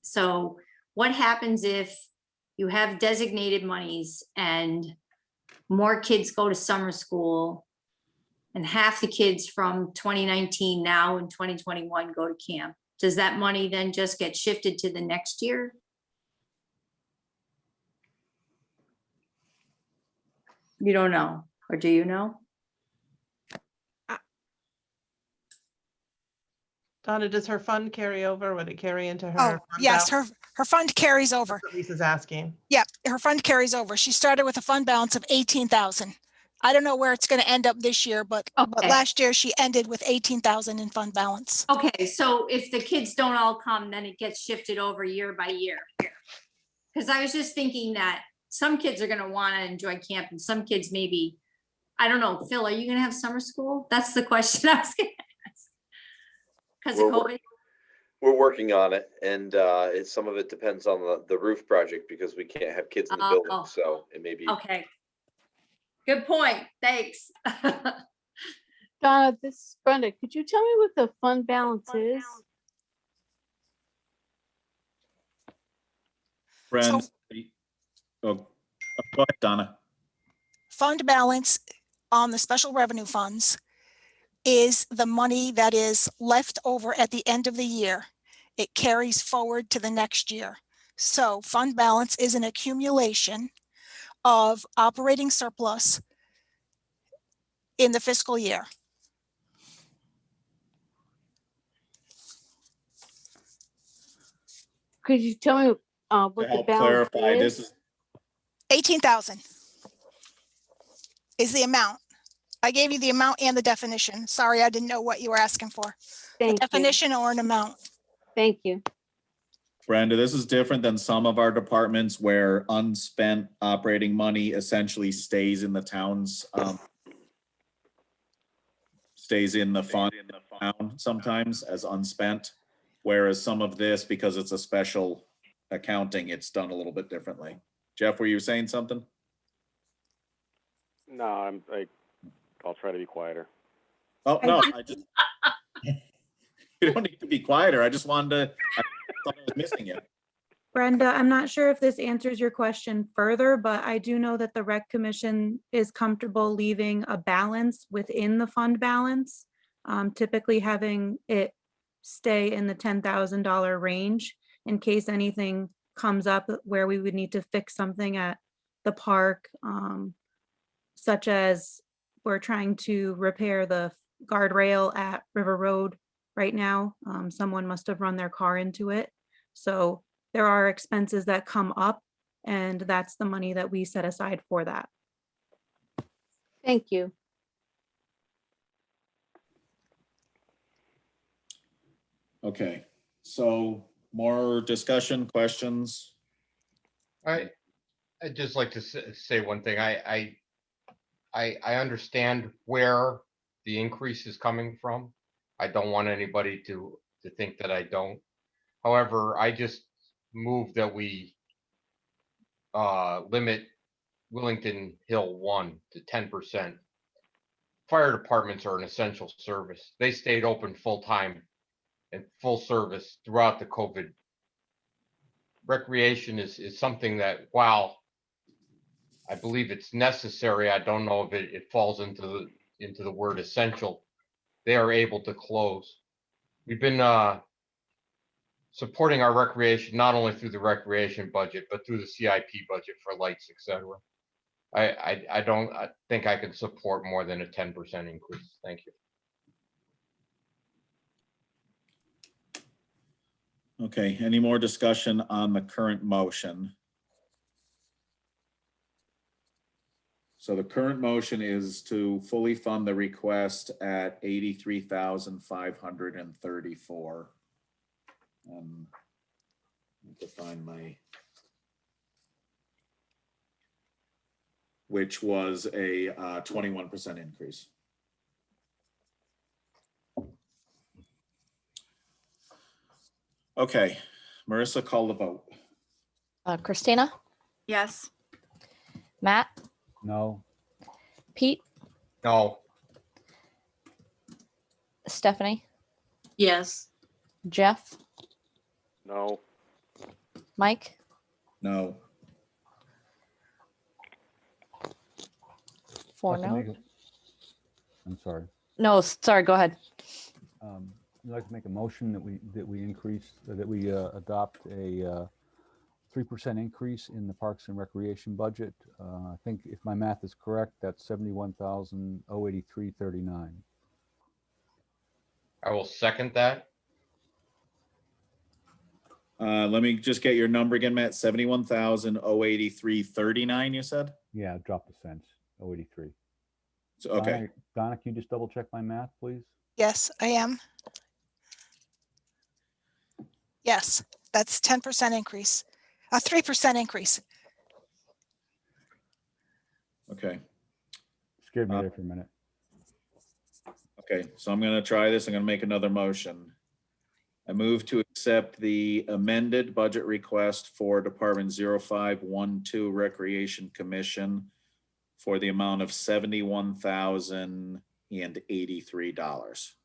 So what happens if you have designated monies and more kids go to summer school and half the kids from 2019 now in 2021 go to camp? Does that money then just get shifted to the next year? You don't know, or do you know? Donna, does her fund carry over? Would it carry into her? Oh, fund yes, balance? her fund carries over. That's what Lisa's asking. Yeah, her fund carries over. She started with a fund balance of 18,000. I don't know where it's going to end up this year, but Okay. last year she ended with 18,000 in fund balance. Okay, so if the kids don't all come, then it gets shifted over year by year. Because I was just thinking that some kids are gonna wanna enjoy camp and some kids maybe, I don't know, Phil, are you gonna have summer school? That's the question I was gonna ask. Because of COVID? We're working on it, and some of it depends on the roof project because we can't have kids in the building, Oh. so it may be. Okay. Good point, thanks. Donna, this is Brenda. Could you tell me what the fund balance is? Brent, go ahead, Donna. Fund balance on the special revenue funds is the money that is left over at the end of the year. It carries forward to the next year. So fund balance is an accumulation of operating surplus in the fiscal year. Could you tell me what To the help balance clarify, this is? is 18,000 is the amount. I gave you the amount and the definition. Sorry, I didn't know what you were asking for. Thank A definition or an amount. Thank you. Brenda, this is different than some of our departments where unspent operating money essentially stays in the town's, stays in the fund sometimes as unspent. Whereas some of this, because it's a special accounting, it's done a little bit differently. Jeff, were you saying something? No, I'll try to be quieter. Oh, no, I just, you don't need to be quieter. I just wanted to, I thought I was missing it. Brenda, I'm not sure if this answers your question further, but I do know that the Rec Commission is comfortable leaving a balance within the fund balance, typically having it stay in the $10,000 range in case anything comes up where we would need to fix something at the park, such as we're trying to repair the guardrail at River Road right now. Someone must have run their car into it. So there are expenses that come up, and that's the money that we set aside for that. Thank you. Okay, so more discussion, questions? I'd just like to say one thing. I understand where the increase is coming from. I don't want anybody to think that I don't. However, I just move that we limit Willington Hill 1 to 10%. Fire departments are an essential service. They stayed open full-time and full service throughout the COVID. Recreation is something that, while I believe it's necessary, I don't know if it falls into the word essential. They are able to close. We've been supporting our recreation, not only through the recreation budget, but through the CIP budget for lights, etc. I don't think I can support more than a 10% increase. Thank you. Okay, any more discussion on the current motion? So the current motion is to fully fund the request at $83,534. I need to find my which was a 21% increase. Okay, Marissa, call the vote. Christina, Yes. Matt, No, Pete, No, Stephanie, Yes. Jeff, No, Mike, No. 4 I'd like to no. make a- I'm sorry. No, sorry, go ahead. I'd like to make a motion that we increase, that we adopt a 3% increase in the Parks and Recreation budget. I think if my math is correct, that's 71,083.39. I will second that. Let me just get your number again, Matt. 71,083.39, you said? Yeah, drop the cents, 083. So, okay. Donna, can you just double check my math, please? Yes, I am. Yes, that's 10% increase, a 3% increase. Okay. Scared me there for a minute. Okay, so I'm gonna try this. I'm gonna make another motion. I move to accept the amended budget request for Department 0512 Recreation Commission for the amount of $71,083.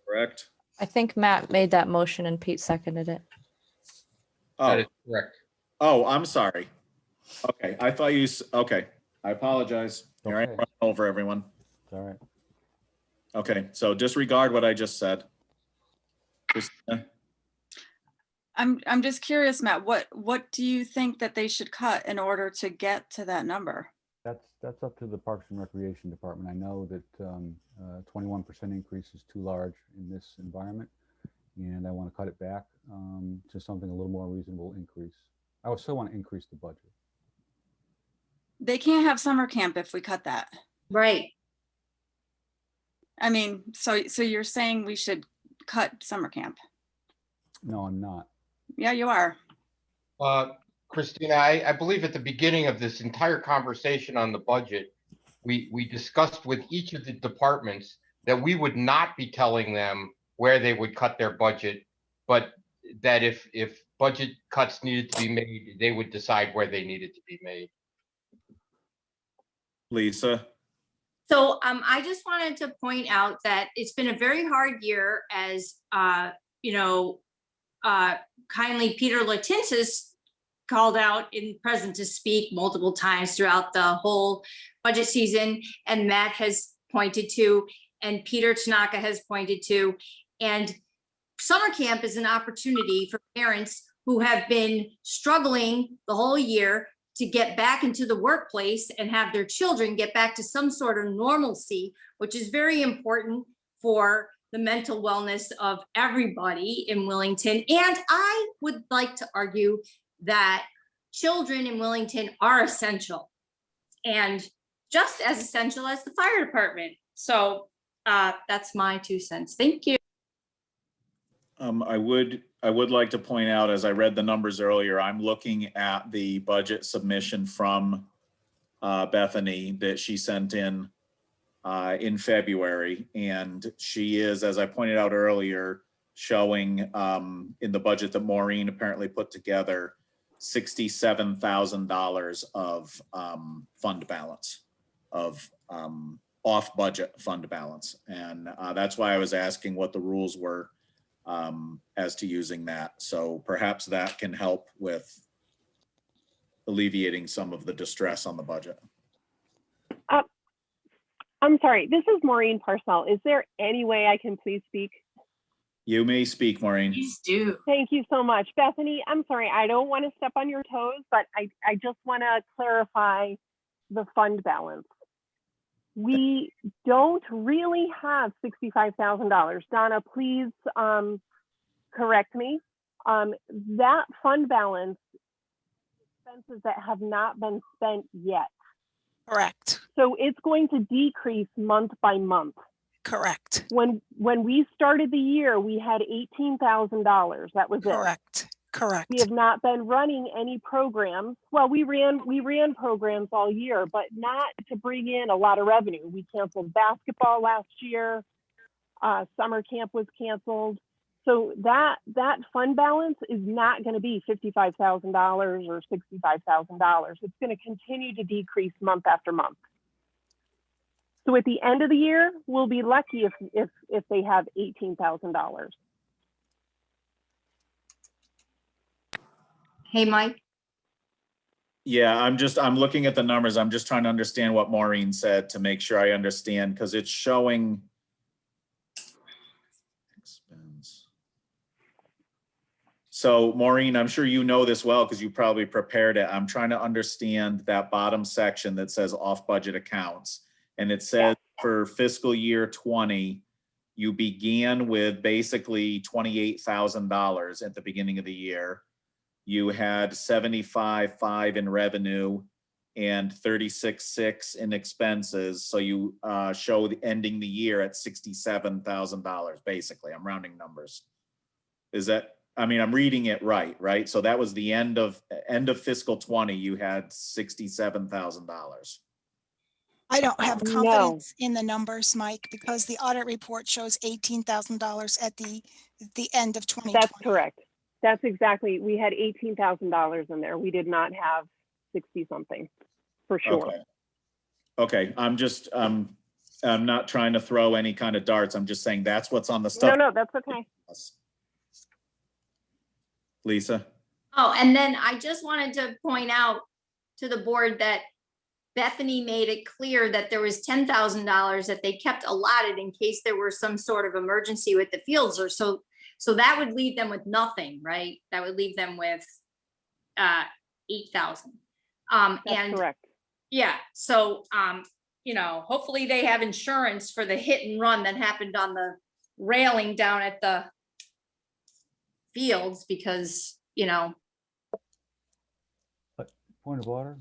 Correct? I think Matt made that motion and Pete seconded it. That Oh, is correct. oh, I'm sorry. Okay, I thought you, okay, I apologize. Here I am Okay. running over everyone. It's all right. Okay, so disregard what I just said. Christina? I'm just curious, Matt, what do you think that they should cut in order to get to that number? That's up to the Parks and Recreation Department. I know that 21% increase is too large in this environment, and I want to cut it back to something a little more reasonable increase. I would still want to increase the budget. They can't have summer camp if we cut that. Right. I mean, so you're saying we should cut summer camp? No, I'm not. Yeah, you are. Christina, I believe at the beginning of this entire conversation on the budget, we discussed with each of the departments that we would not be telling them where they would cut their budget, but that if budget cuts needed to be made, they would decide where they needed to be made. Lisa? So I just wanted to point out that it's been a very hard year, as kindly Peter Latinsis called out in Present to Speak multiple times throughout the whole budget season, and Matt has pointed to, and Peter Tanaka has pointed to. And summer camp is an opportunity for parents who have been struggling the whole year to get back into the workplace and have their children get back to some sort of normalcy, which is very important for the mental wellness of everybody in Willington. And I would like to argue that children in Willington are essential, and just as essential as the fire department. So that's my 2 cents. Thank you. I would like to point out, as I read the numbers earlier, I'm looking at the budget submission from Bethany that she sent in February. And she is, as I pointed out earlier, showing in the budget that Maureen apparently put together, $67,000 of fund balance, of off budget fund balance. And that's why I was asking what the rules were as to using that. So perhaps that can help with alleviating some of the distress on the budget. I'm sorry, this is Maureen Parcell. Is there any way I can please speak? You may speak, Maureen. Please do. Thank you so much. Bethany, I'm sorry, I don't want to step on your toes, but I just want to clarify the fund balance. We don't really have $65,000. Donna, please correct me. That fund balance, expenses that have not been spent yet. Correct. So it's going to decrease month by month. Correct. When we started the year, we had $18,000. That was it. Correct. Correct. We have not been running any programs. Well, we ran programs all year, but not to bring in a lot of revenue. We canceled basketball last year. Summer camp was canceled. So that fund balance is not going to be $55,000 or $65,000. It's going to continue to decrease month after month. So at the end of the year, we'll be lucky if they have $18,000. Hey, Mike. Yeah, I'm looking at the numbers. I'm just trying to understand what Maureen said to make sure I understand, because it's showing expense. So Maureen, I'm sure you know this well because you probably prepared it. I'm trying to understand that bottom section that says off budget accounts. And it says for fiscal year 20, you began with basically $28,000 at the beginning of the year. You had 75.5 in revenue and 36.6 in expenses. So you show ending the year at $67,000, basically. I'm rounding numbers. Is that, I mean, I'm reading it right? So that was the end of fiscal 20, you had $67,000. I don't have confidence in the numbers, Mike, because the audit report shows $18,000 at the end of 2020. That's correct. That's exactly, we had $18,000 in there. We did not have 60 something for sure. Okay. I'm not trying to throw any kind of darts. I'm just saying that's what's on the stuff. No, that's okay. Lisa? Oh, and then I just wanted to point out to the board that Bethany made it clear that there was $10,000 that they kept allotted in case there were some sort of emergency with the fields or so. So that would leave them with nothing, right? That would leave them with 8,000. That's correct. Yeah, so hopefully they have insurance for the hit and run that happened on the railing down at the fields because, Point of order.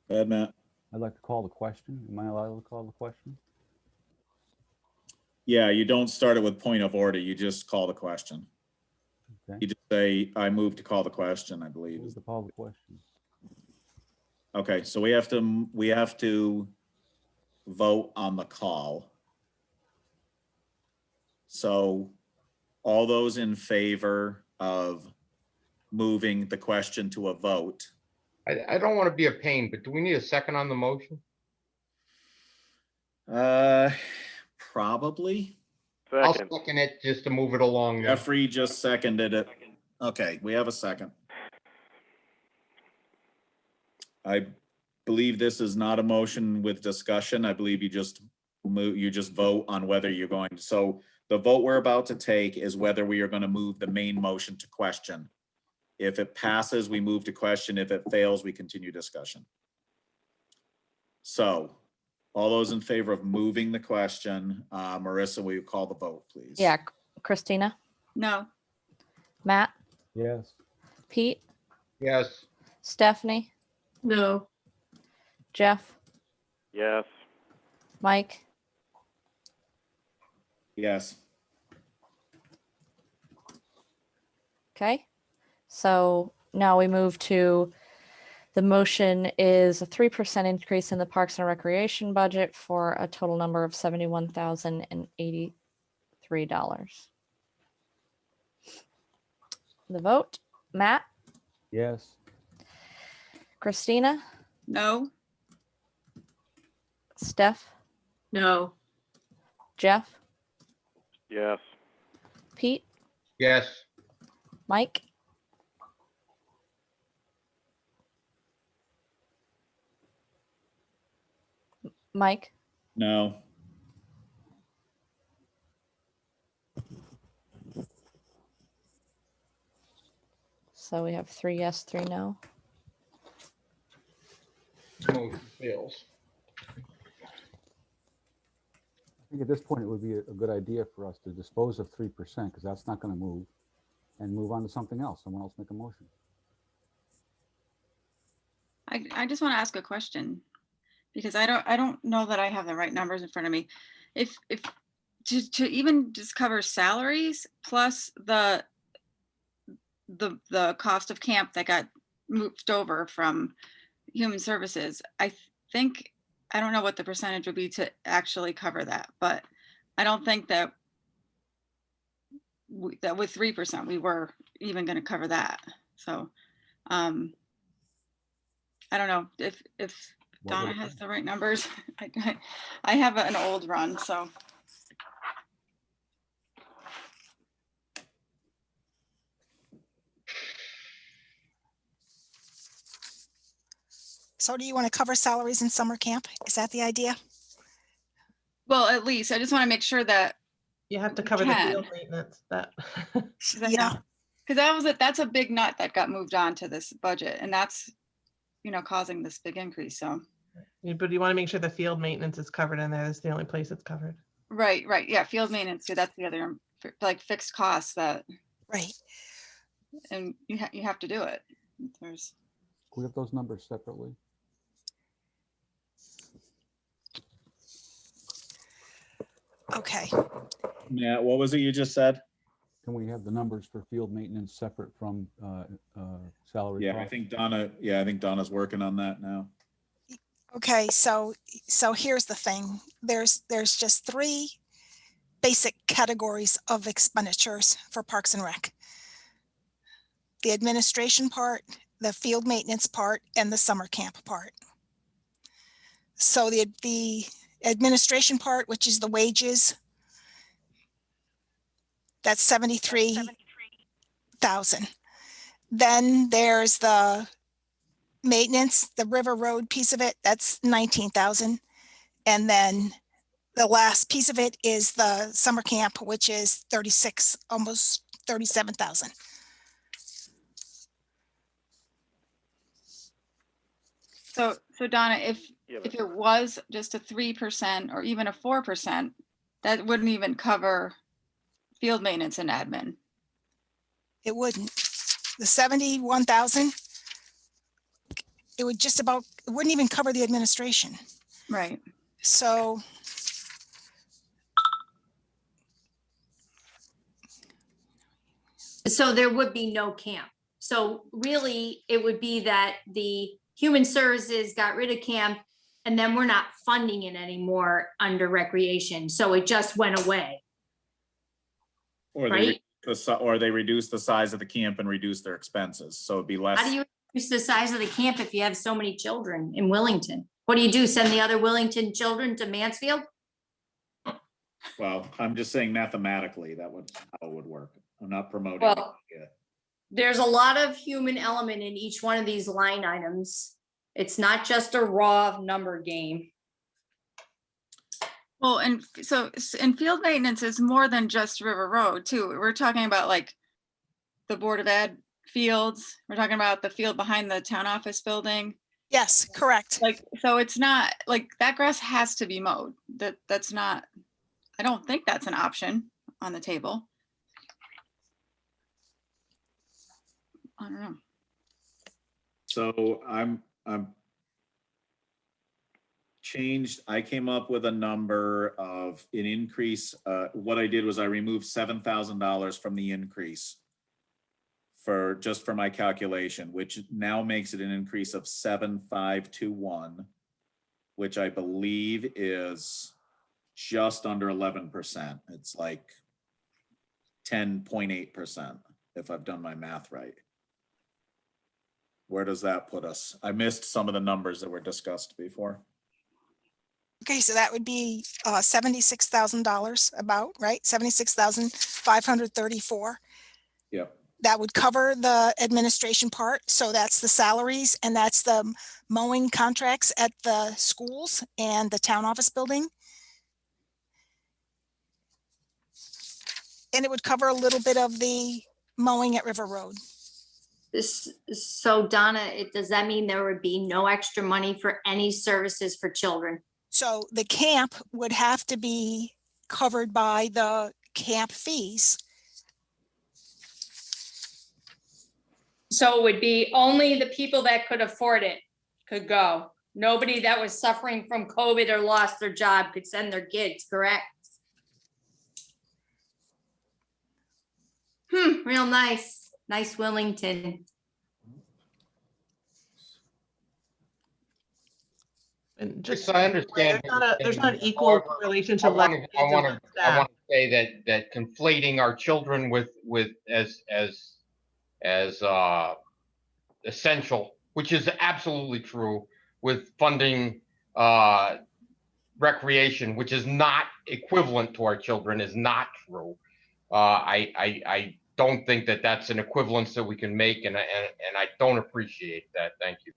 Go ahead, Matt. I'd like to call the question. Am I allowed to call the question? Yeah, you don't start it with point of order. You just call the question. Okay. You just say, I move to call the question, I believe. Move to call the question. Okay, so we have to vote on the call. So all those in favor of moving the question to a vote? I don't want to be a pain, but do we need a second on the motion? Probably. I'll second it just to move it along. then. Jeffrey just seconded it. Okay, we have a second. I believe this is not a motion with discussion. I believe you just vote on whether you're going to. So the vote we're about to take is whether we are going to move the main motion to question. If it passes, we move to question. If it fails, we continue discussion. So all those in favor of moving the question, Marissa, will you call the vote, please? Yeah, Christina, No. Matt, Yes. Pete, Yes. Stephanie, No. Jeff, Yes. Mike, Yes. okay. So now we move to, the motion is a 3% increase in the Parks and Recreation budget for a total number of $71,083. The vote, Matt, Yes. Christina, No. Steph, No. Jeff, Yes. Pete, Yes. Mike, Mike, No. so we have 3 yes, 3 no. Motion fails. I think at this point, it would be a good idea for us to dispose of 3% because that's not going to move and move on to something else. Someone else make a motion. I just want to ask a question because I don't know that I have the right numbers in front of me. If to even just cover salaries plus the the cost of camp that got moved over from human services. I think, I don't know what the percentage would be to actually cover that, but I don't think that that with 3%, we were even going to cover that. So I don't know if Donna has the right numbers. I have an old run, so. So do you want to cover salaries in summer camp? Is that the idea? Well, at least I just want to make sure that You have to cover the field maintenance, that. yeah, because that's a big nut that got moved on to this budget, and that's, you know, causing this big increase. So. But you want to make sure the field maintenance is covered in there. That's the only place it's covered. Right. Yeah, field maintenance too. That's the other, like, fixed costs that. Right. And you have to do it. There's. We have those numbers separately. Okay. Matt, what was it you just said? Can we have the numbers for field maintenance separate from salary? Yeah, I costs? think Donna's working on that now. Okay, so here's the thing. There's just three basic categories of expenditures for Parks and Rec. The administration part, the field maintenance part, and the summer camp part. So the administration part, which is the wages, that's 73,000. Then there's the maintenance, the River Road piece of it, that's 19,000. And then the last piece of it is the summer camp, which is 36, almost 37,000. So Donna, if it was just a 3% or even a 4%, that wouldn't even cover field maintenance and admin. It wouldn't. The 71,000, it would just about, it wouldn't even cover the administration. Right. So there would be no camp. So really, it would be that the Human Services got rid of camp, and then we're not funding it anymore under recreation. So it just went away. Or right? they reduce the size of the camp and reduce their expenses. So it'd be less. How do you reduce the size of the camp if you have so many children in Willington? What do you do? Send the other Willington children to Mansfield? Well, I'm just saying mathematically, that would how it would work. I'm not promoting. Well, it. There's a lot of human element in each one of these line items. It's not just a raw number game. Well, and so in field maintenance is more than just River Road too. We're talking about like the Board of Ed fields. We're talking about the field behind the town office building. yes, correct. Like, so it's not like that grass has to be mowed. That's not, I don't think that's an option on the table. I don't know. So I'm changed. I came up with a number of an increase. What I did was I removed $7,000 from the increase for my calculation, which now makes it an increase of 7,521, which I believe is just under 11%. It's like 10.8% if I've done my math right. Where does that put us? I missed some of the numbers that were discussed before. Okay, so that would be $76,000 about, right? 76,534. Yep. That would cover the administration part. So that's the salaries and that's the mowing contracts at the schools and the town office building. And it would cover a little bit of the mowing at River Road. So Donna, does that mean there would be no extra money for any services for children? So the camp would have to be covered by the camp fees. So it would be only the people that could afford it could go. Nobody that was suffering from COVID or lost their job could send their kids, correct? Real nice. Nice Willington. And Yes, just, I understand. there's not an equal correlation to less kids and less I staff. want to say that conflating our children with as essential, which is absolutely true, with funding recreation, which is not equivalent to our children, is not true. I don't think that that's an equivalence that we can make, and I don't appreciate that. Thank you.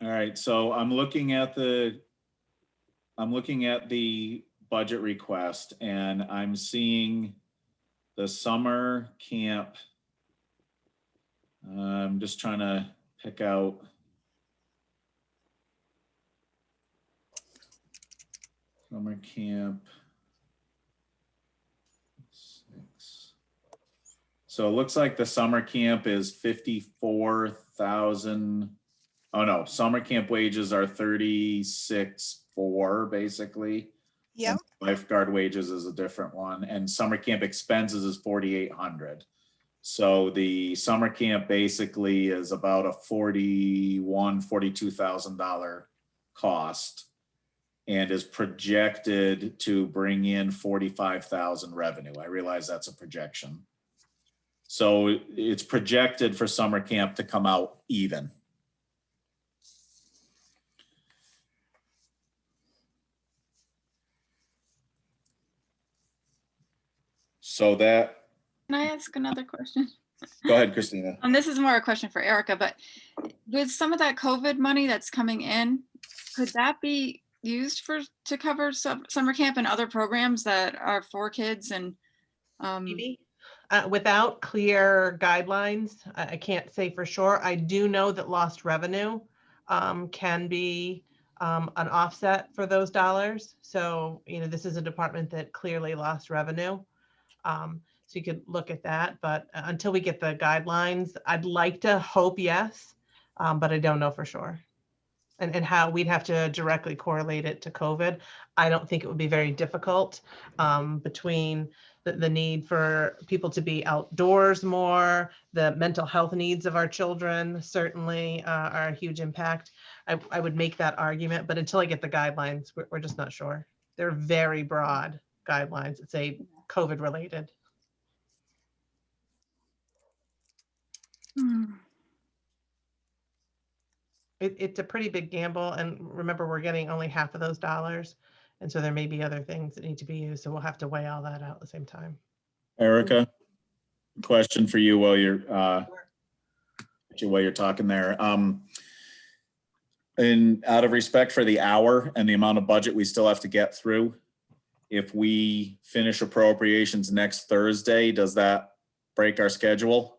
All right, so I'm looking at the budget request, and I'm seeing the summer camp. I'm just trying to pick out. Summer camp. 6. So it looks like the summer camp is 54,000. Oh no, summer camp wages are 36,400 basically. Yep. And lifeguard wages is a different one, and summer camp expenses is 4,800. So the summer camp basically is about a $42,000 cost, and is projected to bring in 45,000 revenue. I realize that's a projection. So it's projected for summer camp to come out even. So that, Can I ask another question? go ahead, Christina. This is more a question for Erica, but with some of that COVID money that's coming in, could that be used to cover summer camp and other programs that are for kids and Maybe. Without clear guidelines, I can't say for sure. I do know that lost revenue can be an offset for those dollars. So, this is a department that clearly lost revenue. So you could look at that, but until we get the guidelines, I'd like to hope yes, but I don't know for sure. And how we'd have to directly correlate it to COVID. I don't think it would be very difficult between the need for people to be outdoors more, the mental health needs of our children certainly are a huge impact. I would make that argument, but until I get the guidelines, we're just not sure. They're very broad guidelines that say COVID related. It's a pretty big gamble, and remember, we're getting only half of those dollars, and so there may be other things that need to be used, so we'll have to weigh all that out at the same time. Erica, question for you while you're talking there. And out of respect for the hour and the amount of budget we still have to get through, if we finish appropriations next Thursday, does that break our schedule?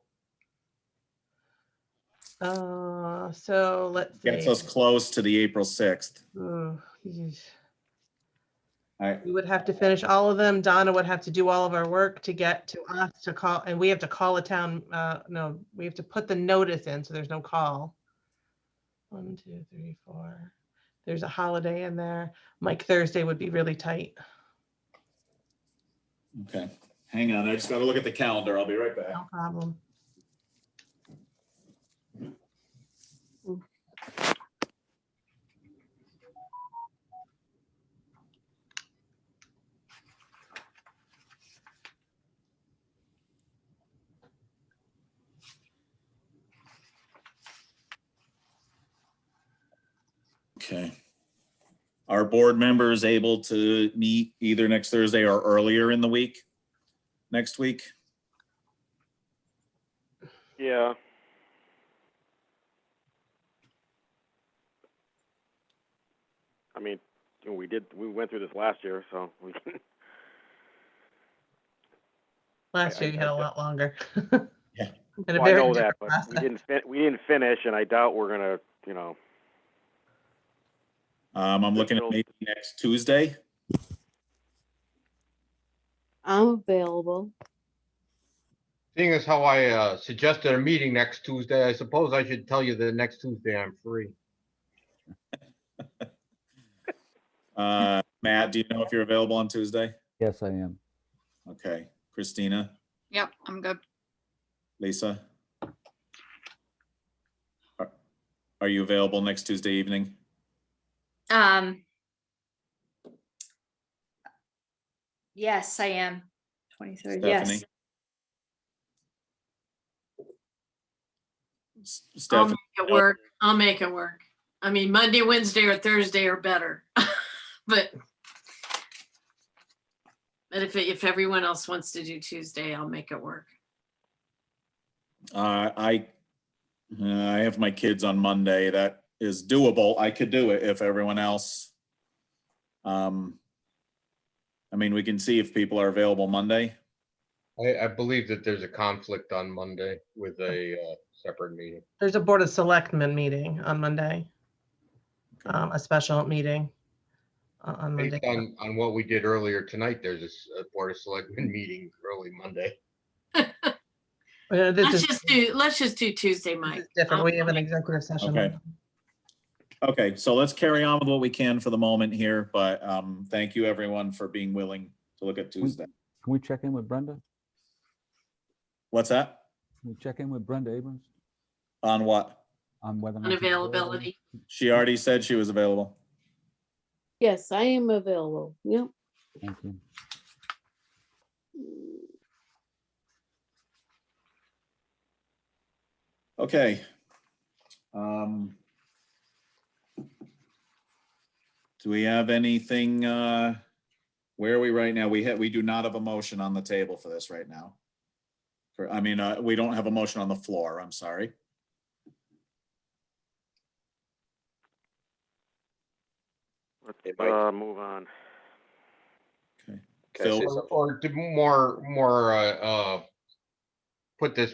So let's see. Gets us close to the April 6th. We would have to finish all of them. Donna would have to do all of our work to get to us to call, and we have to call a town. No, we have to put the notice in, so there's no call. 1, 2, 3, 4. There's a holiday in there. Mike, Thursday would be really tight. Okay, hang on. I just got to look at the calendar. I'll be right back. No problem. Okay. Are board members able to meet either next Thursday or earlier in the week? Next week? Yeah. I mean, we went through this last year, so we can. Last year you had a lot longer. Yeah. And a Well, I very know that, different but process. we didn't finish, and I doubt we're gonna, I'm looking at maybe next Tuesday. I'm available. Seeing as how I suggested a meeting next Tuesday, I suppose I should tell you that next Tuesday I'm free. Matt, do you know if you're available on Tuesday? Yes, I am. Okay. Christina? Yep, I'm good. Lisa? Are you available next Tuesday evening? Yes, I am. 23rd, Stephanie? yes. I'll Stephanie? make it work. I'll make it work. I mean, Monday, Wednesday, or Thursday are better. But if everyone else wants to do Tuesday, I'll make it work. I have my kids on Monday. That is doable. I could do it if everyone else. I mean, we can see if people are available Monday. I believe that there's a conflict on Monday with a separate meeting. There's a Board of Selectmen meeting on Monday. A special meeting on Monday. Based on what we did earlier tonight, there's a Board of Selectmen meeting early Monday. Let's just do Tuesday, Mike. Different. We have an executive session. Okay. Okay, so let's carry on with what we can for the moment here, but thank you everyone for being willing to look at Tuesday. Can we check in with Brenda? What's that? Can we check in with Brenda Abrams On what? on whether or not she's available? Unavailability. She already said she was available. Yes, I am available. Yep. Thank you. Okay. Do we have anything, where are we right now? We do not have a motion on the table for this right now. I mean, we don't have a motion on the floor, I'm sorry. Let's move on. Okay. Can I say Phil? something? Or to more put this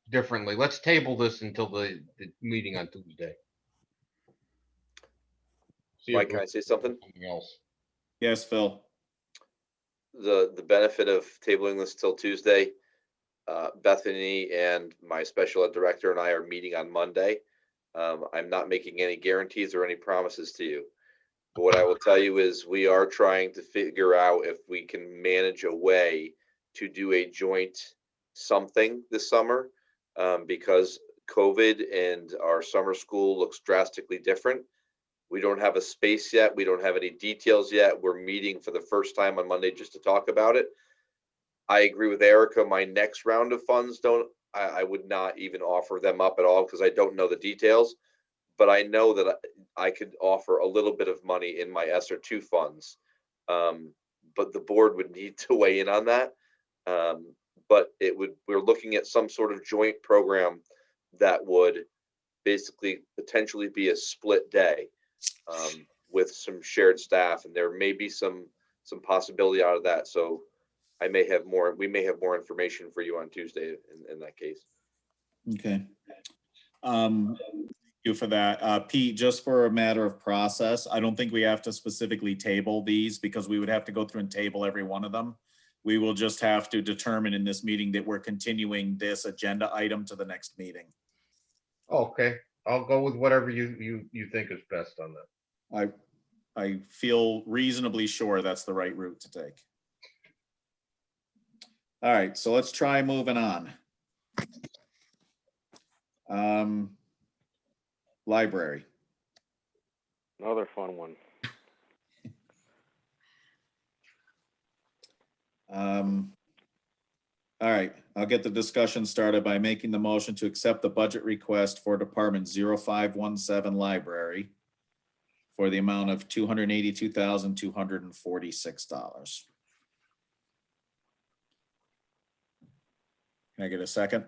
differently, let's table this until the meeting on Tuesday. See if Mike, can I say something? something else. Yes, Phil. The benefit of tabling this till Tuesday, Bethany and my special ed director and I are meeting on Monday. I'm not making any guarantees or any promises to you. But what I will tell you is we are trying to figure out if we can manage a way to do a joint something this summer, because COVID and our summer school looks drastically different. We don't have a space yet. We don't have any details yet. We're meeting for the first time on Monday just to talk about it. I agree with Erica. My next round of funds I would not even offer them up at all because I don't know the details. But I know that I could offer a little bit of money in my ESSER 2 funds. But the board would need to weigh in on that. But we're looking at some sort of joint program that would basically potentially be a split day with some shared staff, and there may be some possibility out of that. So we may have more information for you on Tuesday in that case. Okay. Thank you for that. Pete, just for a matter of process, I don't think we have to specifically table these because we would have to go through and table every one of them. We will just have to determine in this meeting that we're continuing this agenda item to the next meeting. Okay, I'll go with whatever you think is best on that. I feel reasonably sure that's the right route to take. All right, so let's try moving on. Library. Another fun one. All right, I'll get the discussion started by making the motion to accept the budget request for Department 0517 Library for the amount of $282,246. Can I get a second?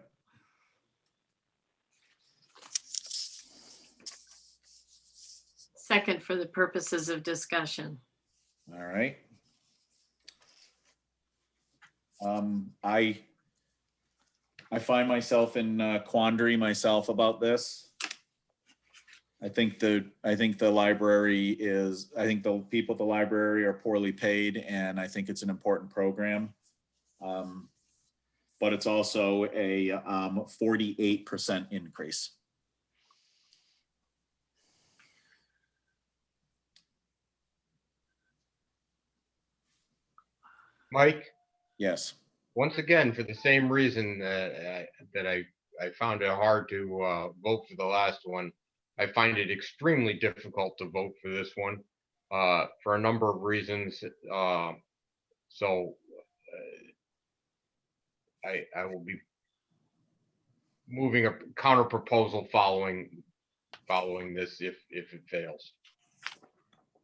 Second for the purposes of discussion. All right. I find myself in quandary myself about this. I think the library is, I think the people at the library are poorly paid, and I think it's an important program. But it's also a 48% increase. Mike? Yes. once again, for the same reason that I found it hard to vote for the last one, I find it extremely difficult to vote for this one for a number of reasons. So I will be moving a counter proposal following this if it fails.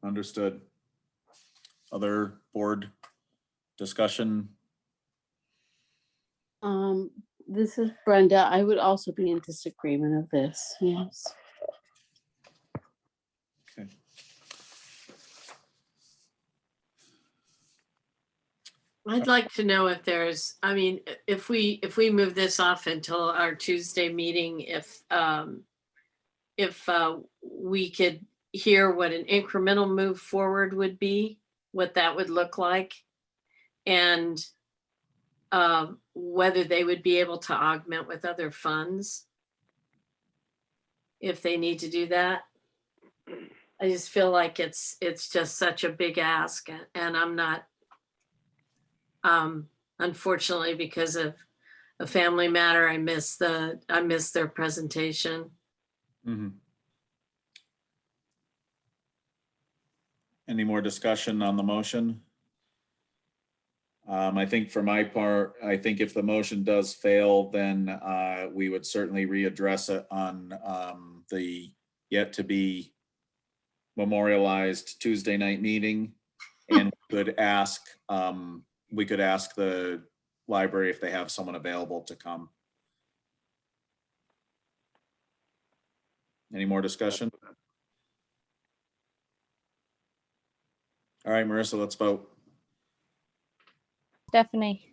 Understood. Other board discussion? This is Brenda. I would also be in disagreement of this, yes. Okay. I'd like to know if there's, I mean, if we move this off until our Tuesday meeting, if we could hear what an incremental move forward would be, what that would look like, and whether they would be able to augment with other funds if they need to do that. I just feel like it's just such a big ask, and I'm not, unfortunately, because of a family matter, I missed their presentation. Mm-hmm. Any more discussion on the motion? I think for my part, I think if the motion does fail, then we would certainly readdress it on the yet to be memorialized Tuesday night meeting. And we could ask the library if they have someone available to come. Any more discussion? All right, Marissa, let's vote. Stephanie,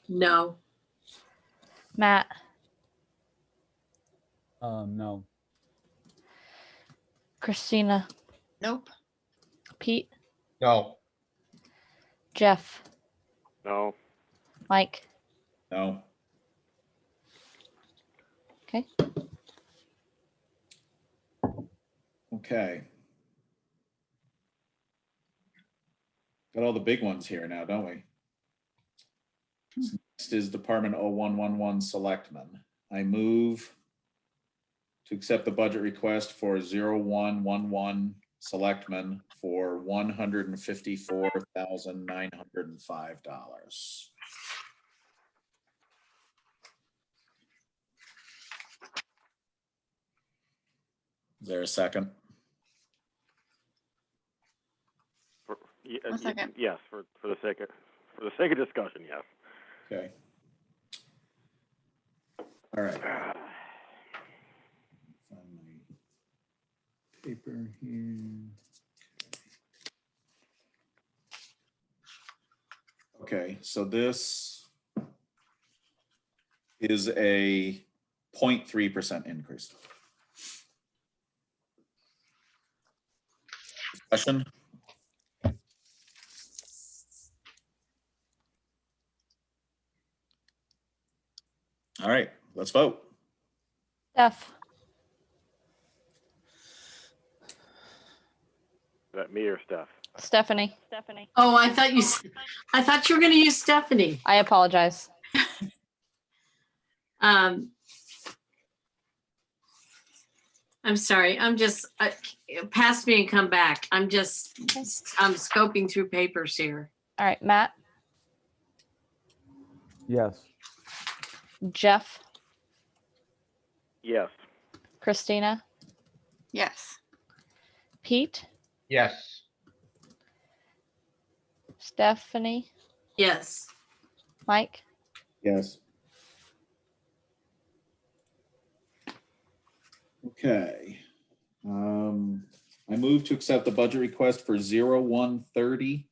No. Matt, No. Christina, Nope. Pete, No. Jeff, No. Mike. No. Okay. Okay. Got all the big ones here now, don't we? Next is Department 0111 Selectmen. I move to accept the budget request for 0111 Selectmen for $154,905. Is there a second? One second. Yes, for the sake of discussion, yes. Okay. All right. Find my paper here. Okay, so this is a 0.3% increase. Discussion? All right, let's vote. Steph, Is that me or Steph? Stephanie. Oh, I thought you were going to use Stephanie. I apologize. I'm sorry. I'm just, pass me and come back. I'm scoping through papers here. All right, Matt, Yes. Jeff, Yes. Christina, Yes. Pete, Yes. Stephanie, Yes. Mike. Yes. Okay. I move to accept the budget request for 0130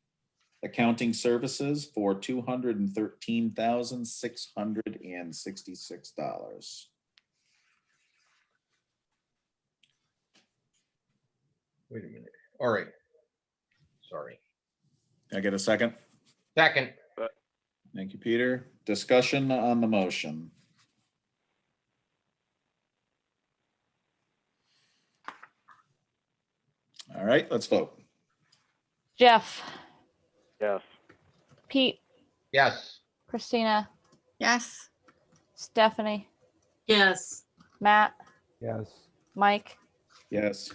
accounting services for $213,666. Wait a minute. All right. Sorry. Can I get a second? Second. Thank you, Peter. Discussion on the motion. All right, let's vote. Jeff, Yes. Pete, Yes. Christina, Yes. Stephanie, Yes. Matt, Yes. Mike, Yes.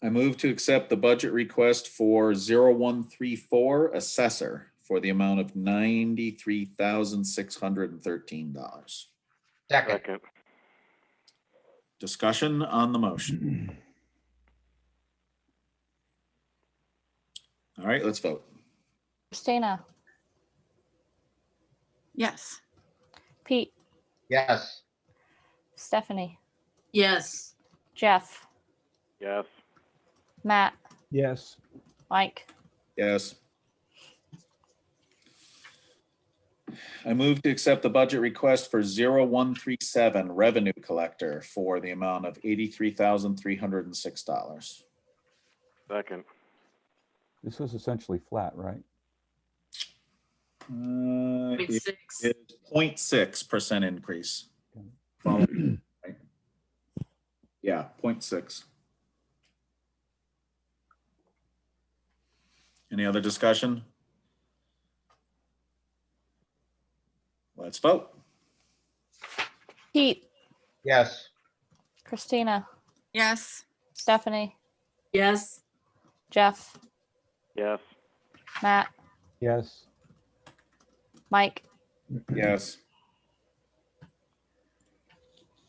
I move to accept the budget request for 0134 assessor for the amount of $93,613. Second. Discussion on the motion. All right, let's vote. Christina, Yes. Pete, Yes. Stephanie, Yes. Jeff, Yes. Matt, Yes. Mike, Yes. I move to accept the budget request for 0137 revenue collector for the amount of $83,306. Second. This was essentially flat, right? It 0.6. is 0.6% increase. Yeah, 0.6. Any other discussion? Let's vote. Pete, Yes. Christina, Yes. Stephanie, Yes. Jeff, Yes. Matt, Yes. Mike, Yes.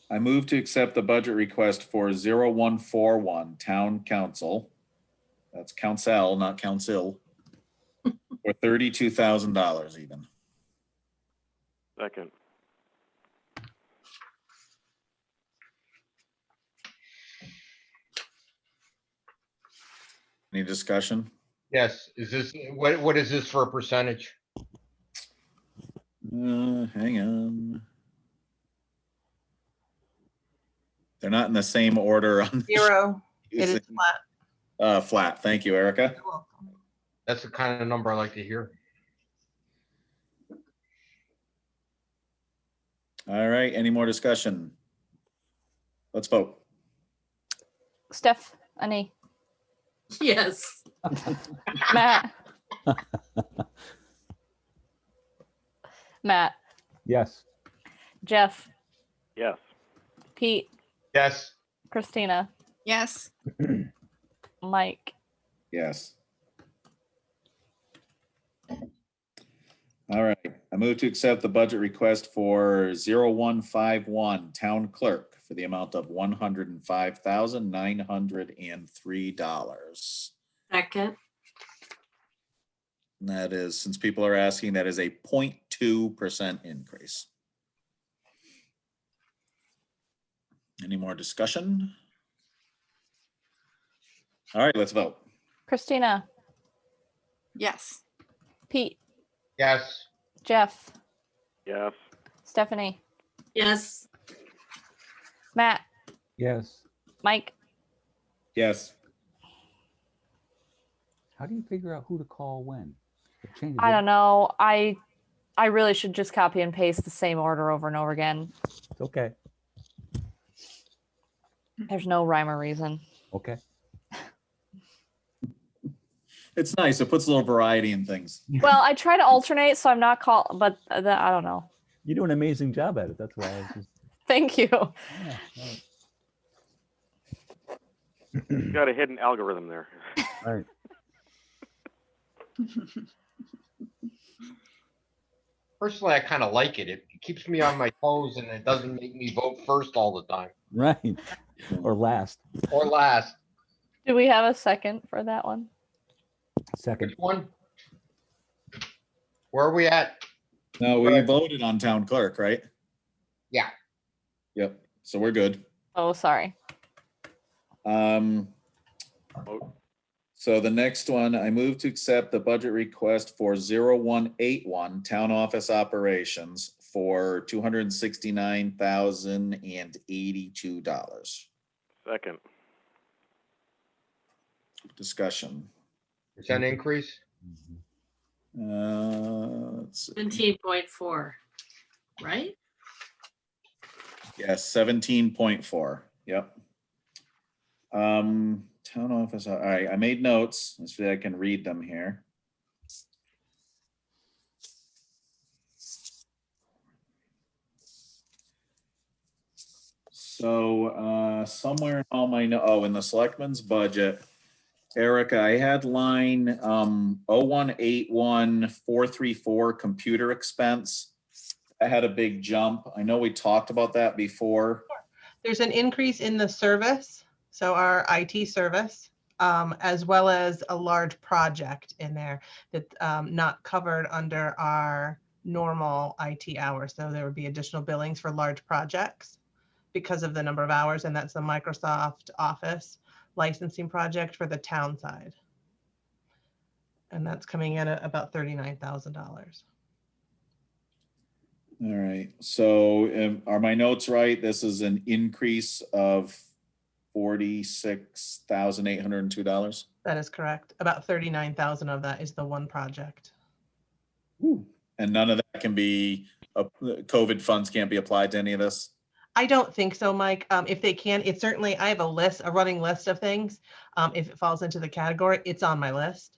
I move to accept the budget request for 0141 Town Council. That's council, not council. For $32,000 even. Second. Any discussion? Yes. Is this, what is this for a percentage? Hang on. They're not in the same order on. the 0. sheet. It is flat. Flat. Thank you, Erica. You're welcome. That's the kind of number I like to hear. All right, any more discussion? Let's vote. Stephanie, Yes. Matt, Matt, Yes. Jeff, Yes. Pete, Yes. Christina, Yes. Mike, Yes. All right, I move to accept the budget request for 0151 Town Clerk for the amount of $105,903. Second. And that is, since people are asking, that is a 0.2% increase. Any more discussion? All right, let's vote. Christina, Yes. Pete, Yes. Jeff, Yes. Stephanie, Yes. Matt, Yes. Mike, Yes. How do you figure out who to call when? It changes I don't know. I really should just copy and paste the same order over and over again. It's okay. There's no rhyme or reason. Okay. It's nice. It puts a little variety in things. Well, I try to alternate, so I'm not called, but I don't know. You do an amazing job at it. That's why I was just. Thank you. Yeah, right. You got a hidden algorithm there. Right. Personally, I kind of like it. It keeps me on my toes and it doesn't make me vote first all the time Right. Or last. or last. Do we have a second for that one? Second. Which one? Where are we at? No, we voted on town clerk, right? Yeah. Yep. So we're good. Oh, sorry. So the next one, I move to accept the budget request for 0181 Town Office Operations for $269,082. Second. Discussion. Percent increase? Let's see. 17.4, right? Yes, 17.4. Yep. Town office, all right, I made notes. Let's see if I can read them here. So, somewhere in all my, in the selectmen's budget, Erica, I had line 0181434 computer expense. I had a big jump. I know we talked about that before. There's an increase in the service, so our IT service, as well as a large project in there that not covered under our normal IT hours. So there would be additional billings for large projects because of the number of hours, and that's the Microsoft Office licensing project for the town side. And that's coming in at about $39,000. All right, so are my notes right? This is an increase of $46,802. That is correct. About 39,000 of that is the one project. And none of that can be, COVID funds can't be applied to any of this? I don't think so, Mike. If they can, it's certainly, I have a running list of things. If it falls into the category, it's on my list,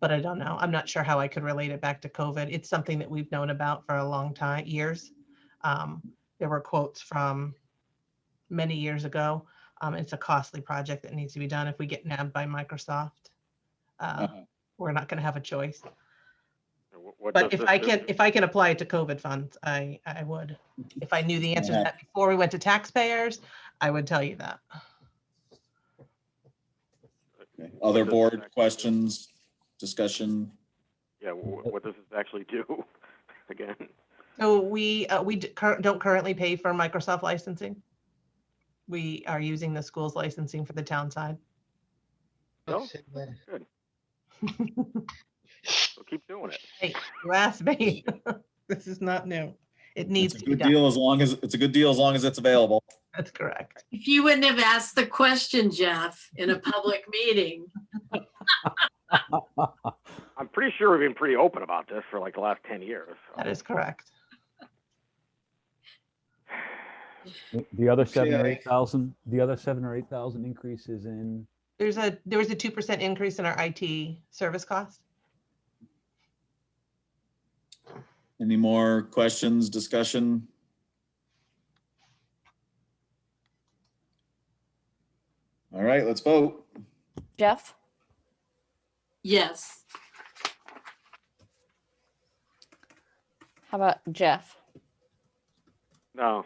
but I don't know. I'm not sure how I could relate it back to COVID. It's something that we've known about for a long time, years. There were quotes from many years ago. It's a costly project that needs to be done. If we get nabbed by Microsoft, we're not going to have a choice. But if I can apply it to COVID funds, I would. If I knew the answer to that before we went to taxpayers, I would tell you that. Okay. Other board questions, discussion? Yeah, what does this actually do again? So we don't currently pay for Microsoft licensing. We are using the school's licensing for the town side. No? Good. We'll keep doing it. Hey, you asked me. This is not new. It needs It's a to be good done. deal as long as it's a good deal as long as it's available. That's correct. If you wouldn't have asked the question, Jeff, in a public meeting. I'm pretty sure we've been pretty open about this for like the last 10 years. So. That is correct. The other 7 or Okay. 8,000, the other 7 or 8,000 increases in, There was a 2% increase in our IT service cost. Any more questions, discussion? All right, let's vote. Jeff, Yes. how about Jeff? No.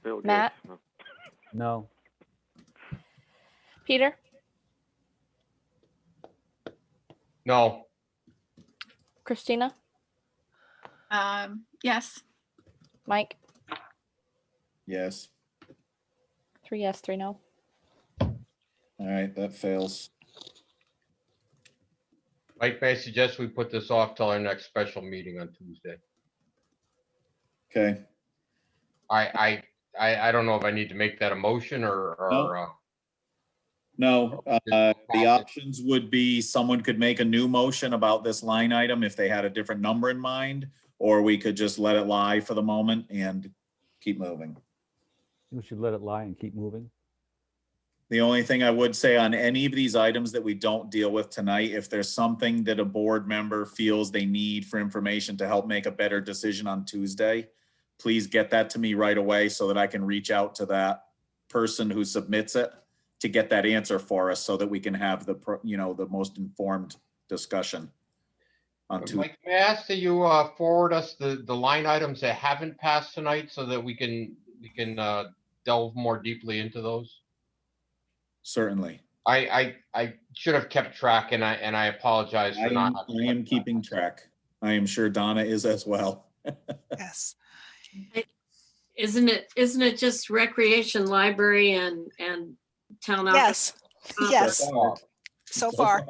Bill Gates, Matt? no. no, Peter, No, Christina, Yes. Mike, Yes. 3 yes, 3 no. All right, that fails. Mike, may I suggest we put this off till our next special meeting on Tuesday? Okay. I don't know if I need to make that a motion or No, the options would be someone could make a new motion about this line item if they had a different number in mind, or we could just let it lie for the moment and keep moving. we should let it lie and keep moving. The only thing I would say on any of these items that we don't deal with tonight, if there's something that a board member feels they need for information to help make a better decision on Tuesday, please get that to me right away so that I can reach out to that person who submits it to get that answer for us so that we can have the most informed discussion on Tuesday. Mike, may I ask that you forward us the line items that haven't passed tonight so that we can delve more deeply into those? Certainly. I should have kept track and I apologize for not. I am keeping track. I am sure Donna is as well. Yes. Isn't it just recreation, library and town office? Yes. Yes. So far.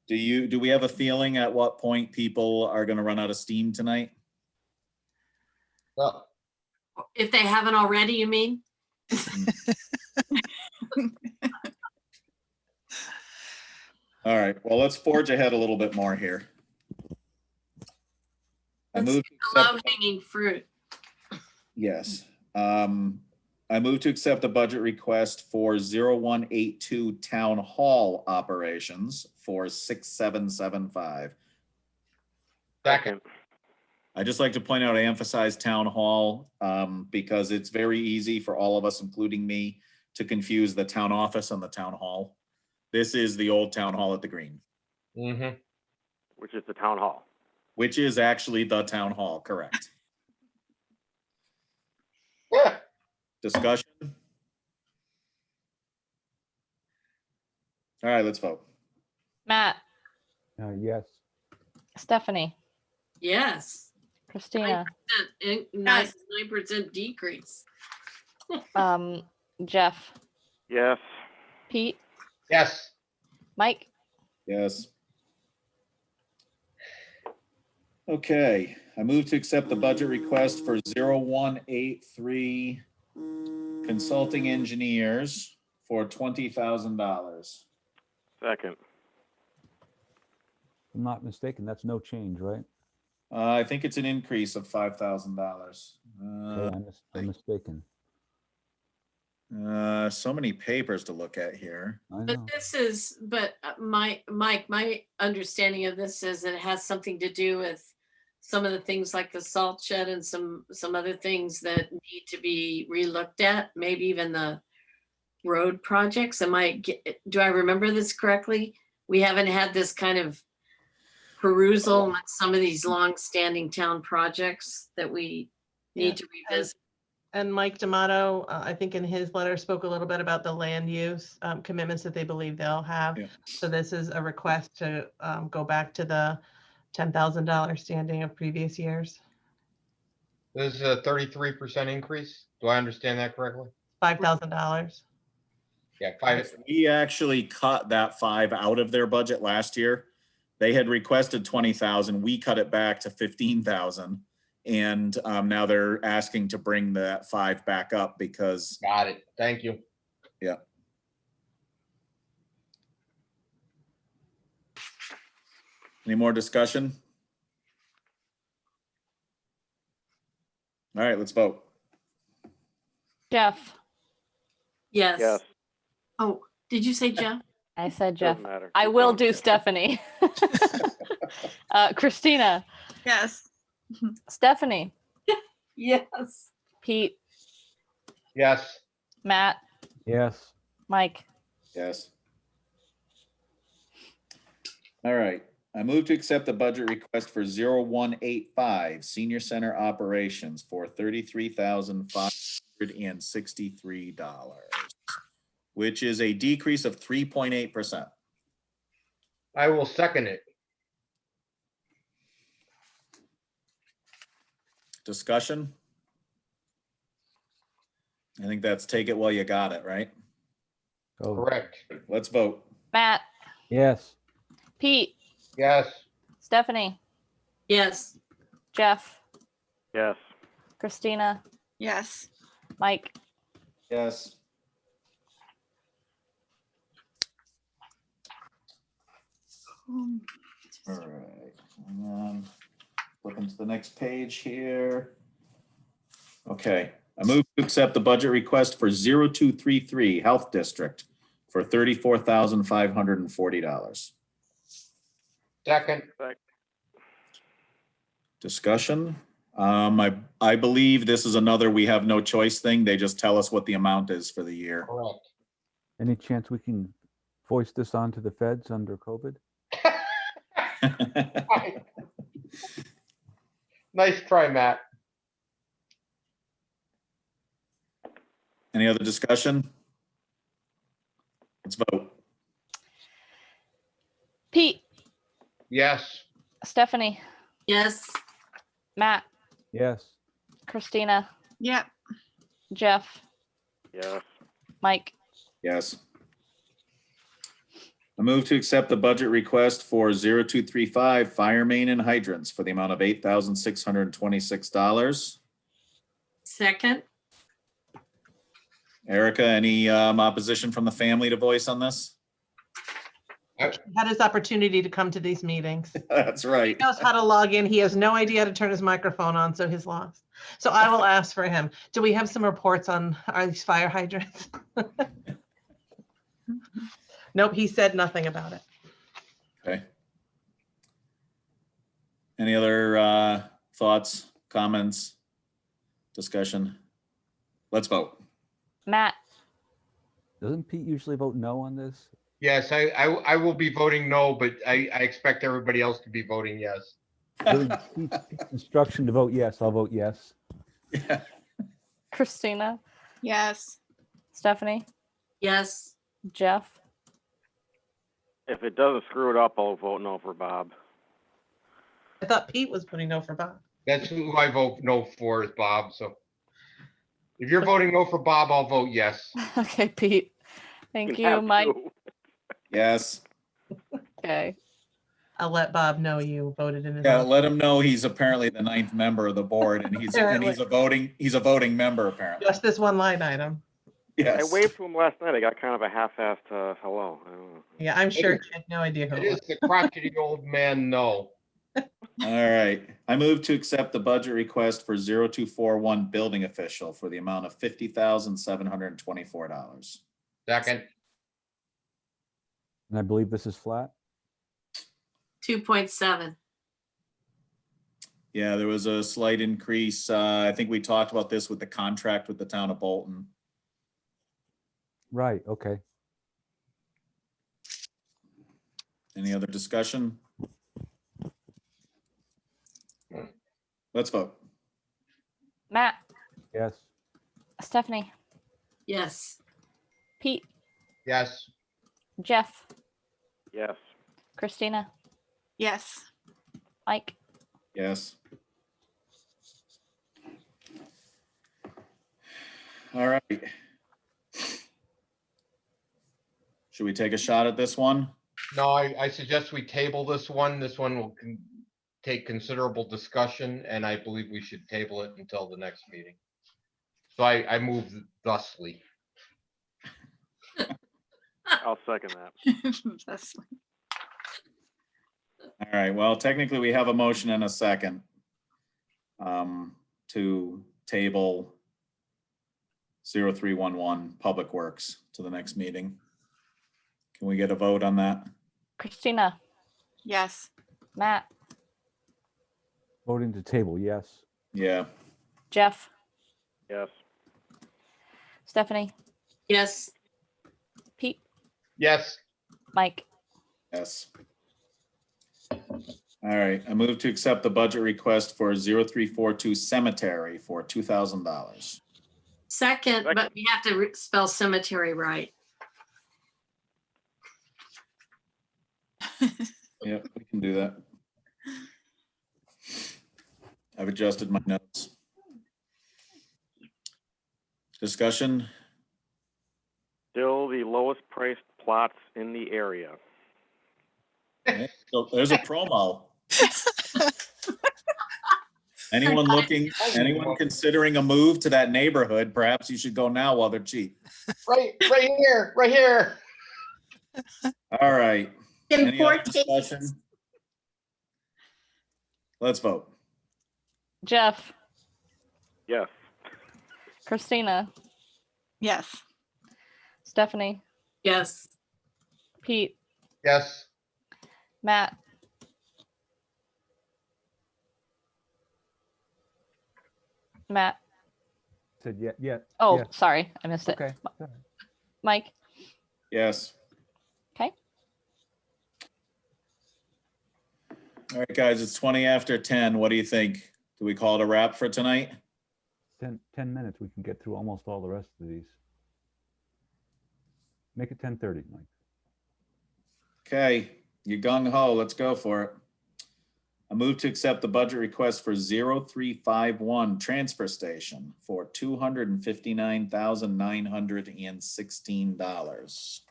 Do we have a feeling at what point people are going to run out of steam tonight? Well, If they haven't already, you mean? All right, well, let's forge ahead a little bit more here. I Let's move take the low hanging fruit. Yes. I move to accept the budget request for 0182 Town Hall operations for 6775. Second. I just like to point out, I emphasize Town Hall because it's very easy for all of us, including me, to confuse the town office and the town hall. This is the old town hall at the Green. Mm-hmm. Which is the town hall. Which is actually the town hall, correct. Discussion? All right, let's vote. Matt, Yes. Stephanie, Yes. Christina, 9% decrease. Jeff, Yes. Pete, Yes. Mike, Yes. Okay, I move to accept the budget request for 0183 consulting engineers for $20,000. Second. If I'm not mistaken, that's no change, right? I think it's an increase of $5,000. Okay, I'm mistaken. So many papers to look at here. I know. But this is, Mike, my understanding of this is it has something to do with some of the things like the salt shed and some other things that need to be relooked at, maybe even the road projects. Do I remember this correctly? We haven't had this kind of perusal on some of these long-standing town projects that we need to revisit. And Mike D'Amato, I think in his letter spoke a little bit about the land use commitments that they believe they'll have. Yeah. So this is a request to go back to the $10,000 standing of previous years. This is a 33% increase. Do I understand that correctly? $5,000. Yeah, 5. We actually cut that 5 out of their budget last year. They had requested 20,000. We cut it back to 15,000. And now they're asking to bring that 5 back up because. Got it. Thank you. Yeah. Any more discussion? All right, let's vote. Jeff, Yes. Yes. Oh, did you say Jeff? I said Jeff. Doesn't matter. I Keep will going. do Stephanie. Christina, Yes. Stephanie, Yes. Pete, Yes. Matt, Yes. Mike, Yes. All right, I move to accept the budget request for 0185 Senior Center Operations for $33,563, which is a decrease of 3.8%. I will second it. Discussion? I think that's take it while you got it, right? Oh, Correct. Let's vote. Matt, yes. Pete, Yes. Stephanie, Yes. Jeff, Yes. Christina, Yes. Mike, Yes. All right, hang on. Flipping to the next page here. Okay, I move to accept the budget request for 0233 Health District for $34,540. Second. Discussion. I believe this is another we have no choice thing. They just tell us what the amount is for the year. Correct. Any chance we can voice this onto the feds under COVID? Nice try, Matt. Any other discussion? Let's vote. Pete, Yes. Stephanie, Yes. Matt, Yes. Christina, Yep. Jeff, Yes. Mike, Yes. I move to accept the budget request for 0235 Fire Main and Hydrants for the amount of $8,626. Second. Erica, any opposition from the family to voice on this? Had his opportunity to come to these meetings. That's right. He knows how to log in. He has no idea how to turn his microphone on, so he's lost. So I will ask for him. Do we have some reports on these fire hydrants? Nope, he said nothing about it. Okay. Any other thoughts, comments, discussion? Let's vote. Matt, Doesn't Pete usually vote no on this? Yes, I will be voting no, but I expect everybody else to be voting yes. Giving Pete's instruction to vote yes, I'll vote yes. Yeah. Christina, Yes. Stephanie, Yes. Jeff, If it doesn't screw it up, I'll vote no for Bob. I thought Pete was putting no for Bob. That's who I vote no for is Bob, so. If you're voting no for Bob, I'll vote yes. okay, Pete. Thank can you, have Mike. two. Yes. Okay. I'll let Bob know you voted in his. Yeah, own. let him know he's apparently the 9th member of the board and he's a voting member apparently. Just this one line item. Yes. I waved to him last night. I got kind of a half-assed hello. I don't know. Yeah, I'm sure he had no idea who It it is was. the crotchety old man no. All right. I move to accept the budget request for 0241 building official for the amount of $50,724. Second, And I believe this is flat. 2.7. Yeah, there was a slight increase. I think we talked about this with the contract with the town of Bolton. Right, okay. Any other discussion? Let's vote. Matt, Yes. Stephanie, Yes. Pete, yes. Jeff, Yes. Christina, Yes. Mike. Yes. All right. Should we take a shot at this one? No, I suggest we table this one. This one will take considerable discussion, and I believe we should table it until the next meeting. So I move thusly. I'll second that. That's All right, well, technically we have a motion and a second to table 0311 Public Works to the next meeting. Can we get a vote on that? Christina, Yes. Matt, Voting to table, yes. Yeah, Jeff, Yes. Stephanie, Yes. Pete, Yes, Mike. yes. All right, I move to accept the budget request for 0342 Cemetery for $2,000. Second, but we have to spell cemetery right. Yep, we can do that. I've adjusted my notes. Discussion? Still the lowest priced plots in the area. Okay, so there's a promo. Anyone considering a move to that neighborhood, perhaps you should go now while they're cheap. right here, right here. All right. Any other Import discussion? Let's vote. Jeff, Yes. Christina, Yes. Stephanie, Yes. Pete, Yes, Matt, Matt. Said yeah, yeah. Oh, yeah. sorry, I missed it. Okay. Mike. Yes. Okay. All right, guys, it's 20 after 10. What do you think? Do we call it a wrap for tonight? 10 minutes, we can get through almost all the rest of these. Make it 10:30, Mike. Okay, you gung ho, let's go for it. I move to accept the budget request for 0351 transfer station for $259,916.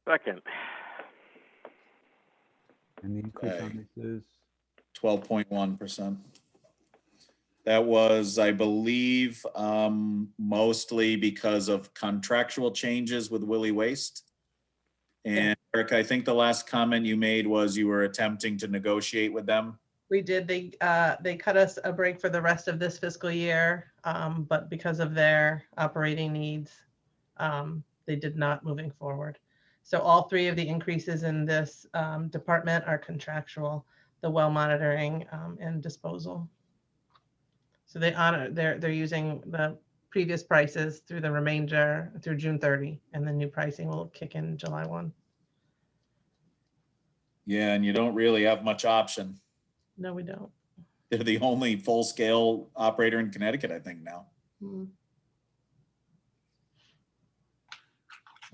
Second. And the increase Okay. on this is 12.1%. That was, I believe, mostly because of contractual changes with Willie Waste. And Eric, I think the last comment you made was you were attempting to negotiate with them. We did. They cut us a break for the rest of this fiscal year, but because of their operating needs, they did not moving forward. So all three of the increases in this department are contractual, the well monitoring and disposal. So they're using the previous prices through the remainder through June 30, and the new pricing will kick in July 1. Yeah, and you don't really have much option. No, we don't. They're the only full-scale operator in Connecticut, I think now. Mm.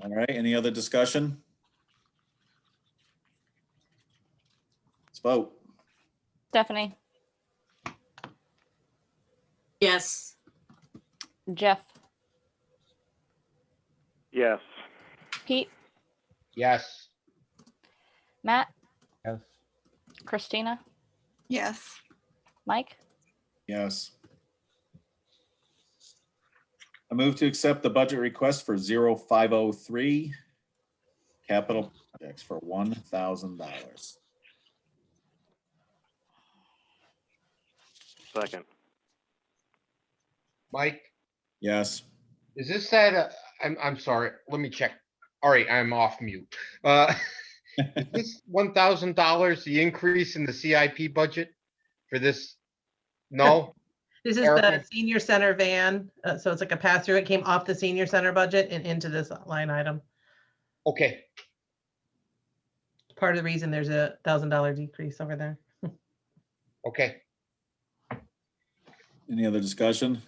All right, any other discussion? Let's vote. Stephanie, Yes. Jeff, Yes. Pete, Yes. Matt, Yes. Christina, Yes. Mike, Yes. I move to accept the budget request for 0503 capital projects for $1,000. Second. Mike, Yes. is this that, I'm sorry, let me check. All right, I'm off mute. Is this $1,000 the increase in the CIP budget for this? No? This is Erica? the senior center van. So it's like a pass through. It came off the senior center budget and into this line item. Okay, Part of the reason there's a $1,000 decrease over there. okay. Any other discussion?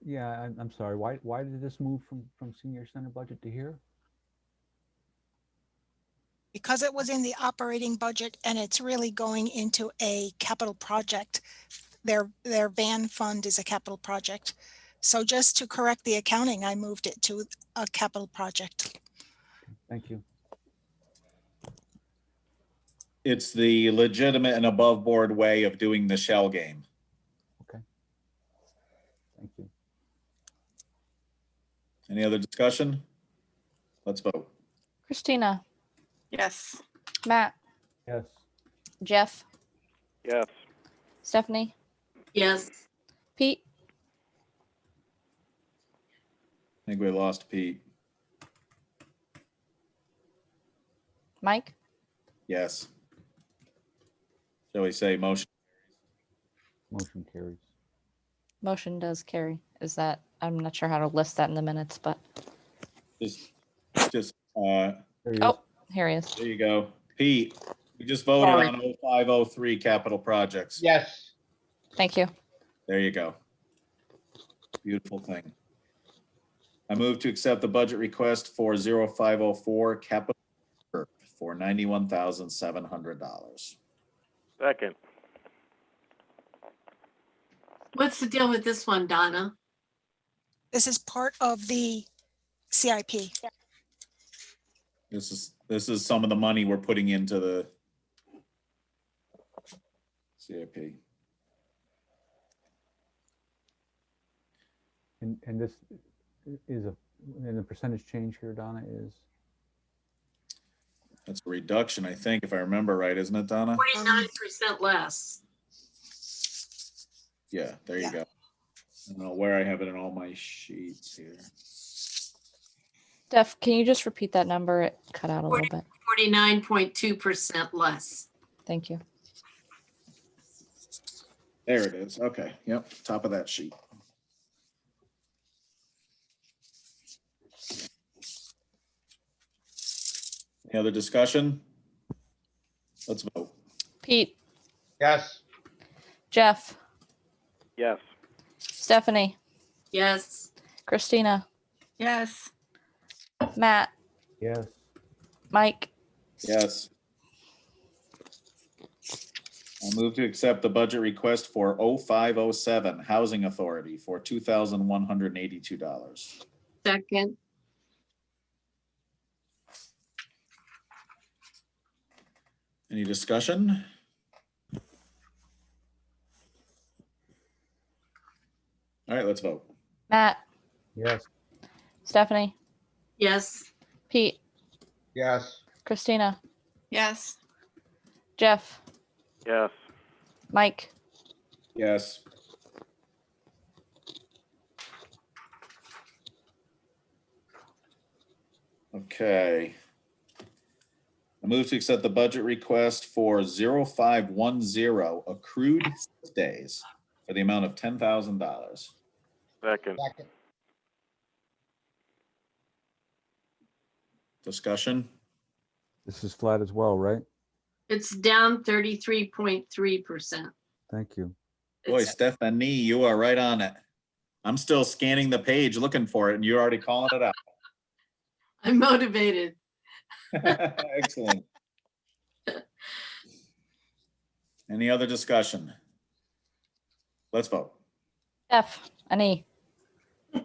Yeah, I'm sorry. Why did this move from senior center budget to here? Because it was in the operating budget and it's really going into a capital project. Their van fund is a capital project. So just to correct the accounting, I moved it to a capital project. Thank you. It's the legitimate and above board way of doing the shell game. Thank you. Any other discussion? Let's vote. Christina, Yes. Matt, Yes. Jeff, Yes. Stephanie, Yes. Pete, I think we lost Pete. Mike, Yes. Shall we say motion? Motion carries. motion does carry. Is that, I'm not sure how to list that in the minutes, but, Just, There he is. oh, here he is. there you go. Pete, we just voted Sorry. on 0503 capital projects. Yes. Thank you. There you go. Beautiful thing. I move to accept the budget request for 0504 capital for $91,700. Second. What's the deal with this one, Donna? This is part of the CIP. This is some of the money we're putting into the CIP. And this is and the percentage change here, Donna, is? That's a reduction, I think, if I remember right, isn't it, Donna? 49% less. Yeah, there you Yeah. go. I don't know where I have it in all my sheets here. Steph, can you just repeat that number? It cut out a little bit. 49.2% less. Thank you. There it is. Okay, yep, top of that sheet. Any other discussion? Let's vote. Pete, Yes. Jeff, Yes. Stephanie, Yes. Christina, Yes. Matt, Yes. Mike, Yes. I move to accept the budget request for 0507 Housing Authority for $2,182. Second. Any discussion? All right, let's vote. Matt, Yes. Stephanie, Yes. Pete, Yes. Christina, Yes. Jeff, Yes. Mike, Yes. Okay. I move to accept the budget request for 0510 accrued sick days for the amount of $10,000. Second. Discussion? This is flat as well, right? It's down 33.3%. Thank you. Boy, Stephanie, you are right on it. I'm still scanning the page looking for it and you're already calling it out. I'm motivated. Excellent. Any other discussion? Let's vote. Jeff, Annie,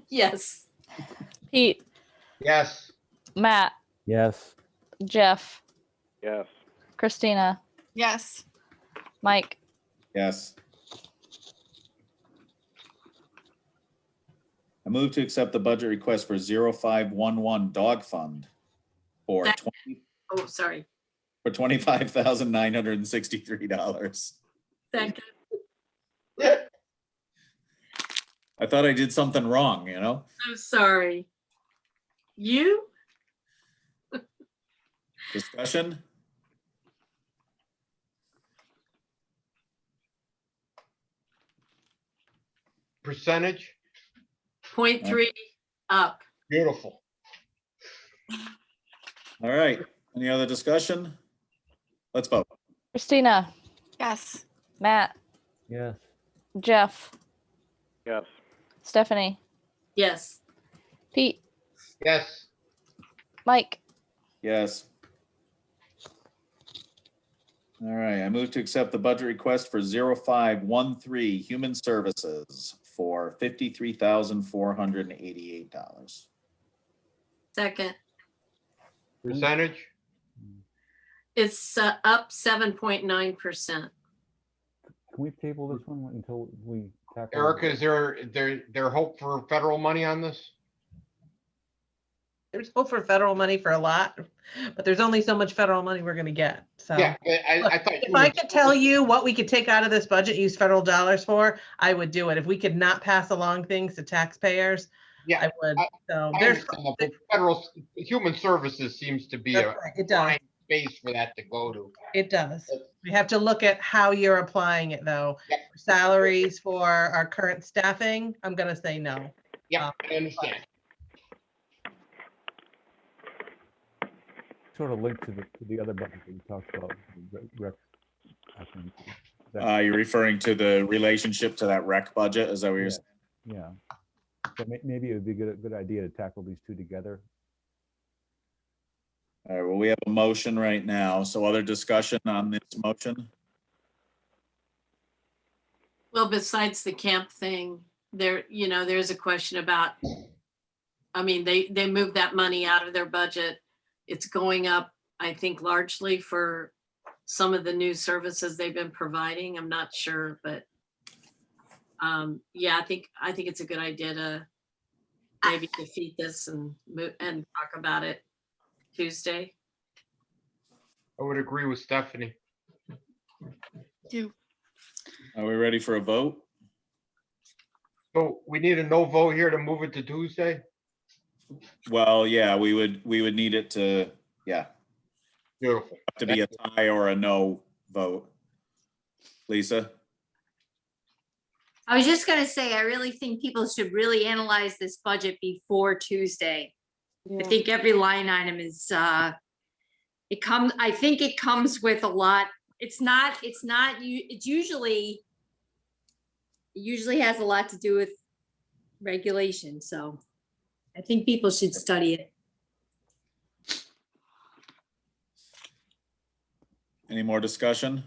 Yes. Pete, Yes. Matt, Yes. Jeff, Yes. Christina, Yes. Mike, Yes. I move to accept the budget request for 0511 dog fund for Oh, sorry. $25,963. Second. I thought I did something wrong, you know? I'm sorry. You? Discussion? Percentage? 0.3 up. Beautiful. All right. Any other discussion? Let's vote. Christina, Yes. Matt, Yes. Jeff, Yes. Stephanie, Yes. Pete, Yes. Mike, Yes. All right. I move to accept the budget request for 0513 Human Services for $53,488. Second. Percentage? It's up 7.9%. Can we table this one until we tackle? Erica, is there hope for federal money on this? There's hope for federal money for a lot, but there's only so much federal money we're gonna get, so. Yeah, I thought. If I could tell you what we could take out of this budget, use federal dollars for, I would do it. If we could not pass along things to taxpayers, Yeah, I would. So I there's, understand that, but federal, human services seems to be That's right, it does. prime space for that to go to. it does. We have to look at how you're applying it, though. Salaries for our current staffing, I'm gonna say no. Yeah, I understand. Sort of linked to the other budget that we talked about. I think. That- You're referring to the relationship to that rec budget? Is that what you're saying? Yeah. So maybe it would be a good idea to tackle these two together. All right, well, we have a motion right now. So other discussion on this motion? Well, besides the camp thing, there's a question about, I mean, they moved that money out of their budget. It's going up, I think, largely for some of the new services they've been providing. I'm not sure, but yeah, I think it's a good idea to maybe defeat this and talk about it Tuesday. I would agree with Stephanie. Are we ready for a vote? So we need a no vote here to move it to Tuesday? Well, yeah, we would need it to, yeah, Beautiful. to be a tie or a no vote. Lisa? I was just gonna say, I really think people should really analyze this budget before Tuesday. I think every line item is, I think it comes with a lot. It usually has a lot to do with regulation, so I think people should study it. Any more discussion?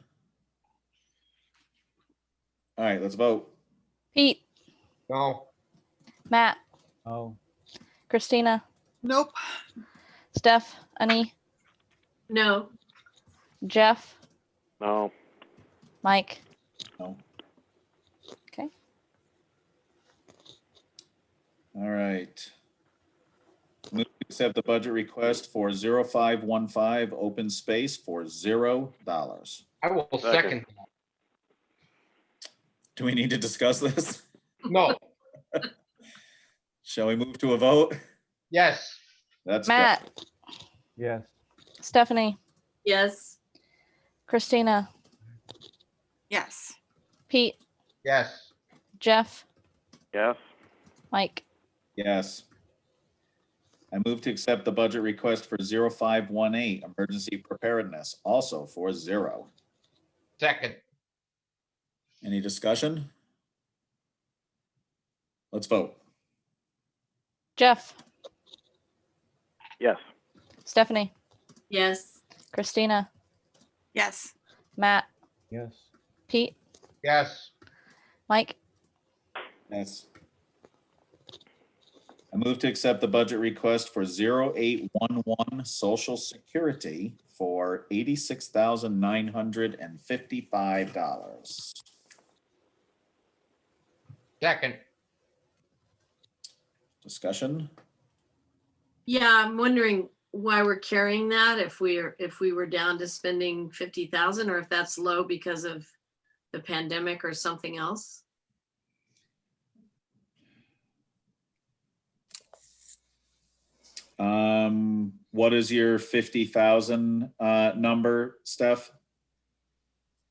All right, let's vote. Pete, No. Matt, Oh, Christina, Nope. Steph, Annie, No. Jeff, No. Mike. No. Okay. All right. Accept the budget request for 0515 open space for $0. I will second. Do we need to discuss this? No, Shall we move to a vote? yes, That's Matt, Yes. Stephanie, Yes. Christina, Yes. Pete, yes, Jeff, Yes. Mike. yes. I move to accept the budget request for 0518 emergency preparedness, also for $0. second, Any discussion? Let's vote. Jeff, Yes. Stephanie, Yes. Christina, Yes. Matt, Yes. Pete, yes, Mike. Yes. I move to accept the budget request for 0811 social security for $86,955. second, Discussion? Yeah, I'm wondering why we're carrying that if we were down to spending 50,000 or if that's low because of the pandemic or something else. What is your 50,000 number, Steph?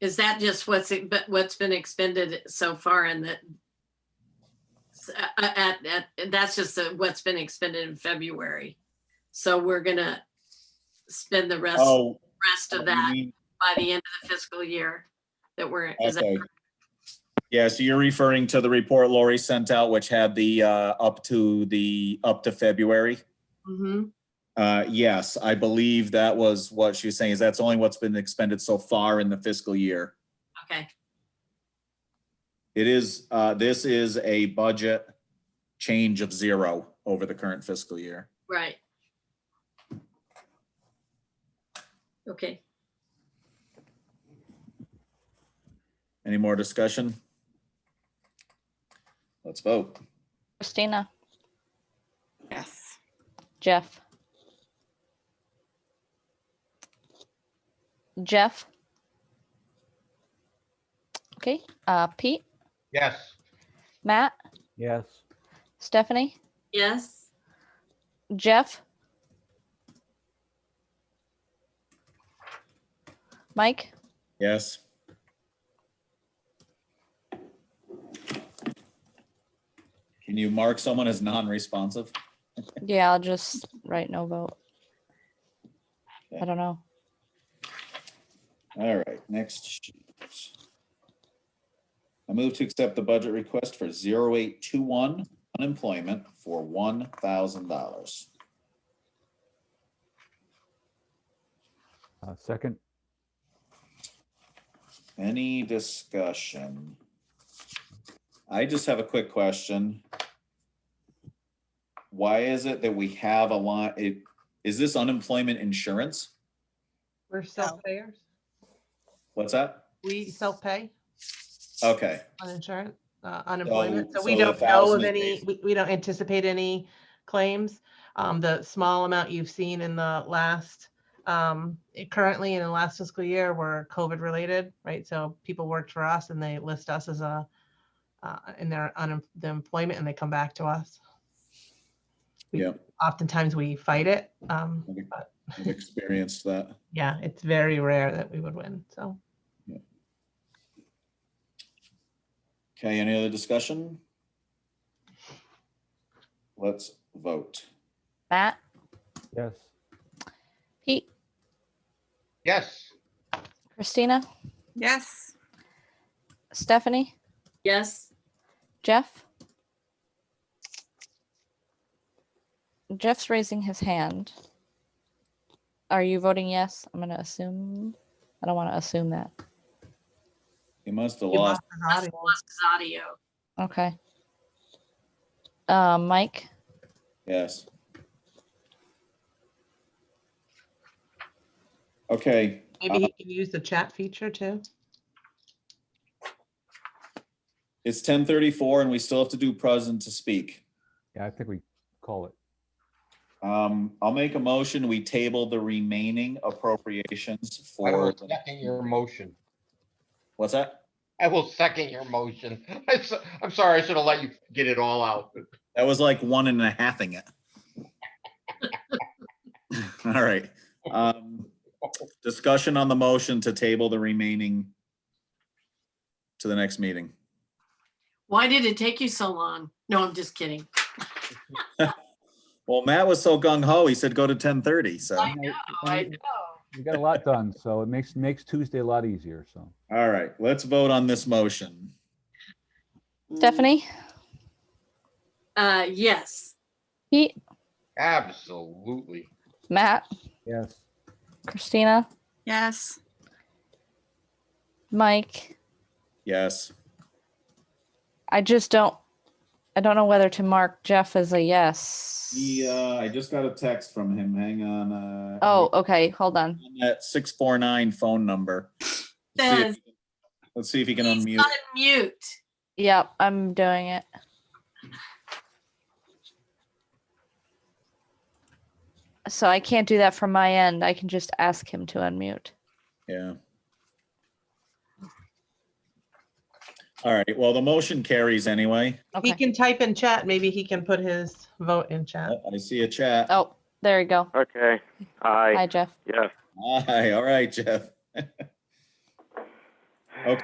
Is that just what's been expended so far in the that's just what's been expended in February. So we're gonna spend the rest of that by the end of the fiscal year that we're. Is that Okay. Yeah, so you're referring to the report Lori sent out, which had the up to February. Mm-hmm. Yes, I believe that was what she was saying, is that's only what's been expended so far in the fiscal year. Okay. It is, this is a budget change of $0 over the current fiscal year. Right. Okay. Any more discussion? Let's vote. Christina, Yes. Jeff, okay, Pete, yes, Matt, Yes. Stephanie, Yes. Jeff, Mike. Yes. Can you mark someone as non-responsive? Yeah, I'll just write no vote. I don't know. All right, next sheet. I move to accept the budget request for 0821 unemployment for $1,000. Second. Any discussion? I just have a quick question. Why is it that we have a lot? Is this unemployment insurance? We're self-payers. What's that? We self-pay Okay, on insurance, unemployment. So we so don't the know 1,000 of is any, we don't anticipate any claims. The small amount you've seen in the last, currently in the last fiscal year were COVID related, right? So people worked for us and they list us as a, in their the employment and they come back to us. yeah, Oftentimes we fight it. But I've experienced that. yeah, it's very rare that we would win. So. Okay, any other discussion? Let's vote. Matt, Yes. Pete, yes, Christina, Yes. Stephanie, Yes. Jeff. Jeff's raising his hand. Are you voting yes? I'm gonna assume. I don't want to assume that. He must have He lost. lost his audio. Lost his audio. Okay. Mike, Yes. Okay. Maybe he can use the chat feature too. It's 10:34 and we still have to do present to speak. Yeah, I think we call it. I'll make a motion. We table the remaining appropriations I will for, second your motion. what's that? I will second your motion. I'm sorry, I should have let you get it all out. That was like 1.5ing it. All right. Discussion on the motion to table the remaining to the next meeting. Why did it take you so long? No, I'm just kidding. Well, Matt was so gung ho. He said go to 10:30. So I know. We got a lot done, so it makes Tuesday a lot easier, so. all right, let's vote on this motion. Stephanie, Yes. Pete, Absolutely. Matt, Yes. Christina, Yes. Mike. Yes. I don't know whether to mark Jeff as a yes. I just got a text from him. Hang on. Oh, okay, hold on. That 649 phone number. Says Let's see if he can he's unmute. unmute. Yep, I'm doing it. So I can't do that from my end. I can just ask him to unmute. Yeah. All right, well, the motion carries anyway. He Okay. can type in chat. Maybe he can put his vote in chat. I see a chat. Oh, there you go. Okay. Aye. Hi, Jeff. Yes. Hi, all right, Jeff. Okay.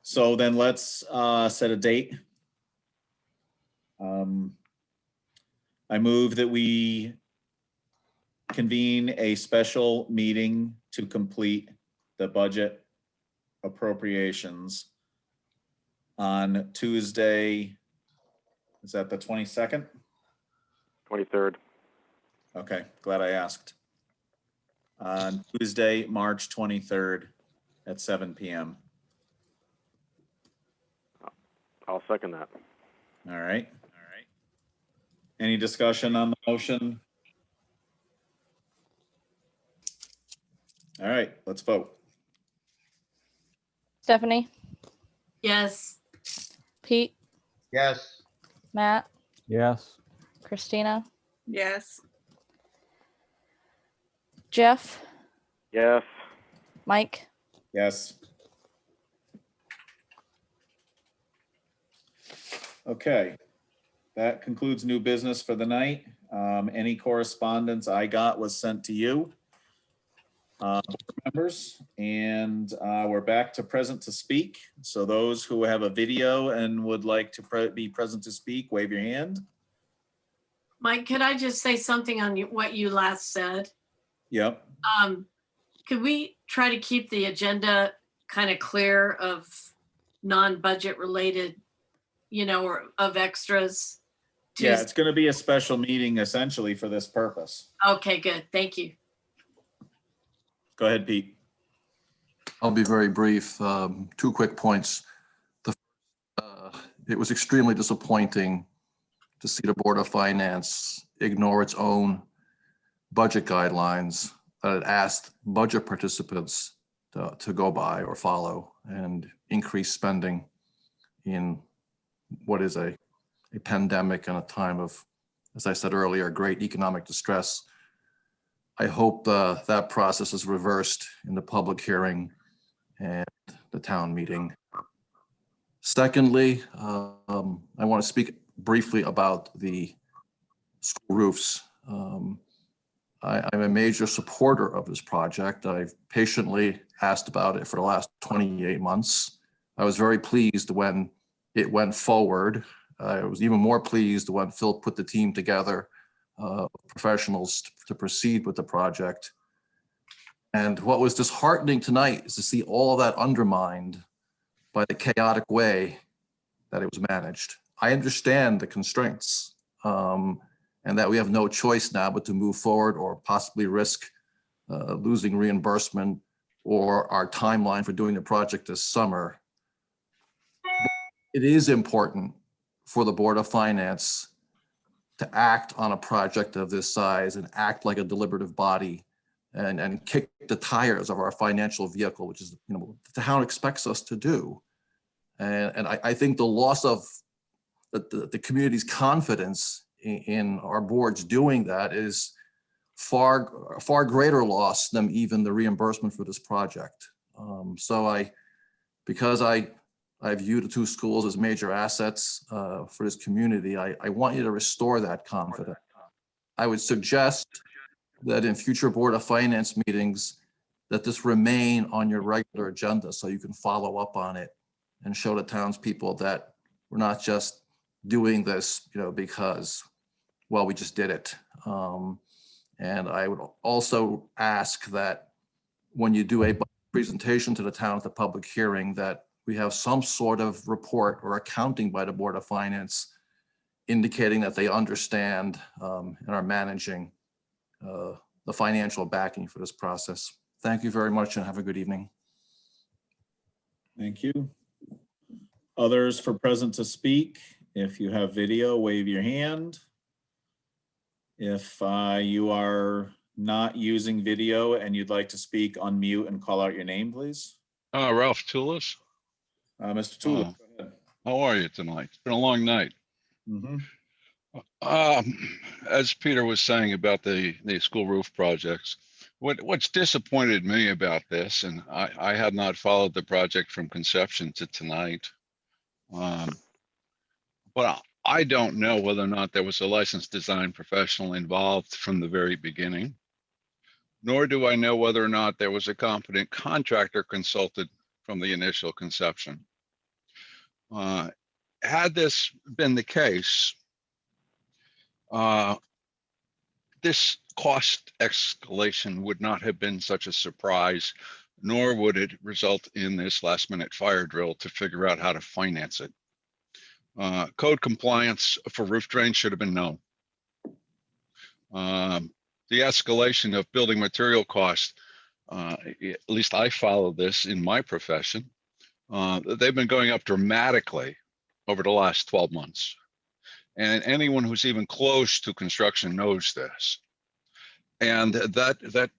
So then let's set a date. I move that we convene a special meeting to complete the budget appropriations on Tuesday. Is that the 22nd? 23rd. Okay, glad I asked. On Tuesday, March 23rd at 7 p.m. I'll second that. All right. Any discussion on the motion? All right, let's vote. Stephanie, Yes. Pete, Yes. Matt, Yes. Christina, Yes. Jeff, Yes. Mike. Yes. Okay, that concludes new business for the night. Any correspondence I got was sent to you, members, and we're back to present to speak. So those who have a video and would like to be present to speak, wave your hand. Mike, could I just say something on what you last said? Yep. Could we try to keep the agenda kind of clear of non-budget related, or of extras? Yeah, it's going to be a special meeting essentially for this purpose. Okay, good. Thank you. Go ahead, Pete. I'll be very brief. 2 quick points. It was extremely disappointing to see the Board of Finance ignore its own budget guidelines that it asked budget participants to go by or follow and increase spending in what is a pandemic and a time of, as I said earlier, great economic distress. I hope that process is reversed in the public hearing and the town meeting. Secondly, I want to speak briefly about the school roofs. I'm a major supporter of this project. I've patiently asked about it for the last 28 months. I was very pleased when it went forward. I was even more pleased when Phil put the team together, professionals to proceed with the project. And what was disheartening tonight is to see all of that undermined by the chaotic way that it was managed. I understand the constraints and that we have no choice now but to move forward or possibly risk losing reimbursement or our timeline for doing the project this summer. It is important for the Board of Finance to act on a project of this size and act like a deliberative body and kick the tires of our financial vehicle, which is, the town expects us to do. And I think the loss of the community's confidence in our boards doing that is far greater loss than even the reimbursement for this project. So because I view the two schools as major assets for this community, I want you to restore that confidence. I would suggest that in future Board of Finance meetings, that this remain on your regular agenda so you can follow up on it and show the townspeople that we're not just doing this, because, well, we just did it. And I would also ask that when you do a presentation to the town at the public hearing, that we have some sort of report or accounting by the Board of Finance indicating that they understand and are managing the financial backing for this process. Thank you very much and have a good evening. Thank you. Others for present to speak. If you have video, wave your hand. If you are not using video and you'd like to speak, unmute and call out your name, please. Ralph Toulis. Mr. Toulis, go ahead. How are you tonight? It's been a long night. Mm-hmm. As Peter was saying about the school roof projects, what's disappointed me about this, and I had not followed the project from conception to tonight, but I don't know whether or not there was a licensed design professional involved from the very beginning, nor do I know whether or not there was a competent contractor consulted from the initial conception. Had this been the case, this cost escalation would not have been such a surprise, nor would it result in this last-minute fire drill to figure out how to finance it. Code compliance for roof drains should have been known. The escalation of building material costs, at least I follow this in my profession, they've been going up dramatically over the last 12 months. And anyone who's even close to construction knows this. And that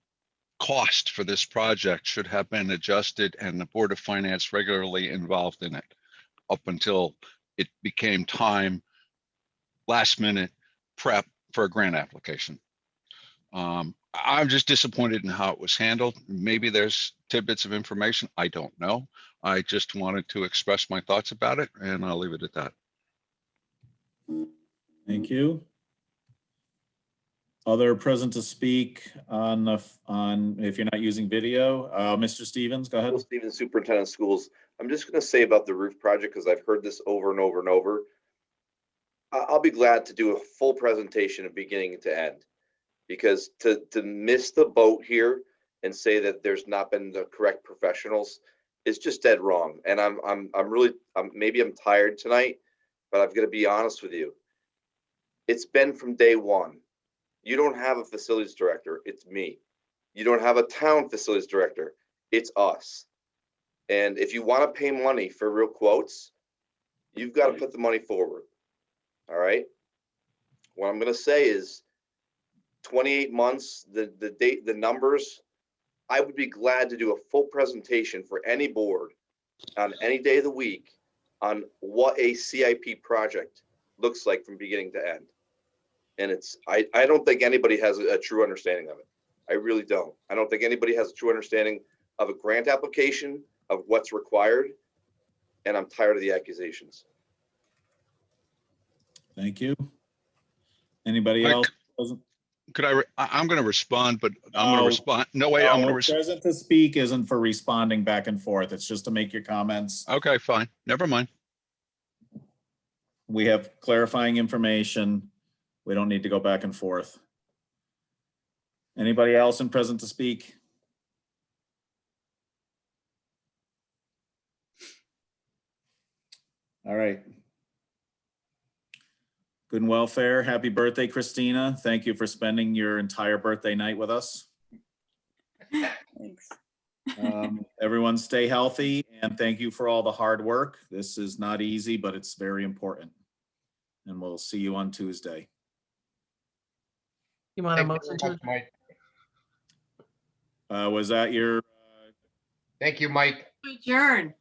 cost for this project should have been adjusted and the Board of Finance regularly involved in it up until it became time, last minute prep for a grant application. I'm just disappointed in how it was handled. Maybe there's tidbits of information, I don't know. I just wanted to express my thoughts about it, and I'll leave it at that. Thank you. Other present to speak on if you're not using video, Mr. Stevens, go ahead. Will Stevens, Superintendent of Schools. I'm just going to say about the roof project, because I've heard this over and over and over. I'll be glad to do a full presentation of beginning to end, because to miss the boat here and say that there's not been the correct professionals is just dead wrong. And maybe I'm tired tonight, but I've got to be honest with you. It's been from day one. You don't have a facilities director, it's me. You don't have a town facilities director, it's us. And if you want to pay money for real quotes, you've got to put the money forward. All right. What I'm going to say is 28 months, the numbers, I would be glad to do a full presentation for any board on any day of the week on what a CIP project looks like from beginning to end. And I don't think anybody has a true understanding of it. I really don't. I don't think anybody has a true understanding of a grant application, of what's required. And I'm tired of the accusations. Thank you. Anybody else? Could I'm going to respond, but I'm going to respond. No, wait, I'm going to respond. Present to speak isn't for responding back and forth. It's just to make your comments. Okay, fine. Never mind. We have clarifying information. We don't need to go back and forth. Anybody else in present to speak? All right. Good and welfare. Happy birthday, Christina. Thank you for spending your entire birthday night with us. Thanks. Everyone stay healthy and thank you for all the hard work. This is not easy, but it's very important. And we'll see you on Tuesday. You want a motion to? Mike. Was that your? Thank you, Mike. Adjourn.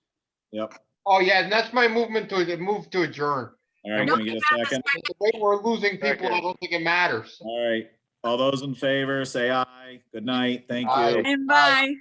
Yep. Oh yeah, and that's my move to adjourn. All right, can we get a second? The way we're losing people, I don't think it matters. All right, all those in favor, say aye. Good night, thank Aye. you. And bye.